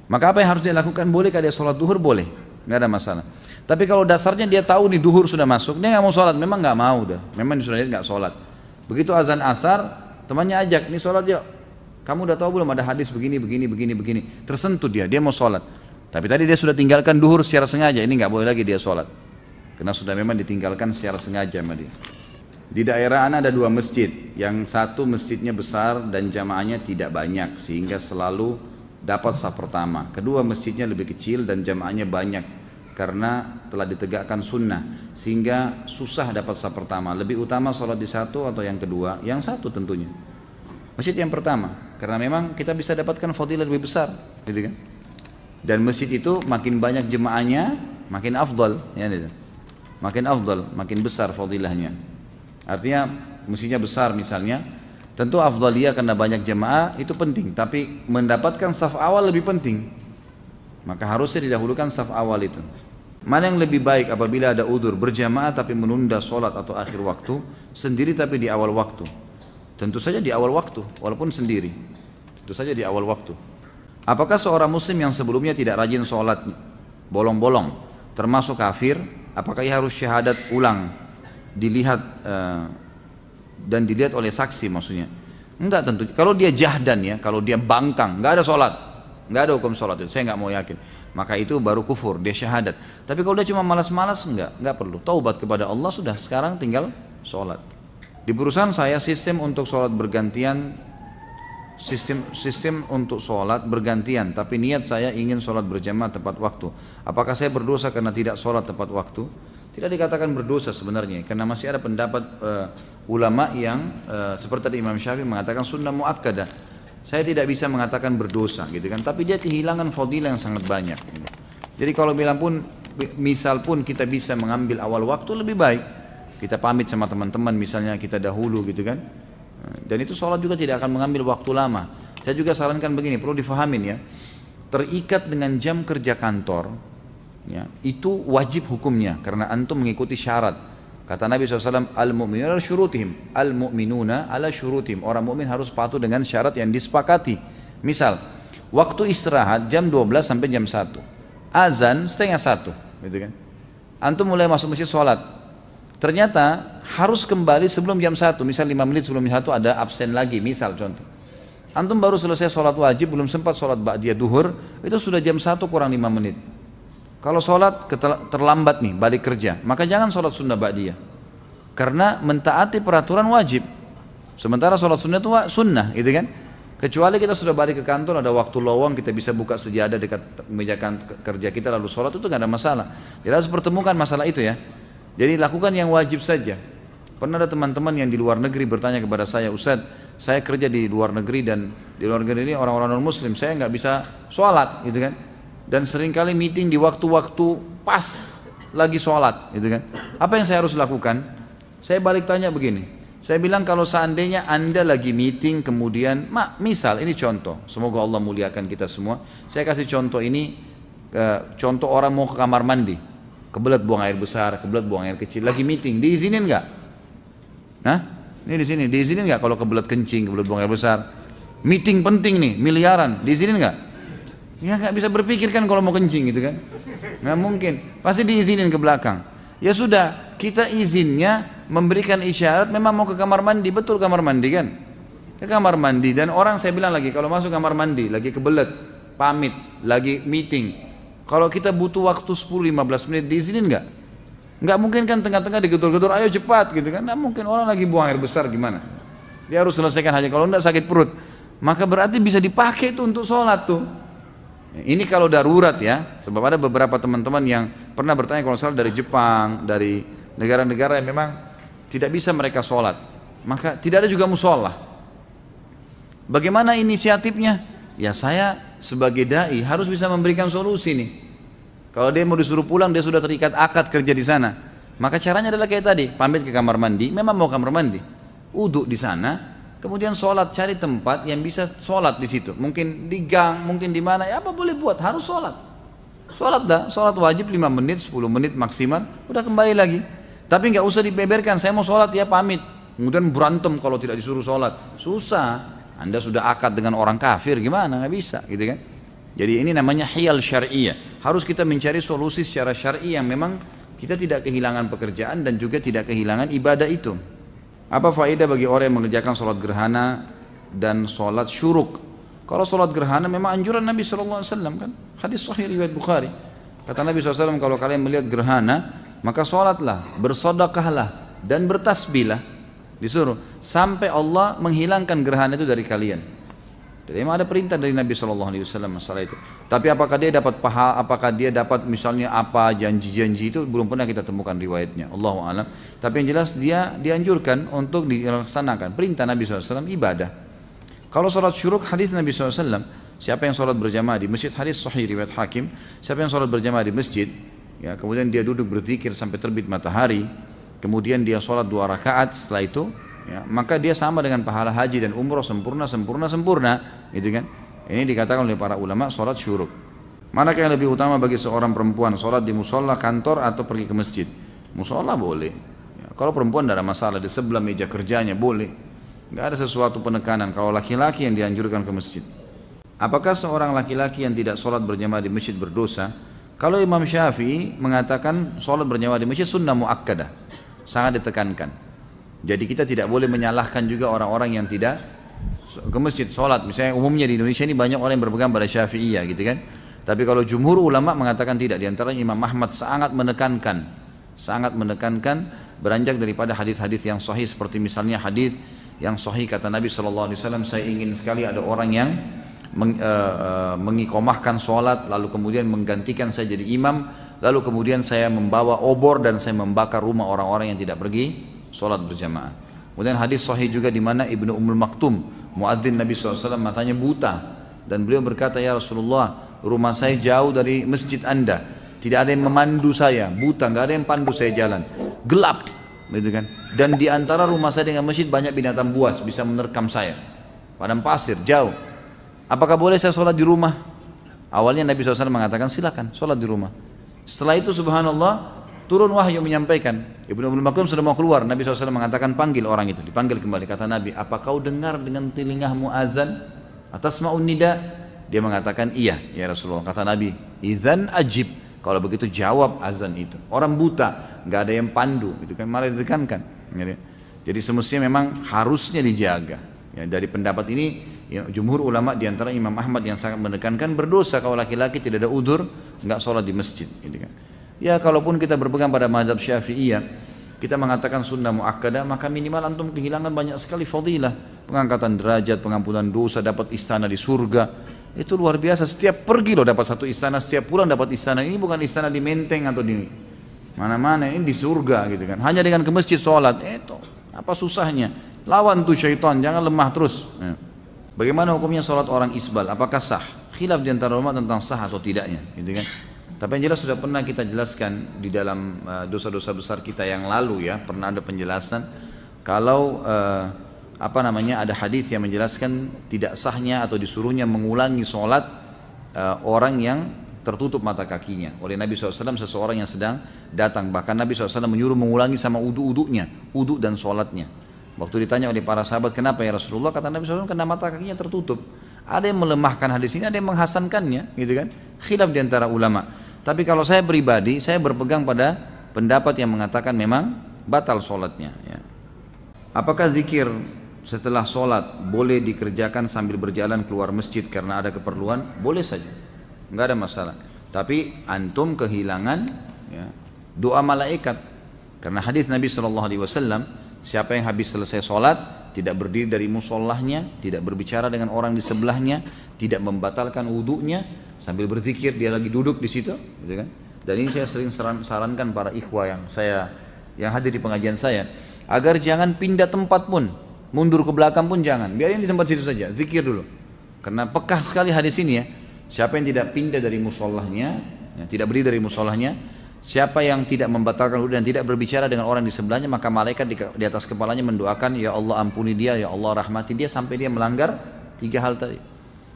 Speaker 1: Maka apa yang harus dia lakukan? Bolehkah dia sholat duhur? Boleh, nggak ada masalah. Tapi kalau dasarnya dia tahu nih duhur sudah masuk, dia nggak mau sholat, memang nggak mau dah, memang sudah nggak sholat. Begitu azan asar, temannya ajak, nih sholat yuk. Kamu udah tahu belum ada hadis begini, tersentuh dia mau sholat. Tapi tadi dia sudah tinggalkan duhur secara sengaja, ini nggak boleh lagi dia sholat. karena sudah memang ditinggalkan secara sengaja sama dia. Di daerah ana ada 2 masjid, yang satu masjidnya besar dan jamaahnya tidak banyak sehingga selalu dapat saf pertama. Kedua masjidnya lebih kecil dan jamaahnya banyak karena telah ditegakkan sunnah sehingga susah dapat saf pertama. Lebih utama sholat di satu atau yang kedua? Yang satu tentunya. Masjid yang pertama, karena memang kita bisa dapatkan fadilah lebih besar, gitu kan? Dan masjid itu makin banyak jemaahnya, makin afdal, ya, gitu. Makin afdal, makin besar fadilahnya. Artinya masjidnya besar misalnya, tentu afdaliyah karena banyak jemaah itu penting, tapi mendapatkan saf awal lebih penting. Maka harusnya didahulukan saf awal itu. Mana yang lebih baik apabila ada udzur berjamaah tapi menunda sholat atau akhir waktu, sendiri tapi di awal waktu? Tentu saja di awal waktu, walaupun sendiri. Tentu saja di awal waktu. Apakah seorang muslim yang sebelumnya tidak rajin sholat, bolong-bolong, termasuk kafir, apakah ia harus syahadat ulang? Dilihat dan dilihat oleh saksi maksudnya? Enggak tentu. Kalau dia jahdan ya, kalau dia bangkang, enggak ada sholat, enggak ada hukum sholat itu. Saya enggak mau yakin. Maka itu baru kufur, dia syahadat. Tapi kalau dia cuma malas-malas, enggak perlu. Taubat kepada Allah sudah. Sekarang tinggal sholat. Di perusahaan saya sistem untuk sholat bergantian, sistem untuk sholat bergantian. Tapi niat saya ingin sholat berjamaah tepat waktu. Apakah saya berdosa karena tidak sholat tepat waktu? Tidak dikatakan berdosa sebenarnya, karena masih ada pendapat ulama yang seperti tadi Imam Syafi'i mengatakan sunnah muakkadah. Saya tidak bisa mengatakan berdosa gitu kan, tapi dia kehilangan fadilah yang sangat banyak. Jadi kalau bilang pun, misal pun kita bisa mengambil awal waktu lebih baik. Kita pamit sama teman-teman misalnya kita dahulu gitu kan. Dan itu sholat juga tidak akan mengambil waktu lama. Saya juga sarankan begini, perlu difahamin ya. Terikat dengan jam kerja kantor, ya, itu wajib hukumnya karena antum mengikuti syarat. Kata Nabi SAW, al-mu'minuna ala syurutihim, al-mu'minuna ala syurutihim. Orang mukmin harus patuh dengan syarat yang disepakati. Misal, waktu istirahat jam 12 sampai jam 1, azan setengah 1, gitu kan. Antum mulai masuk masjid sholat, ternyata harus kembali sebelum jam 1, misal 5 menit sebelum jam 1 ada absen lagi, misal contoh. Antum baru selesai sholat wajib, belum sempat sholat ba'diyah duhur, itu sudah jam 1 kurang 5 menit. Kalau sholat terlambat nih balik kerja, maka jangan sholat sunnah ba'diyah, karena mentaati peraturan wajib. Sementara sholat sunnah itu sunnah, gitu kan? Kecuali kita sudah balik ke kantor, ada waktu lowong, kita bisa buka sejadah dekat meja kerja kita lalu sholat, itu nggak ada masalah. Jadi harus pertemukan masalah itu ya. Jadi lakukan yang wajib saja. Pernah ada teman-teman yang di luar negeri bertanya kepada saya, Ustadz, saya kerja di luar negeri dan di luar negeri ini orang-orang non muslim, saya nggak bisa sholat, gitu kan? Dan seringkali meeting di waktu-waktu pas lagi sholat, gitu kan. Apa yang saya harus lakukan? Saya balik tanya begini, saya bilang kalau seandainya anda lagi meeting kemudian, misal ini contoh, semoga Allah muliakan kita semua. Saya kasih contoh ini, contoh orang mau ke kamar mandi, kebelet buang air besar, kebelet buang air kecil, lagi meeting, diizinin nggak? Nah, ini di sini, diizinin nggak kalau kebelet kencing, kebelet buang air besar? Meeting penting nih, miliaran, diizinin nggak? Ya nggak bisa berpikir kan kalau mau kencing gitu kan, nggak mungkin, pasti diizinin ke belakang. Ya sudah, kita izinnya memberikan isyarat memang mau ke kamar mandi, betul kamar mandi kan, ke kamar mandi. Dan orang saya bilang lagi, kalau masuk kamar mandi lagi kebelet, pamit, lagi meeting, kalau kita butuh waktu 10-15 menit diizinin nggak? Nggak mungkin kan tengah-tengah digedor-gedor, ayo cepat gitu kan, nggak mungkin. Orang lagi buang air besar gimana? Dia harus selesaikan hajat, kalau enggak sakit perut, maka berarti bisa dipakai itu untuk sholat tuh. Ini kalau darurat ya, sebab ada beberapa teman-teman yang pernah bertanya kalau salah dari Jepang, dari negara-negara yang memang tidak bisa mereka sholat, maka tidak ada juga musola. Bagaimana inisiatifnya? Ya saya sebagai dai harus bisa memberikan solusi nih. Kalau dia mau disuruh pulang, dia sudah terikat akad kerja di sana, maka caranya adalah kayak tadi, pamit ke kamar mandi, memang mau kamar mandi, uduk di sana. Kemudian sholat, cari tempat yang bisa sholat di situ. Mungkin di gang, mungkin di mana, ya apa boleh buat, harus sholat. Sholat dah, sholat wajib 5 menit, 10 menit maksimal, udah kembali lagi. Tapi nggak usah dibeberkan, saya mau sholat ya pamit. Kemudian berantem kalau tidak disuruh sholat, susah. Anda sudah akad dengan orang kafir, gimana, nggak bisa gitu kan. Jadi ini namanya hiyal syari'iyah. Harus kita mencari solusi secara syar'i yang memang kita tidak kehilangan pekerjaan dan juga tidak kehilangan ibadah itu. Apa faedah bagi orang yang mengerjakan sholat gerhana dan sholat syuruk? Kalau sholat gerhana memang anjuran Nabi SAW kan, hadis sahih riwayat Bukhari. Kata Nabi SAW, kalau kalian melihat gerhana, maka sholatlah, bersodakahlah, dan bertasbihlah. Disuruh sampai Allah menghilangkan gerhana itu dari kalian. Jadi memang ada perintah dari Nabi SAW masalah itu. Tapi apakah dia dapat pahala, apakah dia dapat misalnya apa janji-janji itu belum pernah kita temukan riwayatnya. Allahu a'lam. Tapi yang jelas dia dianjurkan untuk dilaksanakan perintah Nabi SAW ibadah. Kalau sholat syuruk hadis Nabi SAW, siapa yang sholat berjamaah di masjid, hadis sahih riwayat Hakim, siapa yang sholat berjamaah di masjid, ya kemudian dia duduk berzikir sampai terbit matahari, kemudian dia sholat 2 rakaat setelah itu, ya, maka dia sama dengan pahala haji dan umroh sempurna, gitu kan? Ini dikatakan oleh para ulama sholat syuruk. Manakah yang lebih utama bagi seorang perempuan, sholat di musola kantor atau pergi ke masjid? Musola boleh. Ya, kalau perempuan tidak ada masalah, di sebelah meja kerjanya boleh. Nggak ada sesuatu penekanan. Kalau laki-laki yang dianjurkan ke masjid. Apakah seorang laki-laki yang tidak sholat berjamaah di masjid berdosa? Kalau Imam Syafi'i mengatakan sholat berjamaah di masjid sunnah muakkadah, sangat ditekankan. Jadi kita tidak boleh menyalahkan juga orang-orang yang tidak ke masjid sholat. Misalnya umumnya di Indonesia ini banyak orang yang berpegang pada Syafi'iyah gitu kan. Tapi kalau jumhur ulama mengatakan tidak. Di antaranya Imam Ahmad sangat menekankan beranjak daripada hadis-hadis yang sahih, seperti misalnya hadis yang sahih kata Nabi SAW, saya ingin sekali ada orang yang mengikomahkan sholat lalu kemudian menggantikan saya jadi imam, lalu kemudian saya membawa obor dan saya membakar rumah orang-orang yang tidak pergi sholat berjamaah. Kemudian hadis sahih juga di mana Ibnu Ummul Maktum, muadzin Nabi SAW, matanya buta dan beliau berkata, ya Rasulullah, rumah saya jauh dari masjid Anda, tidak ada yang memandu saya, buta, nggak ada yang pandu saya jalan, gelap, gitu kan. Dan di antara rumah saya dengan masjid banyak binatang buas bisa menerkam saya, padang pasir jauh. Apakah boleh saya sholat di rumah? Awalnya Nabi SAW mengatakan silakan sholat di rumah. Setelah itu subhanallah turun wahyu menyampaikan, Ibnu Ummul Maktum sudah mau keluar, Nabi SAW mengatakan panggil orang itu. Dipanggil kembali, kata Nabi, apa kau dengar dengan telingamu azan atas ma'un nida? Dia mengatakan iya ya Rasulullah. Kata Nabi, idzan ajib, kalau begitu jawab azan itu. Orang buta, nggak ada yang pandu, itu kan malah ditekankan. Jadi semestinya memang harusnya dijaga. Ya, dari pendapat ini, ya, jumhur ulama diantara Imam Ahmad yang sangat menekankan berdosa kalau laki-laki tidak ada udzur nggak sholat di masjid. Gitu kan. Ya kalaupun kita berpegang pada mazhab Syafi'iyah, kita mengatakan sunnah muakkadah, maka minimal antum kehilangan banyak sekali fadilah, pengangkatan derajat, pengampunan dosa, dapat istana di surga. Itu luar biasa, setiap pergi loh dapat satu istana, setiap pulang dapat istana. Ini bukan istana di Menteng atau di mana-mana, ini di surga gitu kan. Hanya dengan ke masjid sholat, itu apa susahnya? Lawan tuh syaitan, jangan lemah terus. Bagaimana hukumnya sholat orang isbal? Apakah sah? Khilaf di antara ulama tentang sah atau tidaknya, gitu kan. Tapi yang jelas sudah pernah kita jelaskan di dalam dosa-dosa besar kita yang lalu ya, pernah ada penjelasan kalau ada hadis yang menjelaskan tidak sahnya atau disuruhnya mengulangi sholat orang yang tertutup mata kakinya oleh Nabi SAW, seseorang yang sedang datang. Bahkan Nabi SAW menyuruh mengulangi sama uduk-uduknya, uduk dan sholatnya. Waktu ditanya oleh para sahabat, kenapa ya Rasulullah? Kata Nabi SAW, karena mata kakinya tertutup. Ada yang melemahkan hadis ini, ada yang menghasankannya, gitu kan? Khilaf di antara ulama. Tapi kalau saya pribadi, saya berpegang pada pendapat yang mengatakan memang batal sholatnya. Ya. Apakah zikir setelah sholat boleh dikerjakan sambil berjalan keluar masjid karena ada keperluan? Boleh saja, nggak ada masalah. Tapi antum kehilangan ya, doa malaikat. Karena hadis Nabi SAW, siapa yang habis selesai sholat tidak berdiri dari mushollahnya, tidak berbicara dengan orang di sebelahnya, tidak membatalkan wudhunya, sambil berzikir dia lagi duduk di situ, gitu kan? Dan ini saya sering sarankan para ikhwah yang hadir di pengajian saya, agar jangan pindah tempat pun, mundur ke belakang pun jangan, biarin di tempat situ saja, zikir dulu. Karena pekah sekali hadis ini ya, siapa yang tidak pindah dari mushollahnya, ya, tidak berdiri dari mushollahnya, siapa yang tidak membatalkan wudhu dan tidak berbicara dengan orang di sebelahnya, maka malaikat di atas kepalanya mendoakan, ya Allah ampuni dia, ya Allah rahmati dia, sampai dia melanggar 3 hal tadi.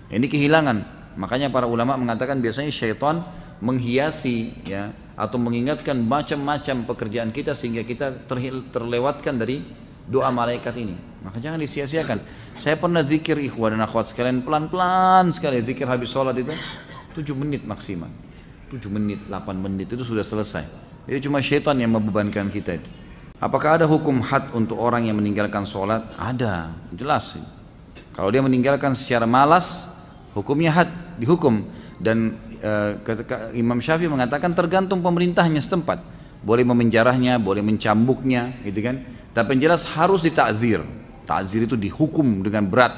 Speaker 1: Ini kehilangan. Makanya para ulama mengatakan biasanya syaitan menghiasi ya, atau mengingatkan macam-macam pekerjaan kita sehingga kita terlewatkan dari doa malaikat ini. Maka jangan disia-siakan. Saya pernah zikir ikhwan dan akhwat sekalian, pelan-pelan sekali zikir habis sholat itu 7 menit maksimal. 7 menit, 8 menit itu sudah selesai. Jadi cuma syaitan yang membebankan kita itu. Apakah ada hukum had untuk orang yang meninggalkan sholat? Ada, jelas. Kalau dia meninggalkan secara malas, hukumnya had, dihukum. Dan Imam Syafi'i mengatakan tergantung pemerintahnya setempat. boleh memenjarahnya, boleh mencambuknya, gitu kan. Tapi yang jelas harus ditakzir. Takzir itu dihukum dengan berat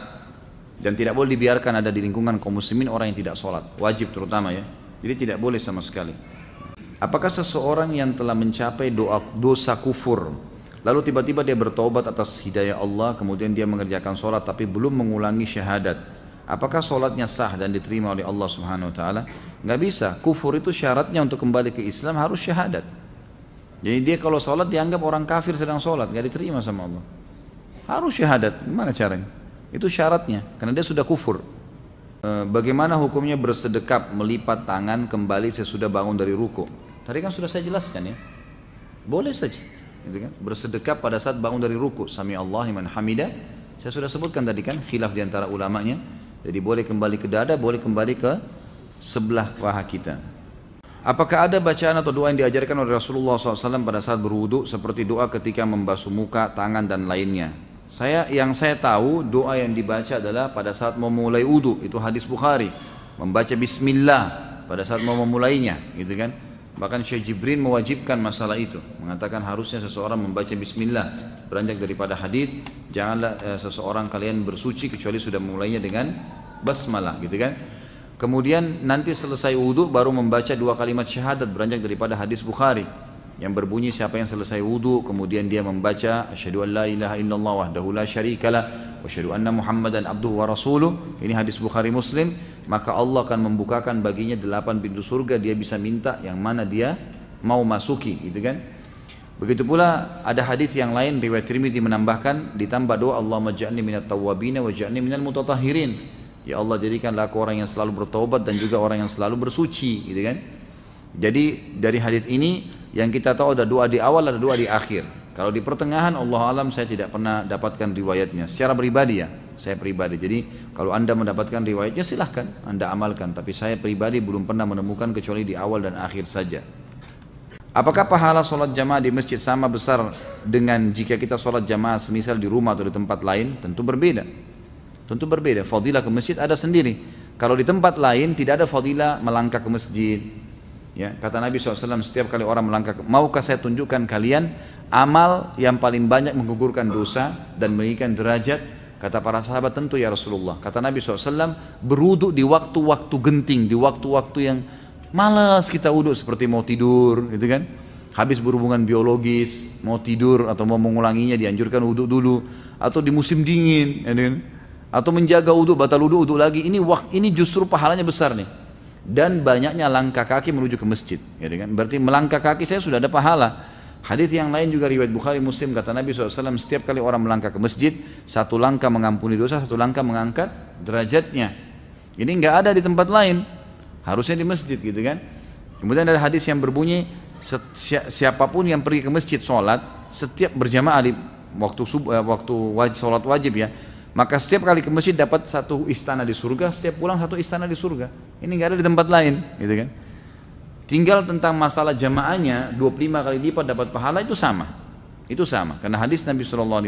Speaker 1: dan tidak boleh dibiarkan ada di lingkungan kaum muslimin orang yang tidak sholat, wajib terutama ya. Jadi tidak boleh sama sekali. Apakah seseorang yang telah mencapai dosa kufur, lalu tiba-tiba dia bertobat atas hidayah Allah, kemudian dia mengerjakan sholat tapi belum mengulangi syahadat, apakah sholatnya sah dan diterima oleh Allah Subhanahu Wa Taala? Nggak bisa. Kufur itu syaratnya untuk kembali ke Islam harus syahadat. Jadi dia kalau sholat dianggap orang kafir sedang sholat, nggak diterima sama Allah. Harus syahadat. Gimana caranya? Itu syaratnya, karena dia sudah kufur. Bagaimana hukumnya bersedekap melipat tangan kembali sesudah bangun dari ruku? Tadi kan sudah saya jelaskan ya. Boleh saja, gitu kan? Bersedekap pada saat bangun dari ruku. Sami Allah liman hamidah. Saya sudah sebutkan tadi kan, khilaf di antara ulamanya. Jadi boleh kembali ke dada, boleh kembali ke sebelah paha kita. Apakah ada bacaan atau doa yang diajarkan oleh Rasulullah SAW pada saat berwudu seperti doa ketika membasuh muka, tangan dan lainnya? Yang saya tahu doa yang dibaca adalah pada saat mau mulai wudu, itu hadis Bukhari, membaca Bismillah pada saat mau memulainya, gitu kan? Bahkan Syekh Jibril mewajibkan masalah itu, mengatakan harusnya seseorang membaca Bismillah. Beranjak daripada hadis, janganlah seseorang kalian bersuci kecuali sudah memulainya dengan basmalah, gitu kan? Kemudian nanti selesai wudu baru membaca 2 kalimat syahadat, beranjak daripada hadis Bukhari yang berbunyi siapa yang selesai wudu kemudian dia membaca asyhadu an la ilaha illallah wahdahu la syarikalah wa asyhadu anna muhammadan abduhu wa rasuluh, ini hadis Bukhari Muslim, maka Allah akan membukakan baginya 8 pintu surga, dia bisa minta yang mana dia mau masuki, gitu kan. Begitu pula ada hadis yang lain riwayat Tirmidzi menambahkan ditambah doa Allahumma ja'alni minat tawwabin wa ja'alni minal mutatahhirin, ya Allah jadikanlah aku orang yang selalu bertaubat dan juga orang yang selalu bersuci, gitu kan. Jadi dari hadis ini yang kita tahu ada doa di awal, ada doa di akhir. Kalau di pertengahan, Allah alam saya tidak pernah dapatkan riwayatnya. Secara pribadi ya, saya pribadi. Jadi kalau anda mendapatkan riwayatnya silahkan anda amalkan. Tapi saya pribadi belum pernah menemukan kecuali di awal dan akhir saja. Apakah pahala sholat jamaah di masjid sama besar dengan jika kita sholat jamaah semisal di rumah atau di tempat lain? Tentu berbeda. Tentu berbeda. Fadilah ke masjid ada sendiri. Kalau di tempat lain tidak ada fadilah melangkah ke masjid. Ya, kata Nabi SAW, setiap kali orang melangkah, maukah saya tunjukkan kalian amal yang paling banyak menggugurkan dosa dan meninggikan derajat? Kata para sahabat, tentu ya Rasulullah. Kata Nabi SAW, berwudu di waktu-waktu genting, di waktu-waktu yang malas kita wudu, seperti mau tidur, gitu kan? Habis berhubungan biologis, mau tidur atau mau mengulanginya dianjurkan wudu dulu, atau di musim dingin, ya kan? Atau menjaga wudu, batal wudu lagi. Ini justru pahalanya besar nih. Dan banyaknya langkah kaki menuju ke masjid, ya kan? Berarti melangkah kaki saya sudah ada pahala. Hadis yang lain juga riwayat Bukhari Muslim, kata Nabi SAW, setiap kali orang melangkah ke masjid, 1 langkah mengampuni dosa, 1 langkah mengangkat derajatnya. Ini nggak ada di tempat lain, harusnya di masjid, gitu kan? Kemudian ada hadis yang berbunyi, siapapun yang pergi ke masjid sholat, setiap berjamaah di waktu sholat wajib ya, maka setiap kali ke masjid dapat 1 istana di surga, setiap pulang 1 istana di surga. Ini nggak ada di tempat lain, gitu kan? Tinggal tentang masalah jamaahnya 25 kali lipat dapat pahala, itu sama. Itu sama, karena hadis Nabi SAW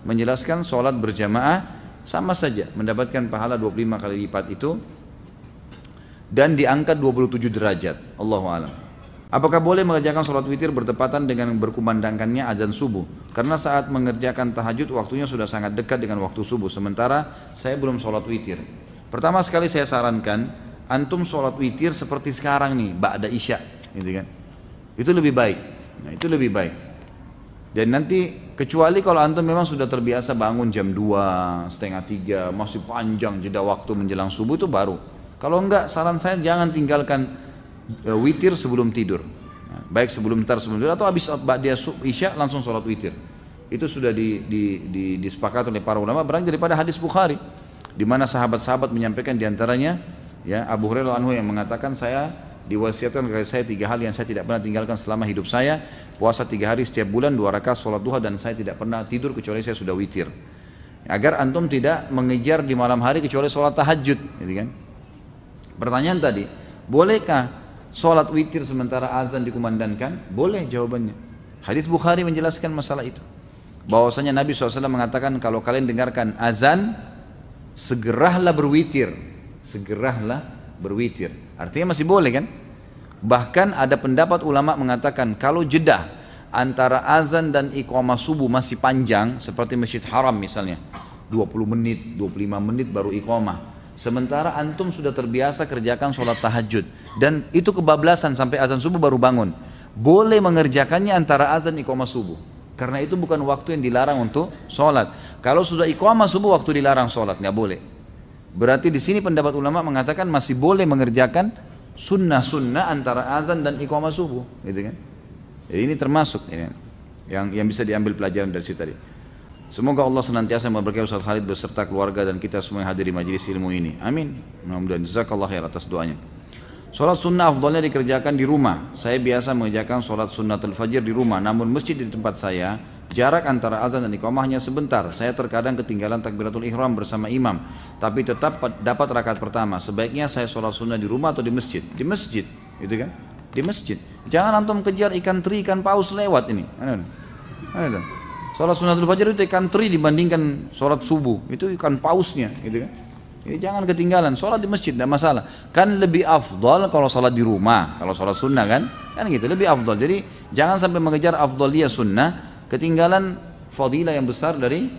Speaker 1: menjelaskan sholat berjamaah sama saja mendapatkan pahala 25 kali lipat itu dan diangkat 27 derajat. Allahu a'lam. Apakah boleh mengerjakan sholat witir bertepatan dengan berkumandangkannya azan subuh? Karena saat mengerjakan tahajud waktunya sudah sangat dekat dengan waktu subuh, sementara saya belum sholat witir. Pertama sekali saya sarankan, antum sholat witir seperti sekarang nih, ba'da isya, gitu kan? Itu lebih baik. Nah, itu lebih baik. Dan nanti kecuali kalau antum memang sudah terbiasa bangun jam 2, setengah 3, masih panjang jeda waktu menjelang subuh, itu baru. Kalau enggak, saran saya jangan tinggalkan witir sebelum tidur. Nah, baik sebelum tidur atau habis dia isya langsung sholat witir. Itu sudah disepakati oleh para ulama, berangkat daripada hadis Bukhari, di mana sahabat-sahabat menyampaikan diantaranya ya Abu Hurairah anhu yang mengatakan, saya diwasiatkan kepada saya 3 hal yang saya tidak pernah tinggalkan selama hidup saya: puasa 3 hari setiap bulan, 2 rakaat sholat duha, dan saya tidak pernah tidur kecuali saya sudah witir. Agar antum tidak mengejar di malam hari kecuali sholat tahajud, gitu kan? Pertanyaan tadi, bolehkah sholat witir sementara azan dikumandangkan? Boleh jawabannya. Hadis Bukhari menjelaskan masalah itu. Bahwasanya Nabi SAW mengatakan, kalau kalian dengarkan azan, segeralah berwitir. Segeralah berwitir. Artinya masih boleh kan? Bahkan ada pendapat ulama mengatakan kalau jeda antara azan dan iqamah subuh masih panjang, seperti Masjid Haram misalnya, 20 menit, 25 menit baru iqamah. Sementara antum sudah terbiasa kerjakan sholat tahajud dan itu kebablasan sampai azan subuh baru bangun. Boleh mengerjakannya antara azan iqamah subuh. Karena itu bukan waktu yang dilarang untuk sholat. Kalau sudah iqamah subuh waktu dilarang sholat, nggak boleh. Berarti di sini pendapat ulama mengatakan masih boleh mengerjakan sunnah-sunnah antara azan dan iqamah subuh, gitu kan? Jadi ini termasuk ini, yang bisa diambil pelajaran dari situ tadi. Semoga Allah senantiasa memberkahi Ustaz Khalid beserta keluarga dan kita semua yang hadir di majelis ilmu ini. Amin. Mudah-mudahan jazakallah khair atas doanya. Sholat sunnah afdalnya dikerjakan di rumah. Saya biasa mengerjakan sholat sunnatul fajr di rumah, namun masjid di tempat saya jarak antara azan dan iqamah hanya sebentar. Saya terkadang ketinggalan takbiratul ihram bersama imam, tapi tetap dapat rakaat pertama. Sebaiknya saya sholat sunnah di rumah atau di masjid? Di masjid, gitu kan? Di masjid. Jangan antum kejar ikan teri, ikan paus lewat ini. Ada. Sholat sunnatul fajr itu ikan teri dibandingkan sholat subuh, itu ikan pausnya, gitu kan? Jadi jangan ketinggalan, sholat di masjid tidak masalah. Kan lebih afdal kalau sholat di rumah, kalau sholat sunnah kan gitu lebih afdal. Jadi jangan sampai mengejar afdaliyah sunnah, ketinggalan fadilah yang besar dari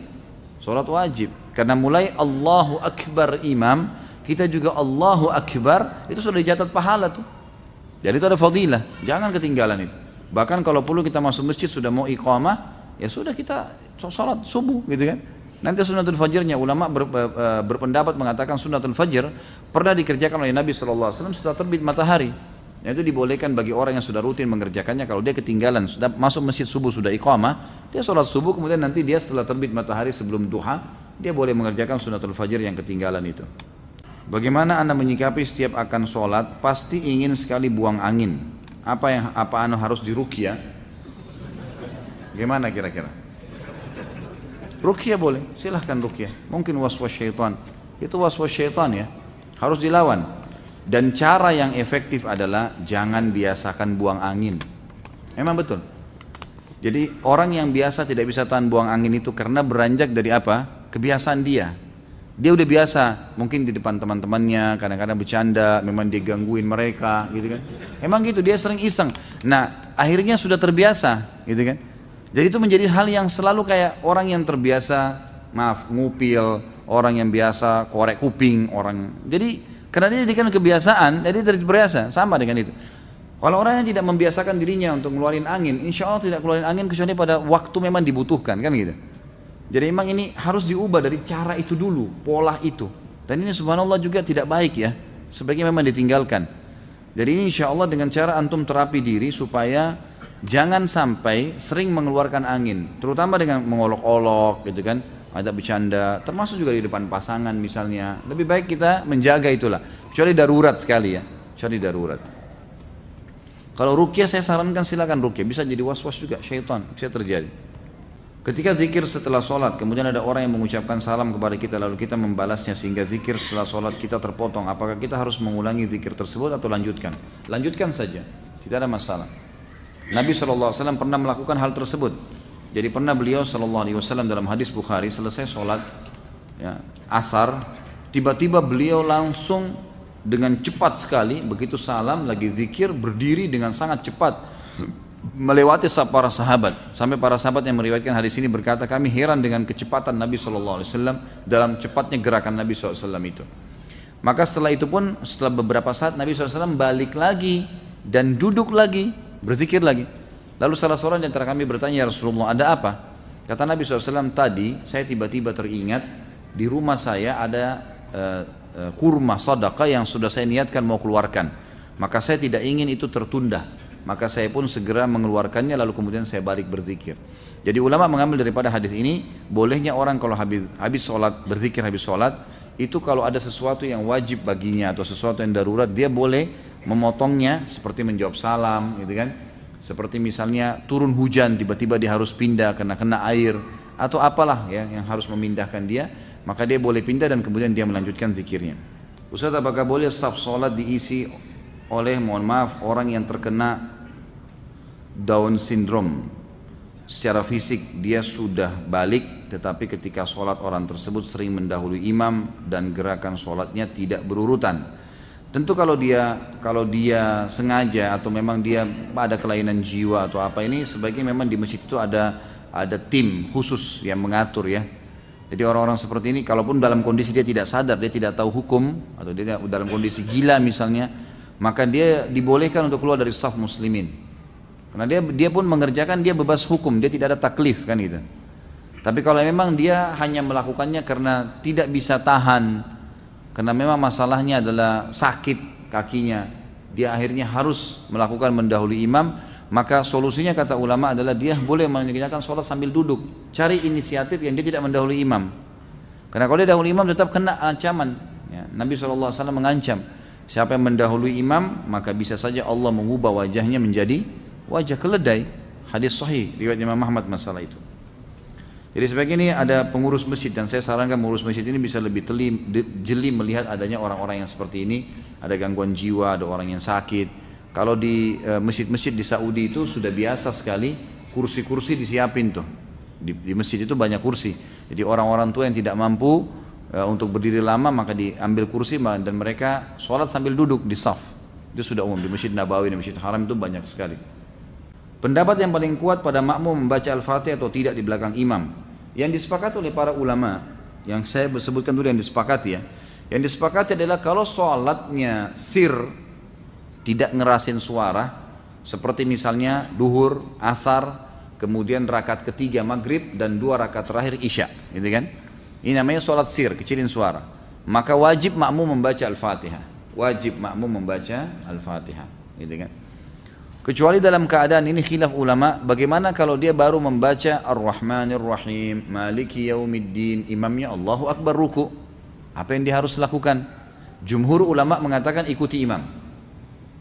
Speaker 1: sholat wajib. Karena mulai Allahu Akbar imam, kita juga Allahu Akbar, itu sudah dicatat pahala tuh. Jadi itu ada fadilah, jangan ketinggalan itu. Bahkan kalau perlu kita masuk masjid sudah mau iqamah, ya sudah kita sholat subuh, gitu kan. Nanti sunnatul fajrnya ulama berpendapat mengatakan sunnatul fajr pernah dikerjakan oleh Nabi SAW setelah terbit matahari. Itu dibolehkan bagi orang yang sudah rutin mengerjakannya. Kalau dia ketinggalan, sudah masuk masjid subuh sudah iqamah, dia sholat subuh kemudian nanti dia setelah terbit matahari sebelum duha, dia boleh mengerjakan sunnatul fajr yang ketinggalan itu. Bagaimana anda menyikapi setiap akan sholat pasti ingin sekali buang angin? Apa anda harus diruqyah? Gimana kira-kira? Ruqyah boleh, silahkan ruqyah. Mungkin waswas syaitan, itu waswas syaitan ya, harus dilawan. Dan cara yang efektif adalah jangan biasakan buang angin. Memang betul. Jadi orang yang biasa tidak bisa tahan buang angin itu karena beranjak dari apa? Kebiasaan dia. Dia udah biasa, mungkin di depan teman-temannya kadang-kadang bercanda, memang dia gangguin mereka, gitu kan? Emang gitu, dia sering iseng. Nah, akhirnya sudah terbiasa, gitu kan? Jadi itu menjadi hal yang selalu kayak orang yang terbiasa, ngupil, orang yang biasa korek kuping, jadi karena dia jadikan kebiasaan, jadi terbiasa, sama dengan itu. Kalau orang yang tidak membiasakan dirinya untuk ngeluarin angin, insya Allah tidak keluarin angin kecuali pada waktu memang dibutuhkan, kan gitu. Jadi memang ini harus diubah dari cara itu dulu, pola itu. Dan ini subhanallah juga tidak baik ya, sebaiknya memang ditinggalkan. Jadi ini insya Allah dengan cara antum terapi diri supaya jangan sampai sering mengeluarkan angin, terutama dengan mengolok-olok gitu kan, ada bercanda, termasuk juga di depan pasangan misalnya. Lebih baik kita menjaga itulah, kecuali darurat sekali ya, kecuali darurat. Kalau ruqyah saya sarankan silakan ruqyah, bisa jadi was-was juga, syaitan bisa terjadi. Ketika zikir setelah sholat, kemudian ada orang yang mengucapkan salam kepada kita lalu kita membalasnya sehingga zikir setelah sholat kita terpotong, apakah kita harus mengulangi zikir tersebut atau lanjutkan? Lanjutkan saja, tidak ada masalah. Nabi SAW pernah melakukan hal tersebut. Jadi pernah beliau SAW dalam hadis Bukhari selesai sholat ya, asar, tiba-tiba beliau langsung dengan cepat sekali, begitu salam lagi zikir berdiri dengan sangat cepat melewati para sahabat. Sampai para sahabat yang meriwayatkan hadis ini berkata, kami heran dengan kecepatan Nabi SAW dalam cepatnya gerakan Nabi SAW itu. Maka setelah itu pun setelah beberapa saat Nabi SAW balik lagi dan duduk lagi, berzikir lagi. Lalu salah seorang di antara kami bertanya, ya Rasulullah, ada apa? Kata Nabi SAW, tadi saya tiba-tiba teringat di rumah saya ada kurma sedekah yang sudah saya niatkan mau keluarkan. Maka saya tidak ingin itu tertunda. Maka saya pun segera mengeluarkannya lalu kemudian saya balik berzikir. Jadi ulama mengambil daripada hadis ini, bolehnya orang kalau habis sholat, berzikir habis sholat, itu kalau ada sesuatu yang wajib baginya atau sesuatu yang darurat, dia boleh memotongnya seperti menjawab salam gitu kan, seperti misalnya turun hujan tiba-tiba dia harus pindah karena kena air atau apalah ya yang harus memindahkan dia, maka dia boleh pindah dan kemudian dia melanjutkan zikirnya. Ustaz, apakah boleh saf sholat diisi oleh, mohon maaf, orang yang terkena Down syndrome? Secara fisik dia sudah balik, tetapi ketika sholat orang tersebut sering mendahului imam dan gerakan sholatnya tidak berurutan. Tentu kalau dia sengaja atau memang dia ada kelainan jiwa atau apa, ini sebaiknya memang di masjid itu ada tim khusus yang mengatur ya. Jadi orang-orang seperti ini kalaupun dalam kondisi dia tidak sadar, dia tidak tahu hukum atau dia dalam kondisi gila misalnya, maka dia dibolehkan untuk keluar dari saf muslimin. Karena dia pun mengerjakan, dia bebas hukum, dia tidak ada taklif kan gitu. Tapi kalau memang dia hanya melakukannya karena tidak bisa tahan, karena memang masalahnya adalah sakit kakinya, dia akhirnya harus melakukan mendahului imam, maka solusinya kata ulama adalah dia boleh mengerjakan sholat sambil duduk. Cari inisiatif yang dia tidak mendahului imam. Karena kalau dia dahului imam tetap kena ancaman ya. Nabi SAW mengancam, siapa yang mendahului imam maka bisa saja Allah mengubah wajahnya menjadi wajah keledai. Hadis sahih riwayat Imam Ahmad masalah itu. Jadi sebagai ini ada pengurus masjid, dan saya sarankan pengurus masjid ini bisa lebih jeli melihat adanya orang-orang yang seperti ini, ada gangguan jiwa, ada orang yang sakit. Kalau di masjid-masjid di Saudi itu sudah biasa sekali kursi-kursi disiapin tuh. Di masjid itu banyak kursi. Jadi orang-orang tua yang tidak mampu untuk berdiri lama maka diambil kursi dan mereka sholat sambil duduk di saf. Itu sudah umum di Masjid Nabawi, di Masjid Haram itu banyak sekali. Pendapat yang paling kuat pada makmum membaca Al-Fatihah atau tidak di belakang imam, yang disepakati oleh para ulama, yang saya sebutkan dulu yang disepakati ya. Yang disepakati adalah kalau sholatnya sir, tidak ngerasin suara, seperti misalnya duhur, asar, kemudian rakaat ketiga maghrib dan 2 rakaat terakhir isya, gitu kan? Ini namanya sholat sir, kecilin suara. Maka wajib makmum membaca Al-Fatihah. Wajib makmum membaca Al-Fatihah, gitu kan? Kecuali dalam keadaan ini khilaf ulama, bagaimana kalau dia baru membaca Ar-Rahmanir Rahim, Maliki Yaumiddin, imamnya Allahu Akbar ruku. Apa yang dia harus lakukan? Jumhur ulama mengatakan ikuti imam.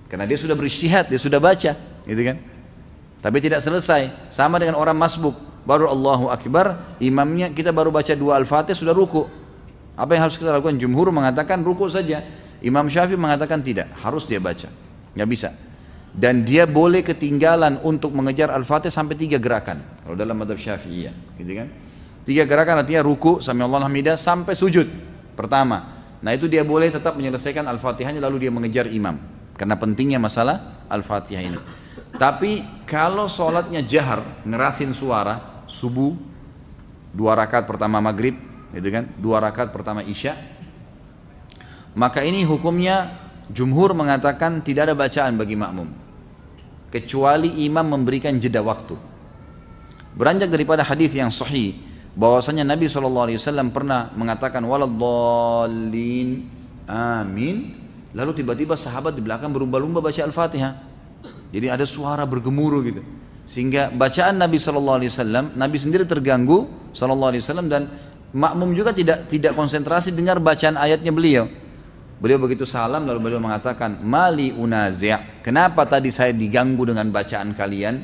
Speaker 1: Karena dia sudah berijtihad, dia sudah baca, gitu kan? Tapi tidak selesai, sama dengan orang masbuk, baru Allahu Akbar, imamnya kita baru baca 2 Al-Fatihah sudah ruku. Apa yang harus kita lakukan? Jumhur mengatakan ruku saja. Imam Syafi'i mengatakan tidak, harus dia baca. Nggak bisa. Dan dia boleh ketinggalan untuk mengejar Al-Fatihah sampai 3 gerakan kalau dalam mazhab Syafi'iyah, gitu kan? 3 gerakan artinya ruku, sami Allahu hamidah, sampai sujud pertama. Nah itu dia boleh tetap menyelesaikan Al-Fatihahnya lalu dia mengejar imam, karena pentingnya masalah Al-Fatihah ini. Tapi kalau sholatnya jahar, ngerasin suara, subuh 2 rakaat pertama maghrib, gitu kan? 2 rakaat pertama isya, maka ini hukumnya jumhur mengatakan tidak ada bacaan bagi makmum kecuali imam memberikan jeda waktu. Beranjak daripada hadis yang sahih bahwasanya Nabi SAW pernah mengatakan waladhdallin amin, lalu tiba-tiba sahabat di belakang berlumba-lumba baca Al-Fatihah. Jadi ada suara bergemuruh gitu, sehingga bacaan Nabi SAW, Nabi sendiri terganggu SAW, dan makmum juga tidak konsentrasi dengar bacaan ayatnya beliau. Beliau begitu salam lalu beliau mengatakan, mali unazi', kenapa tadi saya diganggu dengan bacaan kalian?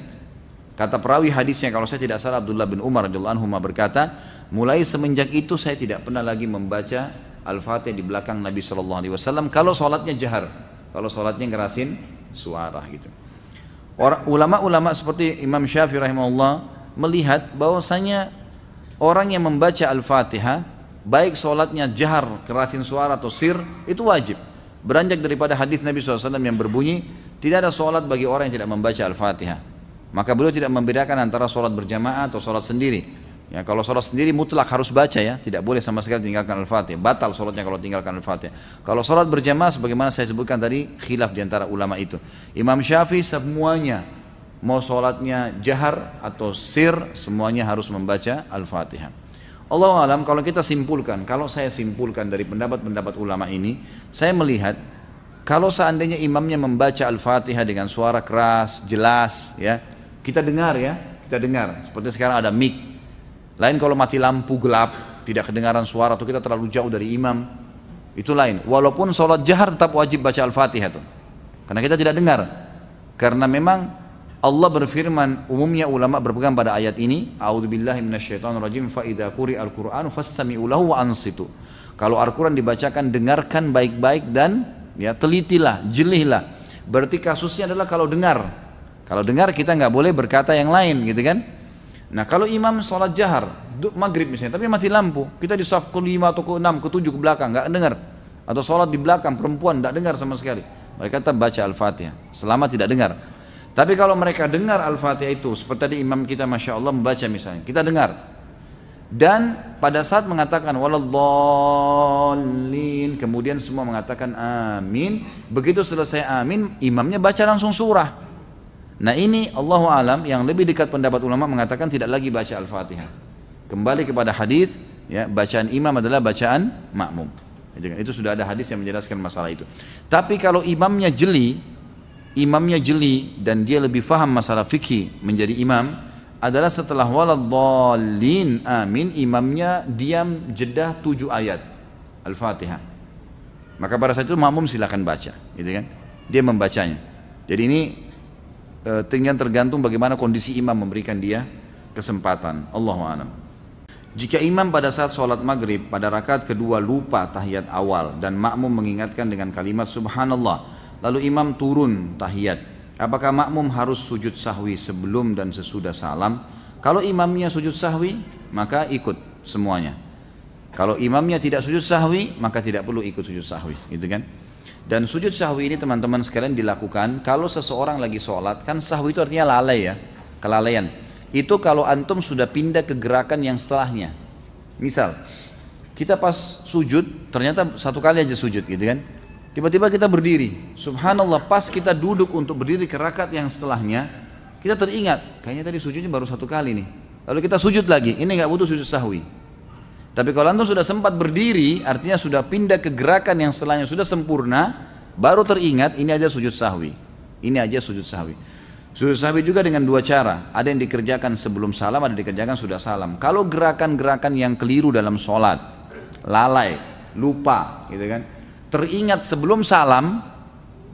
Speaker 1: Kata perawi hadisnya kalau saya tidak salah Abdullah bin Umar radhiyallahu anhu berkata, mulai semenjak itu saya tidak pernah lagi membaca Al-Fatihah di belakang Nabi SAW kalau sholatnya jahar, kalau sholatnya ngerasin suara gitu. Ulama-ulama seperti Imam Syafi'i rahimahullah melihat bahwasanya orang yang membaca Al-Fatihah baik sholatnya jahar, kerasin suara atau sir, itu wajib. Beranjak daripada hadis Nabi SAW yang berbunyi, tidak ada sholat bagi orang yang tidak membaca Al-Fatihah. Maka beliau tidak membedakan antara sholat berjamaah atau sholat sendiri. Ya, kalau sholat sendiri mutlak harus baca ya, tidak boleh sama sekali tinggalkan Al-Fatihah. Batal sholatnya kalau tinggalkan Al-Fatihah. Kalau sholat berjamaah, sebagaimana saya sebutkan tadi, khilaf diantara ulama itu. Imam Syafi'i semuanya, mau sholatnya jahar atau sir, semuanya harus membaca Al-Fatihah. Allahu alam, kalau kita simpulkan, kalau saya simpulkan dari pendapat-pendapat ulama ini, saya melihat kalau seandainya imamnya membaca Al-Fatihah dengan suara keras, jelas, ya, kita dengar ya, kita dengar. Seperti sekarang ada mic. Lain kalau mati lampu gelap, tidak kedengaran suara atau kita terlalu jauh dari imam, itu lain. Walaupun sholat jahar tetap wajib baca Al-Fatihah tuh, karena kita tidak dengar. Karena memang Allah berfirman, umumnya ulama berpegang pada ayat ini, a'udzubillahi minasyaitonirrajim, fa idza quri'al qur'anu fastami'u lahu wa ansitu. Kalau Al-Qur'an dibacakan, dengarkan baik-baik dan ya telitilah, jelihlah. Berarti kasusnya adalah kalau dengar. Kalau dengar kita nggak boleh berkata yang lain, gitu kan? Nah, kalau imam sholat jahar, maghrib misalnya, tapi mati lampu, kita di saf ke-5 atau ke-6, ke-7 ke belakang, nggak dengar. Atau sholat di belakang perempuan tidak dengar sama sekali, mereka tetap baca Al-Fatihah selama tidak dengar. Tapi kalau mereka dengar Al-Fatihah itu seperti tadi imam kita Masya Allah membaca misalnya, kita dengar, dan pada saat mengatakan waladhdallin, kemudian semua mengatakan amin. Begitu selesai amin, imamnya baca langsung surah. Nah ini Allahu alam, yang lebih dekat pendapat ulama mengatakan tidak lagi baca Al-Fatihah. Kembali kepada hadis, ya, bacaan imam adalah bacaan makmum. Itu sudah ada hadis yang menjelaskan masalah itu. Tapi kalau imamnya jeli dan dia lebih faham masalah fikih menjadi imam, adalah setelah waladhdallin amin, imamnya diam jeda 7 ayat Al-Fatihah. Maka pada saat itu makmum silakan baca, gitu kan? Dia membacanya. Jadi ini tinggal tergantung bagaimana kondisi imam memberikan dia kesempatan. Allahu a'lam. Jika imam pada saat sholat maghrib pada rakaat kedua lupa tahiyat awal dan makmum mengingatkan dengan kalimat subhanallah, lalu imam turun tahiyat, apakah makmum harus sujud sahwi sebelum dan sesudah salam? Kalau imamnya sujud sahwi, maka ikut semuanya. Kalau imamnya tidak sujud sahwi, maka tidak perlu ikut sujud sahwi, gitu kan? Dan sujud sahwi ini teman-teman sekalian dilakukan kalau seseorang lagi sholat, kan sahwi itu artinya lalai ya, kelalaian. Itu kalau antum sudah pindah ke gerakan yang setelahnya. Misal, kita pas sujud, ternyata satu kali aja sujud, gitu kan? Tiba-tiba kita berdiri, subhanallah, pas kita duduk untuk berdiri ke rakaat yang setelahnya, kita teringat, kayaknya tadi sujudnya baru satu kali nih. Lalu kita sujud lagi, ini nggak butuh sujud sahwi. Tapi kalau antum sudah sempat berdiri, artinya sudah pindah ke gerakan yang setelahnya sudah sempurna, baru teringat, ini aja sujud sahwi. Ini aja sujud sahwi. Sujud sahwi juga dengan dua cara, ada yang dikerjakan sebelum salam, ada yang dikerjakan sudah salam. Kalau gerakan-gerakan yang keliru dalam sholat, lalai, lupa, gitu kan, teringat sebelum salam,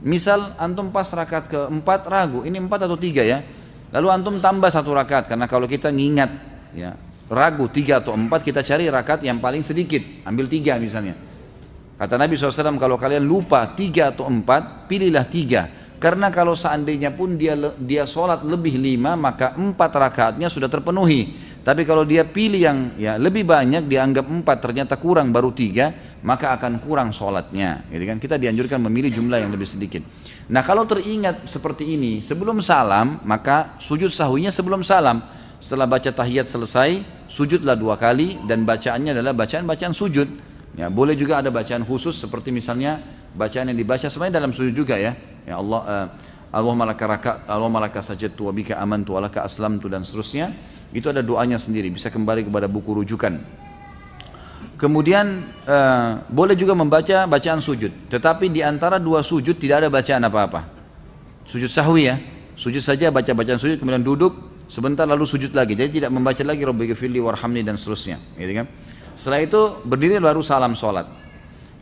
Speaker 1: misal antum pas rakaat keempat ragu, ini 4 atau 3 ya, lalu antum tambah 1 rakaat, karena kalau kita ngingat ya, ragu 3 atau 4, kita cari rakaat yang paling sedikit, ambil 3 misalnya. Kata Nabi SAW, kalau kalian lupa 3 atau 4, pilihlah 3, karena kalau seandainya pun dia sholat lebih 5, maka 4 rakaatnya sudah terpenuhi. Tapi kalau dia pilih yang ya lebih banyak, dia anggap 4, ternyata kurang baru 3, maka akan kurang sholatnya, gitu kan? Kita dianjurkan memilih jumlah yang lebih sedikit. Nah kalau teringat seperti ini sebelum salam, maka sujud sahwinya sebelum salam. Setelah baca tahiyat selesai, sujudlah 2 kali, dan bacaannya adalah bacaan-bacaan sujud. Ya, boleh juga ada bacaan khusus seperti misalnya bacaan yang dibaca sebenarnya dalam sujud juga ya. Ya Allah, Allahumma laka sajadtu wa bika amantu wa laka aslamtu, dan seterusnya. Itu ada doanya sendiri, bisa kembali kepada buku rujukan. Kemudian boleh juga membaca bacaan sujud, tetapi di antara 2 sujud tidak ada bacaan apa-apa. Sujud sahwi ya, sujud saja, baca bacaan sujud, kemudian duduk sebentar lalu sujud lagi. Jadi tidak membaca lagi Rabbighfirli warhamni dan seterusnya, gitu kan? Setelah itu berdiri baru salam sholat.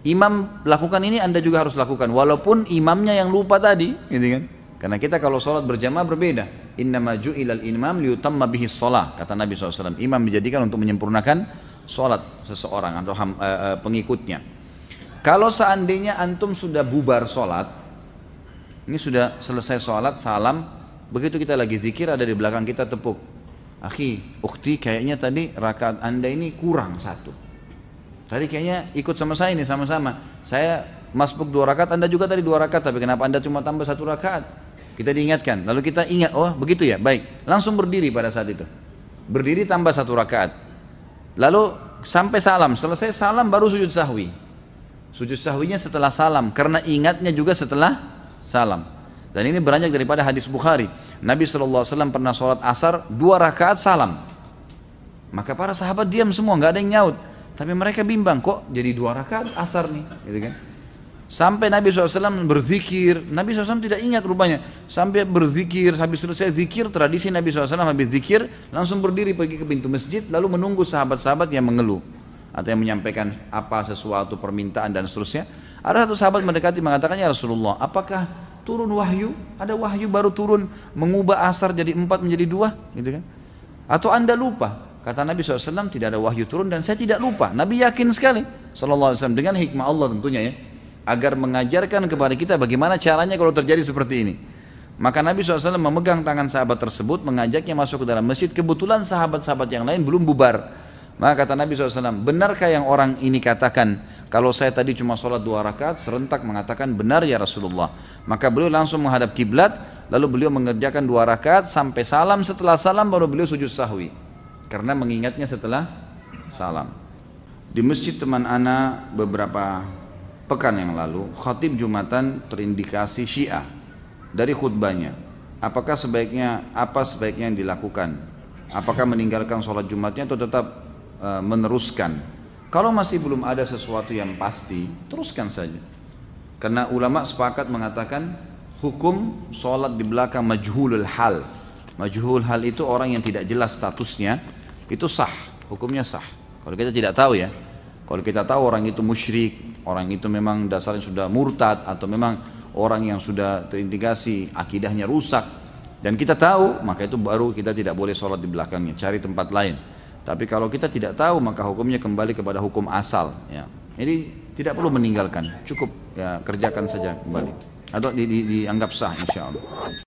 Speaker 1: Imam lakukan ini, Anda juga harus lakukan, walaupun imamnya yang lupa tadi, gitu kan? Karena kita kalau sholat berjamaah berbeda. Innama ju'ilal imam liyutamma bihis sholah, kata Nabi SAW. Imam dijadikan untuk menyempurnakan sholat seseorang atau pengikutnya. Kalau seandainya antum sudah bubar sholat, ini sudah selesai sholat, salam, begitu kita lagi zikir, ada di belakang kita tepuk, akhi, ukhti, kayaknya tadi rakaat anda ini kurang 1. Tadi kayaknya ikut sama saya ini, sama-sama. Saya masbuk 2 rakaat, anda juga tadi 2 rakaat, tapi kenapa anda cuma tambah 1 rakaat? Kita diingatkan, lalu kita ingat, oh begitu ya, baik. Langsung berdiri pada saat itu. Berdiri tambah 1 rakaat. Lalu sampai salam, selesai salam baru sujud sahwi. Sujud sahwinya setelah salam, karena ingatnya juga setelah salam. Dan ini beranjak daripada hadis Bukhari. Nabi SAW pernah sholat asar 2 rakaat salam. Maka para sahabat diam semua, nggak ada yang nyaut. Tapi mereka bimbang, kok jadi 2 rakaat asar nih, gitu kan? Sampai Nabi SAW berzikir, Nabi SAW tidak ingat rupanya. Sampai berzikir, habis selesai zikir, tradisi Nabi SAW habis zikir, langsung berdiri pergi ke pintu masjid, lalu menunggu sahabat-sahabat yang mengeluh. Atau yang menyampaikan apa sesuatu permintaan dan seterusnya. Ada satu sahabat mendekati mengatakan, ya Rasulullah, apakah turun wahyu? Ada wahyu baru turun mengubah asar jadi 4 menjadi 2? Gitu kan? Atau anda lupa? Kata Nabi SAW, tidak ada wahyu turun dan saya tidak lupa. Nabi yakin sekali SAW dengan hikmah Allah tentunya ya, agar mengajarkan kepada kita bagaimana caranya kalau terjadi seperti ini. Maka Nabi SAW memegang tangan sahabat tersebut, mengajaknya masuk ke dalam masjid. Kebetulan sahabat-sahabat yang lain belum bubar. Maka kata Nabi SAW, benarkah yang orang ini katakan, Kalau saya tadi cuma sholat 2 rakaat, serentak mengatakan benar ya Rasulullah. Maka beliau langsung menghadap kiblat, lalu beliau mengerjakan 2 rakaat sampai salam. Setelah salam baru beliau sujud sahwi, karena mengingatnya setelah salam. Di masjid teman ana beberapa pekan yang lalu, khatib Jumatan terindikasi Syiah dari khutbahnya. Apa sebaiknya yang dilakukan? Apakah meninggalkan sholat Jumatnya atau tetap meneruskan? Kalau masih belum ada sesuatu yang pasti, teruskan saja. Karena ulama sepakat mengatakan hukum sholat di belakang majhulul hal. Majhulul hal itu orang yang tidak jelas statusnya, itu sah, hukumnya sah. Kalau kita tidak tahu ya, kalau kita tahu orang itu musyrik, orang itu memang dasarnya sudah murtad, atau memang orang yang sudah terindikasi akidahnya rusak, dan kita tahu, maka itu baru kita tidak boleh sholat di belakangnya, cari tempat lain. Tapi kalau kita tidak tahu, maka hukumnya kembali kepada hukum asal ya. Jadi tidak perlu meninggalkan, cukup ya kerjakan saja kembali, atau dianggap sah insya Allah.